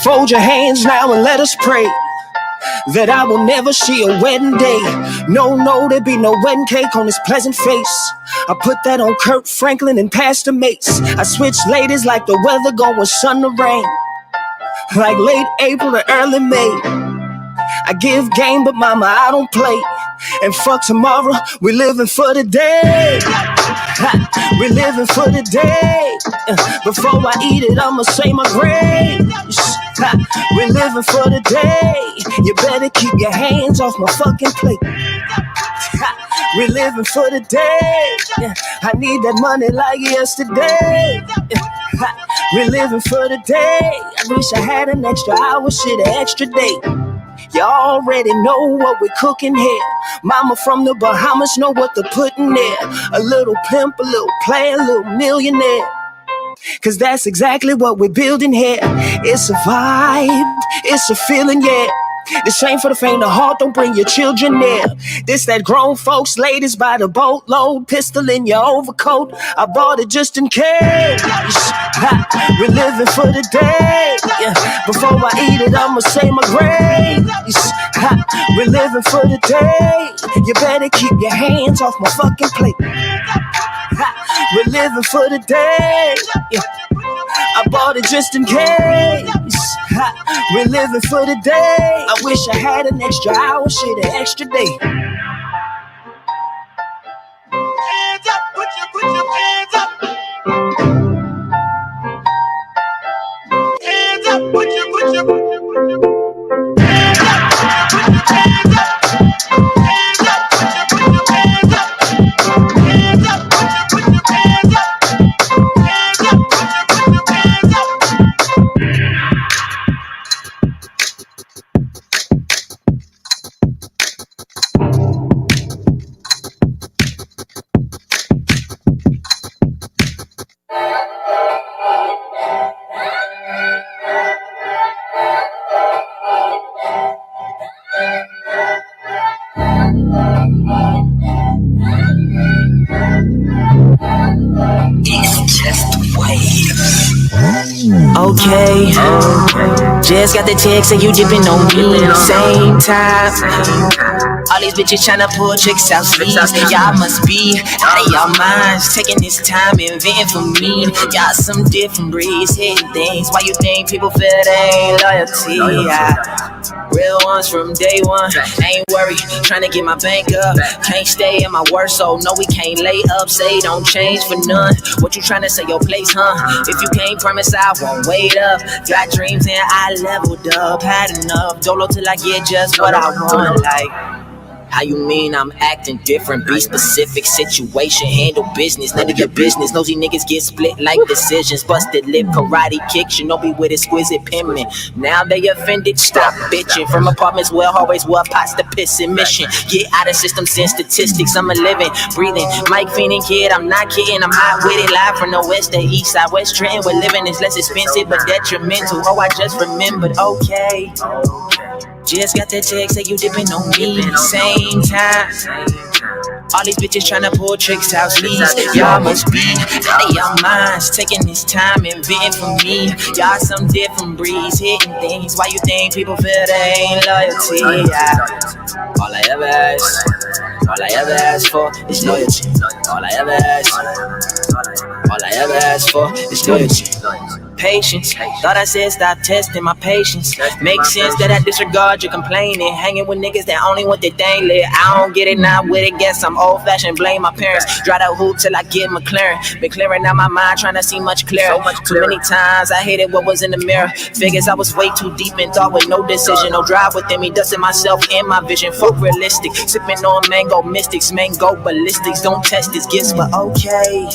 Fold your hands now and let us pray that I will never see a wedding day. No, there be no wedding cake on his pleasant face. I put that on Kurt Franklin and Pastor Mace. I switch ladies like the weather going sun to rain, like late April to early May. I give game, but mama, I don't play. And fuck tomorrow, we living for the day. We living for the day. Before I eat it, I'ma say my grace. We living for the day. You better keep your hands off my fucking plate. We living for the day. I need that money like yesterday. We living for the day. I wish I had an extra hour, shit, an extra day. You already know what we're cooking here. Mama from the Bahamas know what to put in there. A little pimp, a little player, a little millionaire. Cause that's exactly what we're building here. It's a vibe, it's a feeling, yeah. This ain't for the faint of heart, don't bring your children near. This that grown folks, ladies by the boatload, pistol in your overcoat. I bought it just in case. We're living for the day. Before I eat it, I'ma say my grace. We're living for the day. You better keep your hands off my fucking plate. We're living for the day. I bought it just in case. We're living for the day. I wish I had an extra hour, shit, an extra day. Hands up, put your hands up. Hands up, put your hands up. Hands up, put your hands up. Hands up, put your hands up. Hands up, put your hands up. Hands up, put your hands up. Okay, just got the text and you dipping on me. Same time, all these bitches tryna pull tricks out sleeves. Y'all must be out of y'all minds, taking this time inventing for me. Got some different breeds, hitting things. Why you think people feel they ain't loyalty? Real ones from day one, ain't worried, tryna get my bank up. Can't stay in my work, so no, we can't lay up. Say don't change for none. What you tryna say your place, huh? If you can't promise, I won't wait up. Got dreams and I leveled up, had enough. Dolo till I get just what I want, like How you mean I'm acting different? Be specific, situation, handle business. None of your business. Nosy niggas get split like decisions. Busted lip, karate kick, shinobi with exquisite penman. Now they offended, stop bitching. From apartments where hallways were pots to piss and mission. Get out of system, send statistics. I'm a living, breathing, Mike Fiending kid. I'm not kidding, I'm hot with it. Live from the west to east side, West Trenton. Where living is less expensive but detrimental. Oh, I just remembered, okay. Just got that text that you dipping on me. Same time. All these bitches tryna pull tricks out sleeves. Y'all must be out of your minds, taking this time inventing for me. Y'all some different breeds, hitting things. Why you think people feel they ain't loyalty? All I ever ask, all I ever ask for is loyalty. All I ever ask, all I ever ask for is loyalty. Patience. Thought I said stop testing my patience. Makes sense that I disregard your complaining. Hanging with niggas that only want their thing lit. I don't get it, not with it. Guess I'm old fashioned, blame my parents. Dry the hoop till I get McLaren. Been clearing out my mind, trying to see much clearer. Too many times I hated what was in the mirror. Figures I was way too deep in thought with no decision. No drive within me, dusting myself in my vision. Fuck realistic. Sipping on mango mystics, mango ballistics. Don't test these gifts, but okay.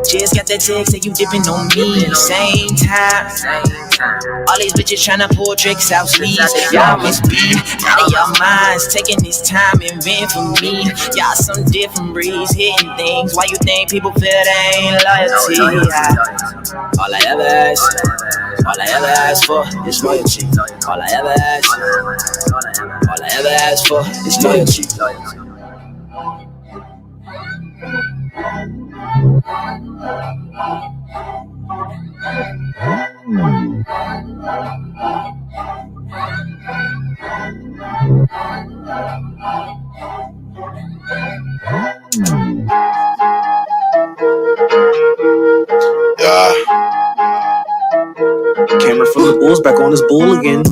Just got that text that you dipping on me. Same time. All these bitches tryna pull tricks out sleeves. Y'all must be out of your minds, taking this time inventing for me. Y'all some different breeds, hitting things. Why you think people feel they ain't loyalty? All I ever ask, all I ever ask for is loyalty. All I ever ask, all I ever ask for is loyalty. Camera from the Bulls back on his bull again.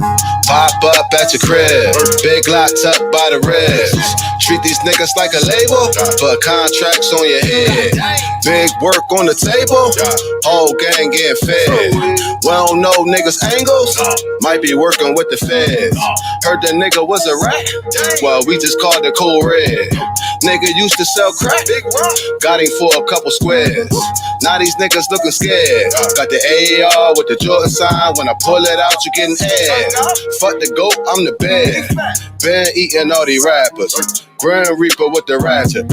Pop up at your crib, big lot tucked by the ribs. Treat these niggas like a label, put contracts on your head. Big work on the table, whole gang getting fed. We don't know niggas' angles, might be working with the feds. Heard the nigga was a rat, well we just called it cool red. Nigga used to sell crack, got him for a couple squares. Now these niggas looking scared. Got the AR with the Jordan sign, when I pull it out you getting head. Fuck the goat, I'm the bed. Been eating all these rappers. Grand Reaper with the ratchet.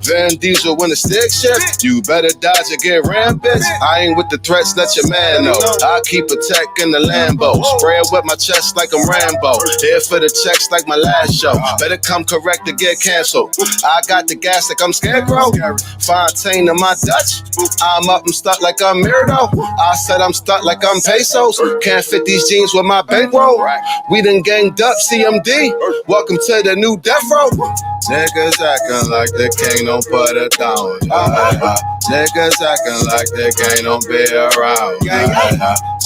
Van Diesel when the stick shift, you better dodge or get rampant. I ain't with the threats, let your man know. I keep a tech in the Lambo. Spray it with my chest like I'm Rambo. Here for the checks like my last show. Better come correct to get canceled. I got the gas like I'm Scarecrow. Fontaine in my Dutch. I'm up, I'm stuck like I'm Mirdo. I said I'm stuck like I'm Pesos. Can't fit these jeans with my bankroll. We done ganged up CMD. Welcome to the new death row. Niggas acting like the king don't put it down. Niggas acting like the gang don't be around.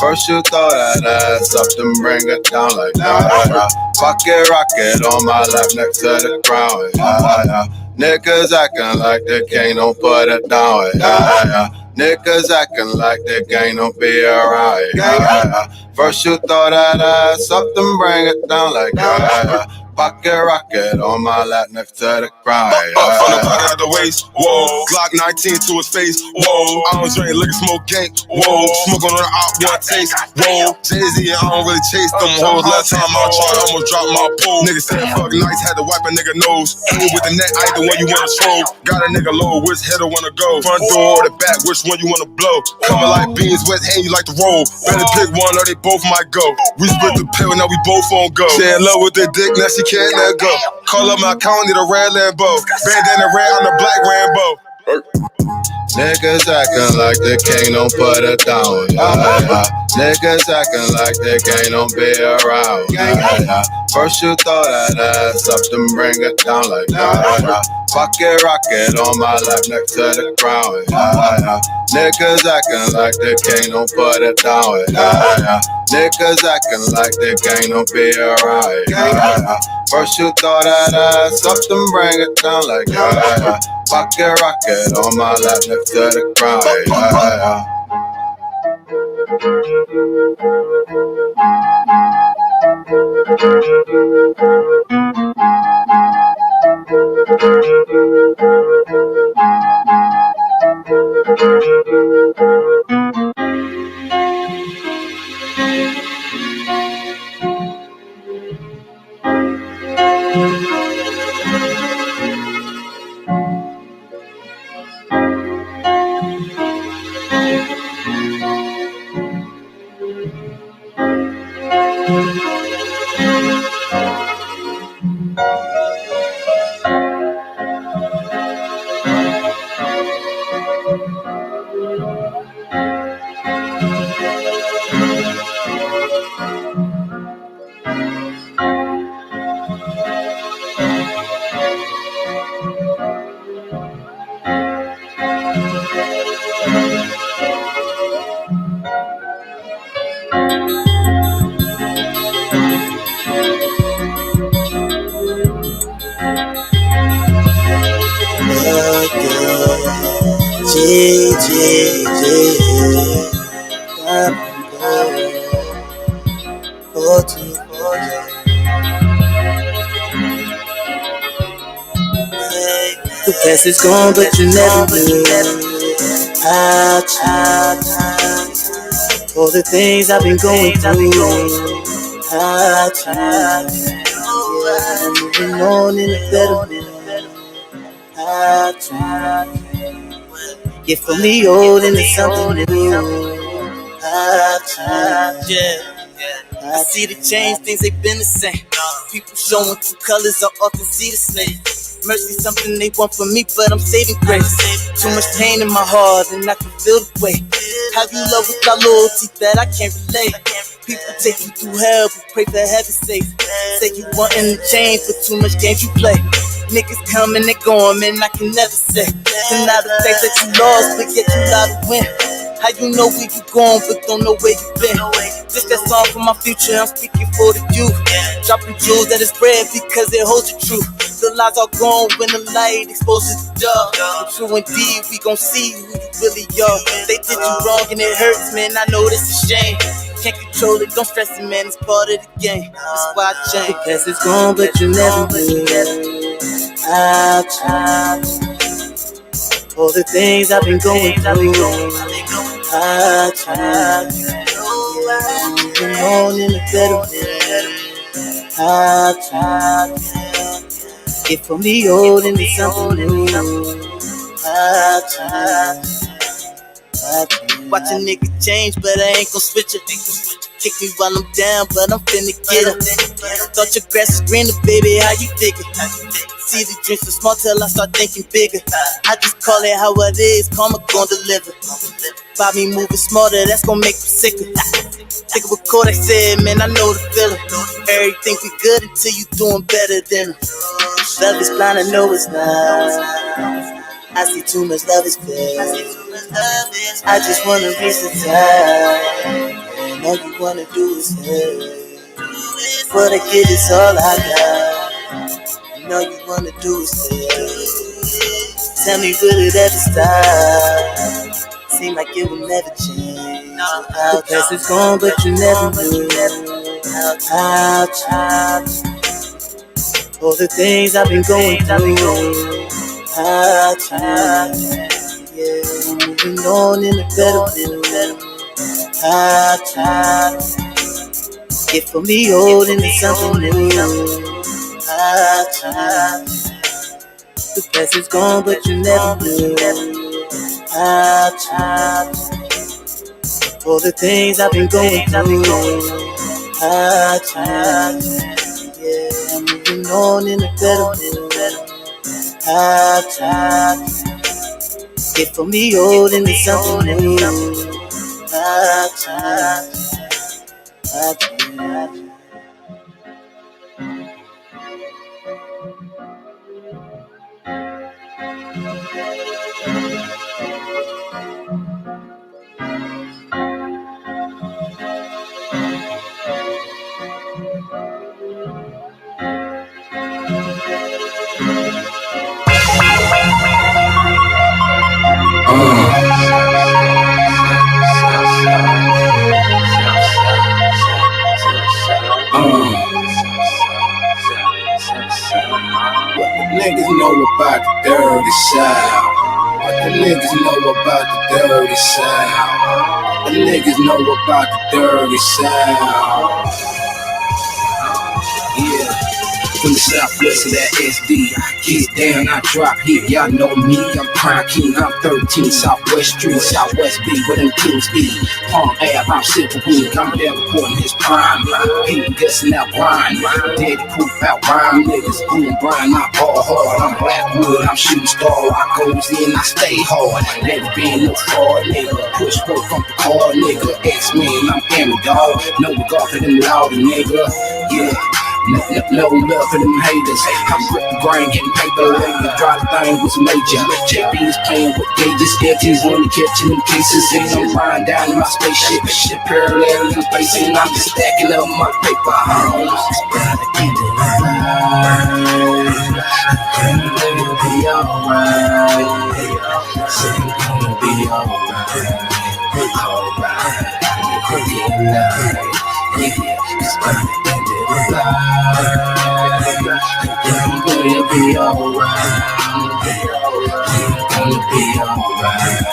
First you throw that ass up, then bring it down like that. Pocket rocket on my left next to the ground. Niggas acting like the gang don't put it down. Niggas acting like the gang don't be around. First you throw that ass up, then bring it down like that. Pocket rocket on my lap next to the ground. From the pocket out the waist, whoa. Glock 19 to his face, whoa. I don't drink liquor, smoke gang, whoa. Smoke on the op, one taste, whoa. Jay-Z, I don't really chase them hoes. Last time I tried, I almost dropped my pole. Nigga said fuck nights, had to wipe a nigga nose. Aim with the net, I ain't the one you wanna troll. Got a nigga low, which header wanna go? Front door or the back, which one you wanna blow? Coming like beans, wet hand, you like to roll. Better pick one or they both might go. We split the pill, now we both on go. She in love with the dick, now she can't let go. Call up my account, need a red Lambo. Bandana red on the black Rambo. Niggas acting like the king don't put it down. Niggas acting like the gang don't be around. First you throw that ass up, then bring it down like that. Pocket rocket on my lap next to the ground. Niggas acting like the king don't put it down. Niggas acting like the gang don't be around. First you throw that ass up, then bring it down like that. Pocket rocket on my lap next to the ground. The past is gone, but you never knew how to. All the things I've been going through, how to. I'm moving on in a better mood, how to. Get from the old into something new, how to. I see the change, things ain't been the same. People showing true colors, I often see the same. Mercy something they want from me, but I'm saving grace. Too much pain in my heart, and I can feel the weight. How you love without loyalty that I can't relate. People take you through hell, but pray for heaven's sake. Say you wantin' to change, but too much games you play. Niggas come and they going, man, I can never say. And now the fact that you lost, but yet you got to win. How you know where you going, but don't know where you been? This that song for my future, I'm speaking for the youth. Dropping jewels that is red because it holds the truth. The lies are gone when the light exposes the dark. But true indeed, we gon' see who you really are. They did you wrong and it hurts, man, I know this is a shame. Can't control it, don't stress it, man, it's part of the game. That's why I change. The past is gone, but you never knew how to. All the things I've been going through, how to. Moving on in a better way, how to. Get from the old into something new, how to. Watch a nigga change, but I ain't gon' switch it. Kick me while I'm down, but I'm finna get up. Thought your grass was greener, baby, how you thinking? See the dreams so small till I start thinking bigger. I just call it how it is, karma gon' deliver. By me moving smarter, that's gon' make you sicker. Think of what Kodak said, man, I know the feeling. Everything be good until you doing better than them. Love is blind, I know it's not. I see too much love is fake. I just wanna reach the top, and all you wanna do is hate. What I get is all I got, and all you wanna do is hate. Tell me, will it ever stop? Seem like it will never change. The past is gone, but you never knew how to. All the things I've been going through, how to. Yeah, I'm moving on in a better mood, how to. Get from the old into something new, how to. The past is gone, but you never knew how to. All the things I've been going through, how to. Yeah, I'm moving on in a better mood, how to. Get from the old into something new, how to. Niggas know what South. What the niggas know about the dirty South? The niggas know about the dirty South. Yeah. From the southwest of that SD, get down, I drop here. Y'all know me, I'm Prime King, I'm 13, Southwest Street, Southwest B, where them kings be. Palm Ave, I'm Silver Wing, I'm there reporting his prime. People guessing out rhyme, daddy proof out rhyme. Niggas boom, Brian, I ball hard. I'm Blackwood, I'm shooting star. I goes in, I stay hard. Never been no fraud, nigga. Push work from the car, nigga. X-Men, I'm Emmy, dog. No regard for them louder, nigga. Yeah. No love for them haters. I'm ripping grind, getting paper later. Drop thing was major. JB's playing with gauges. FT's only catching them cases. And I'm riding down in my spaceship. Shit parallel in space. And I'm just stacking up my paper homes. It's by the end of the line. It'll be alright. Say it's gonna be alright. Alright. It's by the end of the line. It'll be alright. It'll be alright.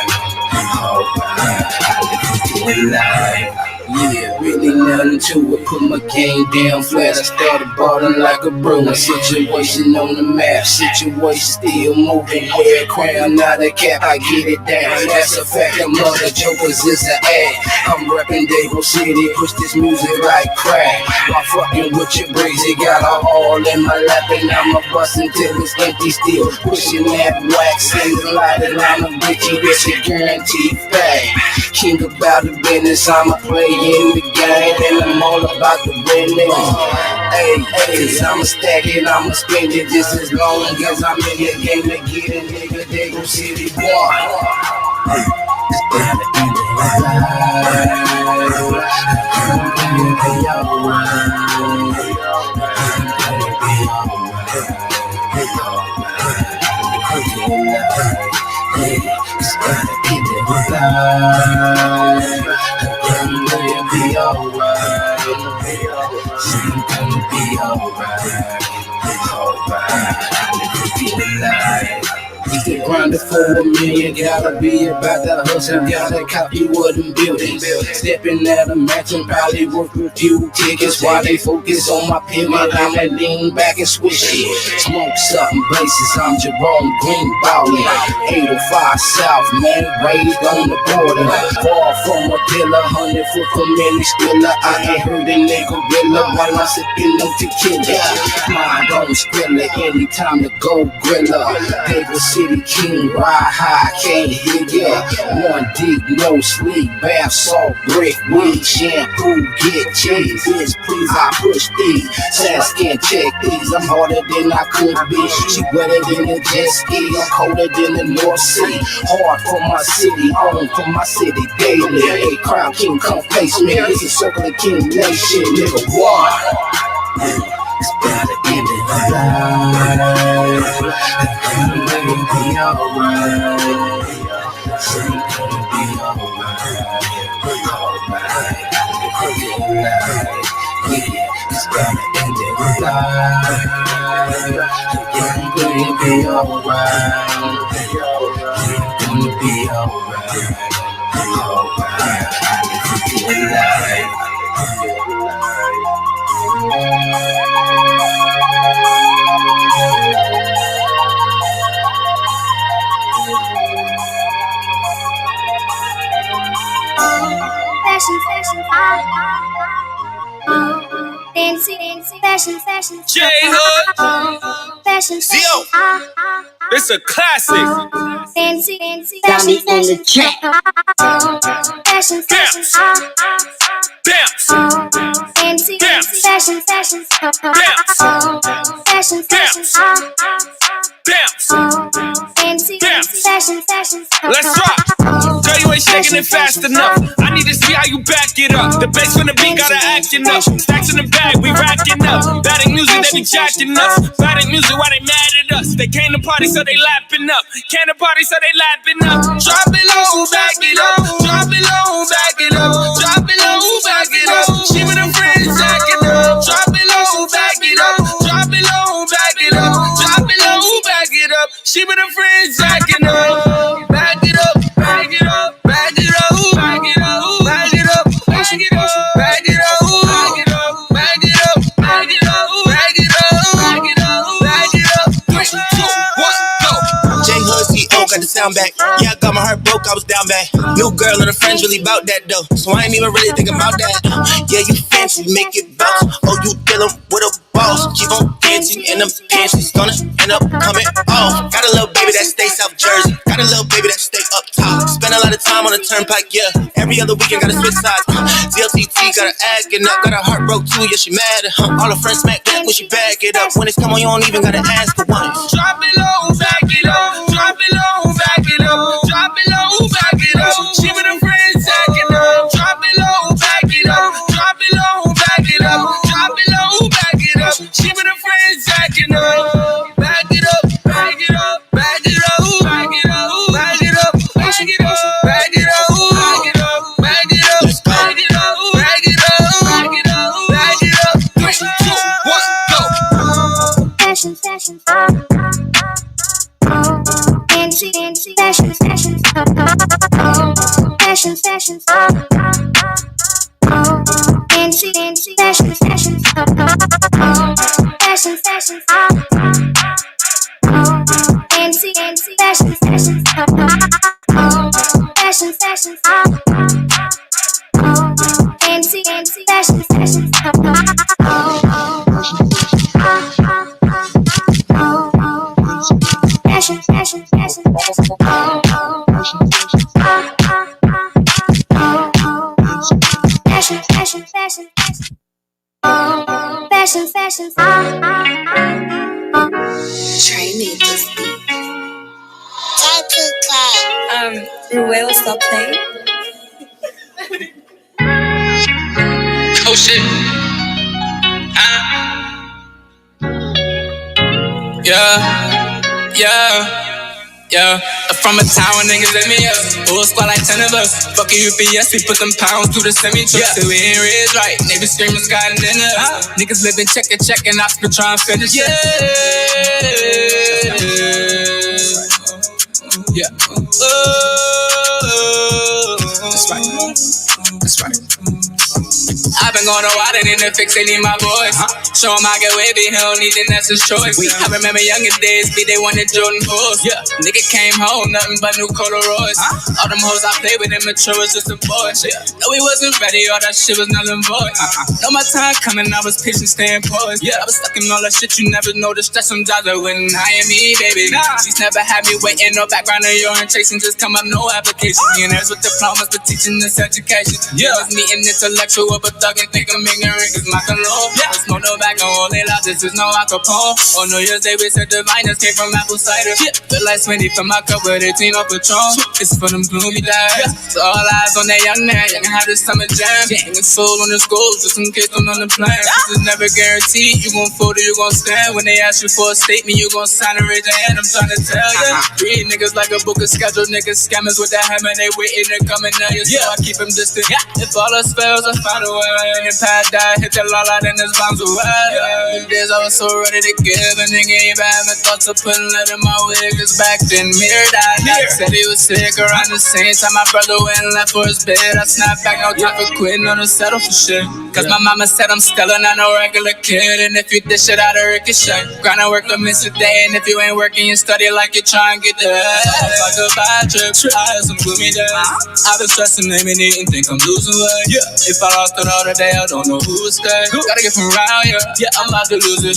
Alright. Yeah, really nothing to it. Put my game down flat. I started balling like a Bruin. Situation on the map. Situation still moving. Wear a crown, not a cap. I get it down. That's a fact. Them other jokers is an act. I'm reppin' Dago City. Push this music like crack. While fucking with your breezy. Got her all in my lap and I'ma bust until it's empty still. Pushing that wax and the light and I'm a bitchy. This a guaranteed fact. King about the business. I'ma play in the game and I'm all about the business. Hey, cause I'ma stack it, I'ma spend it just as long as I'm in the game to get it, nigga. Dago City boy. It's down the end of the line. It'll be alright. It'll be alright. It's down the end of the line. It'll be alright. It's gonna be alright. Alright. If they grinding for $1 million, gotta be about the hustle, gotta copy what I'm building. Stepping out of matching, probably worth a few tickets while they focus on my pivot. I'ma lean back and switch it. Smoke something bases, I'm Jerome Green ballin'. 805 South, man, raised on the border. Far from a pillar, 100 foot from any spiller. I ain't heard a nigga gorilla while I'm sipping no tequila. Mind on Skrilla, anytime to go grilla. Dago City King, ride high, can't hear ya. One deep, no sleep, bath salt, brick, weed, shampoo, get cheese. Bitch, please, I push these. Saskin, check these. I'm harder than I could be. She wetter than a jet ski. I'm colder than the North Sea. Hard for my city, home for my city daily. Hey, Crown King, come face me. It's a circle of King Nation, nigga. One. It's by the end of the line. It'll be alright. Say it's gonna be alright. Alright. It's by the end of the line. It'll be alright. It's gonna be alright. Alright. J-Hood, Zio, it's a classic. Dummy in the track. Bounce, let's rock. Girl, you ain't shaking it fast enough. I need to see how you back it up. The bass from the beat gotta acting up. Stacks in the bag, we racking up. Batting music, they be jacking us. Batting music, why they mad at us? They came to party, so they lapping up. Came to party, so they lapping up. Drop it low, back it up. Drop it low, back it up. Drop it low, back it up. She with her friends jacking up. Drop it low, back it up. Drop it low, back it up. Drop it low, back it up. She She with her friends jacking up. Back it up, back it up, back it up, back it up, back it up, back it up, back it up, back it up, back it up, back it up, back it up, back it up, back it up. 3, 2, 1, go. J Hood CEO got the sound back. Yeah, I got my heart broke, I was down bad. New girl and her friends really bout that though, so I ain't even really thinking about that. Yeah, you fancy, make it bounce. Oh, you dealing with a boss. Keep on dancing in them pants, it's gonna end up coming off. Got a little baby that stay South Jersey, got a little baby that stay up top. Spend a lot of time on the turnpike, yeah. Every other weekend gotta switch sides. DLTT got her acting up, got her heart broke too, yeah, she mad at her. All her friends smack back when she back it up. When it's come on, you don't even gotta ask for one. Drop it low, back it up. Drop it low, back it up. Drop it low, back it up. She with her friends acting up. Drop it low, back it up. Drop it low, back it up. Drop it low, back it up. She with her friends acting up. Back it up, back it up, back it up, back it up, back it up, back it up, back it up, back it up, back it up, let's go. Back it up, back it up, back it up, back it up. 3, 2, 1, go. Fashion, fashion, fancy, fancy, fashion, fashion, fashion, fashion, fancy, fancy, fashion, fashion, fashion, fashion, fancy, fancy, fashion, fashion, fashion, fashion, fancy, fancy, fashion, fashion, fashion, fashion, fashion, fashion, fashion, fashion, fashion, fashion, Trey made this beat. Ruel, stop playing. Oh shit. Yeah. From a town where niggas let me up. Whole squad like 10 of us. Fuck you, UPS, we put them pounds through the semi-truck. Till we ain't raised right. Neighbors screaming, sky and dinner. Niggas living check and ops been trying to finish. Yeah. That's right. That's right. I've been going to wild and in the fix, they need my voice. Show him I get wavy, he don't need it, that's his choice. I remember younger days, they wanted Jordan Bulls. Nigga came home, nothing but new corduroys. All them hoes I played with, immature was just a boy. No, he wasn't ready, all that shit was nothing void. Know my time coming, I was patient, staying poised. I was stuck in all that shit, you never noticed that some jobs that wouldn't hire me, baby. She's never had me waiting, no background or orientation, just come up, no application. Millionaires with diplomas, but teaching this education. Was meeting intellectual, but thugging, think I'm ignorant, cause my cologne. Smoke no back, no holy loud, this is no Al Capone. On New Year's Day, we said the viners came from apple cider. Feel like Smitty from my cup with 18 off Patron. It's for them gloomy days. So all eyes on that young man, young have this summer jam. Hanging soul on the schools, just in case don't on the plan. This is never guaranteed, you gon' fold or you gon' stand. When they ask you for a statement, you gon' sign and raise your hand, I'm trying to tell ya. Read niggas like a book of schedule, niggas scammers with that hammer, they waiting to come in there. So I keep them distant. If all else fails, I find a way. And if pad die, hit the lala, then there's bombs away. Them days I was so ready to give, a nigga ain't been having thoughts of putting lead in my wig. Cause back then, Mirror died. Said he was sick around the same time my brother went and left for his bed. I snapped back, no time for quitting, no to settle for shit. Cause my mama said I'm still not no regular kid. And if you dish it out of ricochet, grind and work to miss a day. And if you ain't working, you study like you try and get there. Fuck a bad trip, I had some gloomy days. I've been stressing, aiming, eating, think I'm losing weight. If I lost it all today, I don't know who would stay. Gotta get from around here, I'm about to lose it.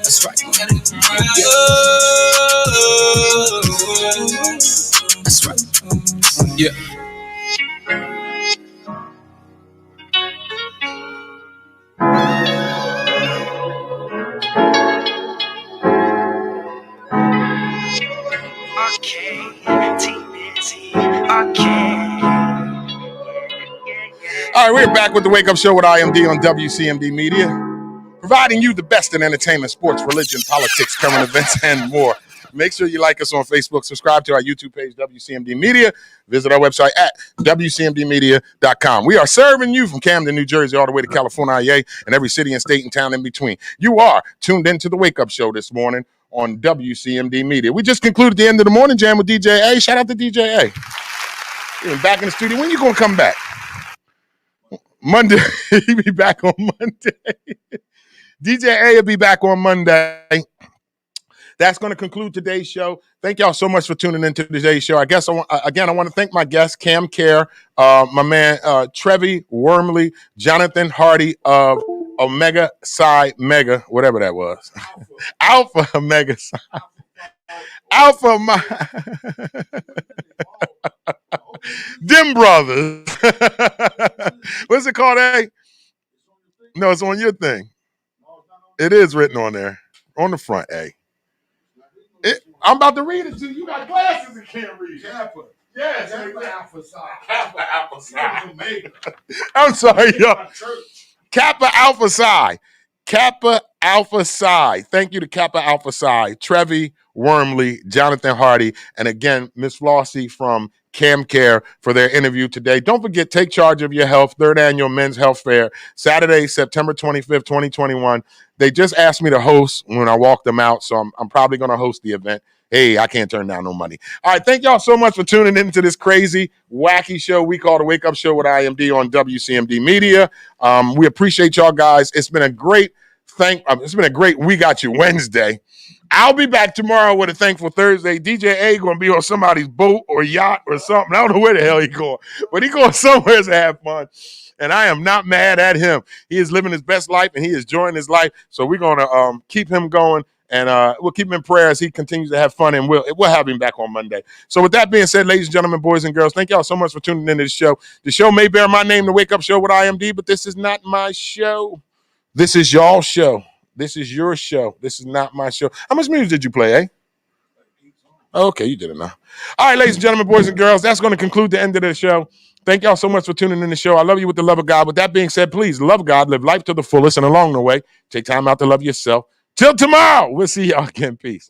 That's right. That's right. All right, we're back with the Wake Up Show with IMD on WCMD Media, providing you the best in entertainment, sports, religion, politics, current events, and more. Make sure you like us on Facebook. Subscribe to our YouTube page, WCMD Media. Visit our website at WCMDmedia.com. We are serving you from Camden, New Jersey, all the way to California, and every city and state and town in between. You are tuned into the Wake Up Show this morning on WCMD Media. We just concluded the end of the morning jam with DJ A. Shout out to DJ A. Back in the studio. When you going to come back? Monday. He'll be back on Monday. DJ A will be back on Monday. That's going to conclude today's show. Thank y'all so much for tuning into today's show. I guess I want to thank my guests, Cam Care, my man Trevi Wormley, Jonathan Hardy of Omega Psi Mega, whatever that was. Alpha Omega Psi. Alpha Dim Brothers. What's it called, A? No, it's on your thing. It is written on there. On the front, A. I'm about to read it to you. You got glasses and can't read. Kappa. Yes. Kappa Alpha Psi. Kappa Alpha Psi. I'm sorry, y'all. Kappa Alpha Psi. Kappa Alpha Psi. Thank you to Kappa Alpha Psi. Trevi Wormley, Jonathan Hardy, and again, Miss Flossie from Cam Care for their interview today. Don't forget, take charge of your health. 3rd annual Men's Health Fair, Saturday, September 25th, 2021. They just asked me to host when I walked them out, so I'm probably going to host the event. Hey, I can't turn down no money. All right, thank y'all so much for tuning into this crazy, wacky show we call the Wake Up Show with IMD on WCMD Media. We appreciate y'all guys. It's been a great We Got You Wednesday. I'll be back tomorrow with a Thankful Thursday. DJ A going to be on somebody's boat or yacht or something. I don't know where the hell he's going, but he's going somewhere to have fun. And I am not mad at him. He is living his best life, and he is enjoying his life. So we're going to keep him going, and we'll keep him in prayer as he continues to have fun, and we'll have him back on Monday. So with that being said, ladies and gentlemen, boys and girls, thank y'all so much for tuning into the show. The show may bear my name, The Wake Up Show with IMD, but this is not my show. This is y'all's show. This is your show. This is not my show. How much music did you play, eh? Okay, you did it now. All right, ladies and gentlemen, boys and girls, that's going to conclude the end of the show. Thank y'all so much for tuning in the show. I love you with the love of God. With that being said, please love God, live life to the fullest, and along the way, take time out to love yourself. Till tomorrow, we'll see y'all again. Peace.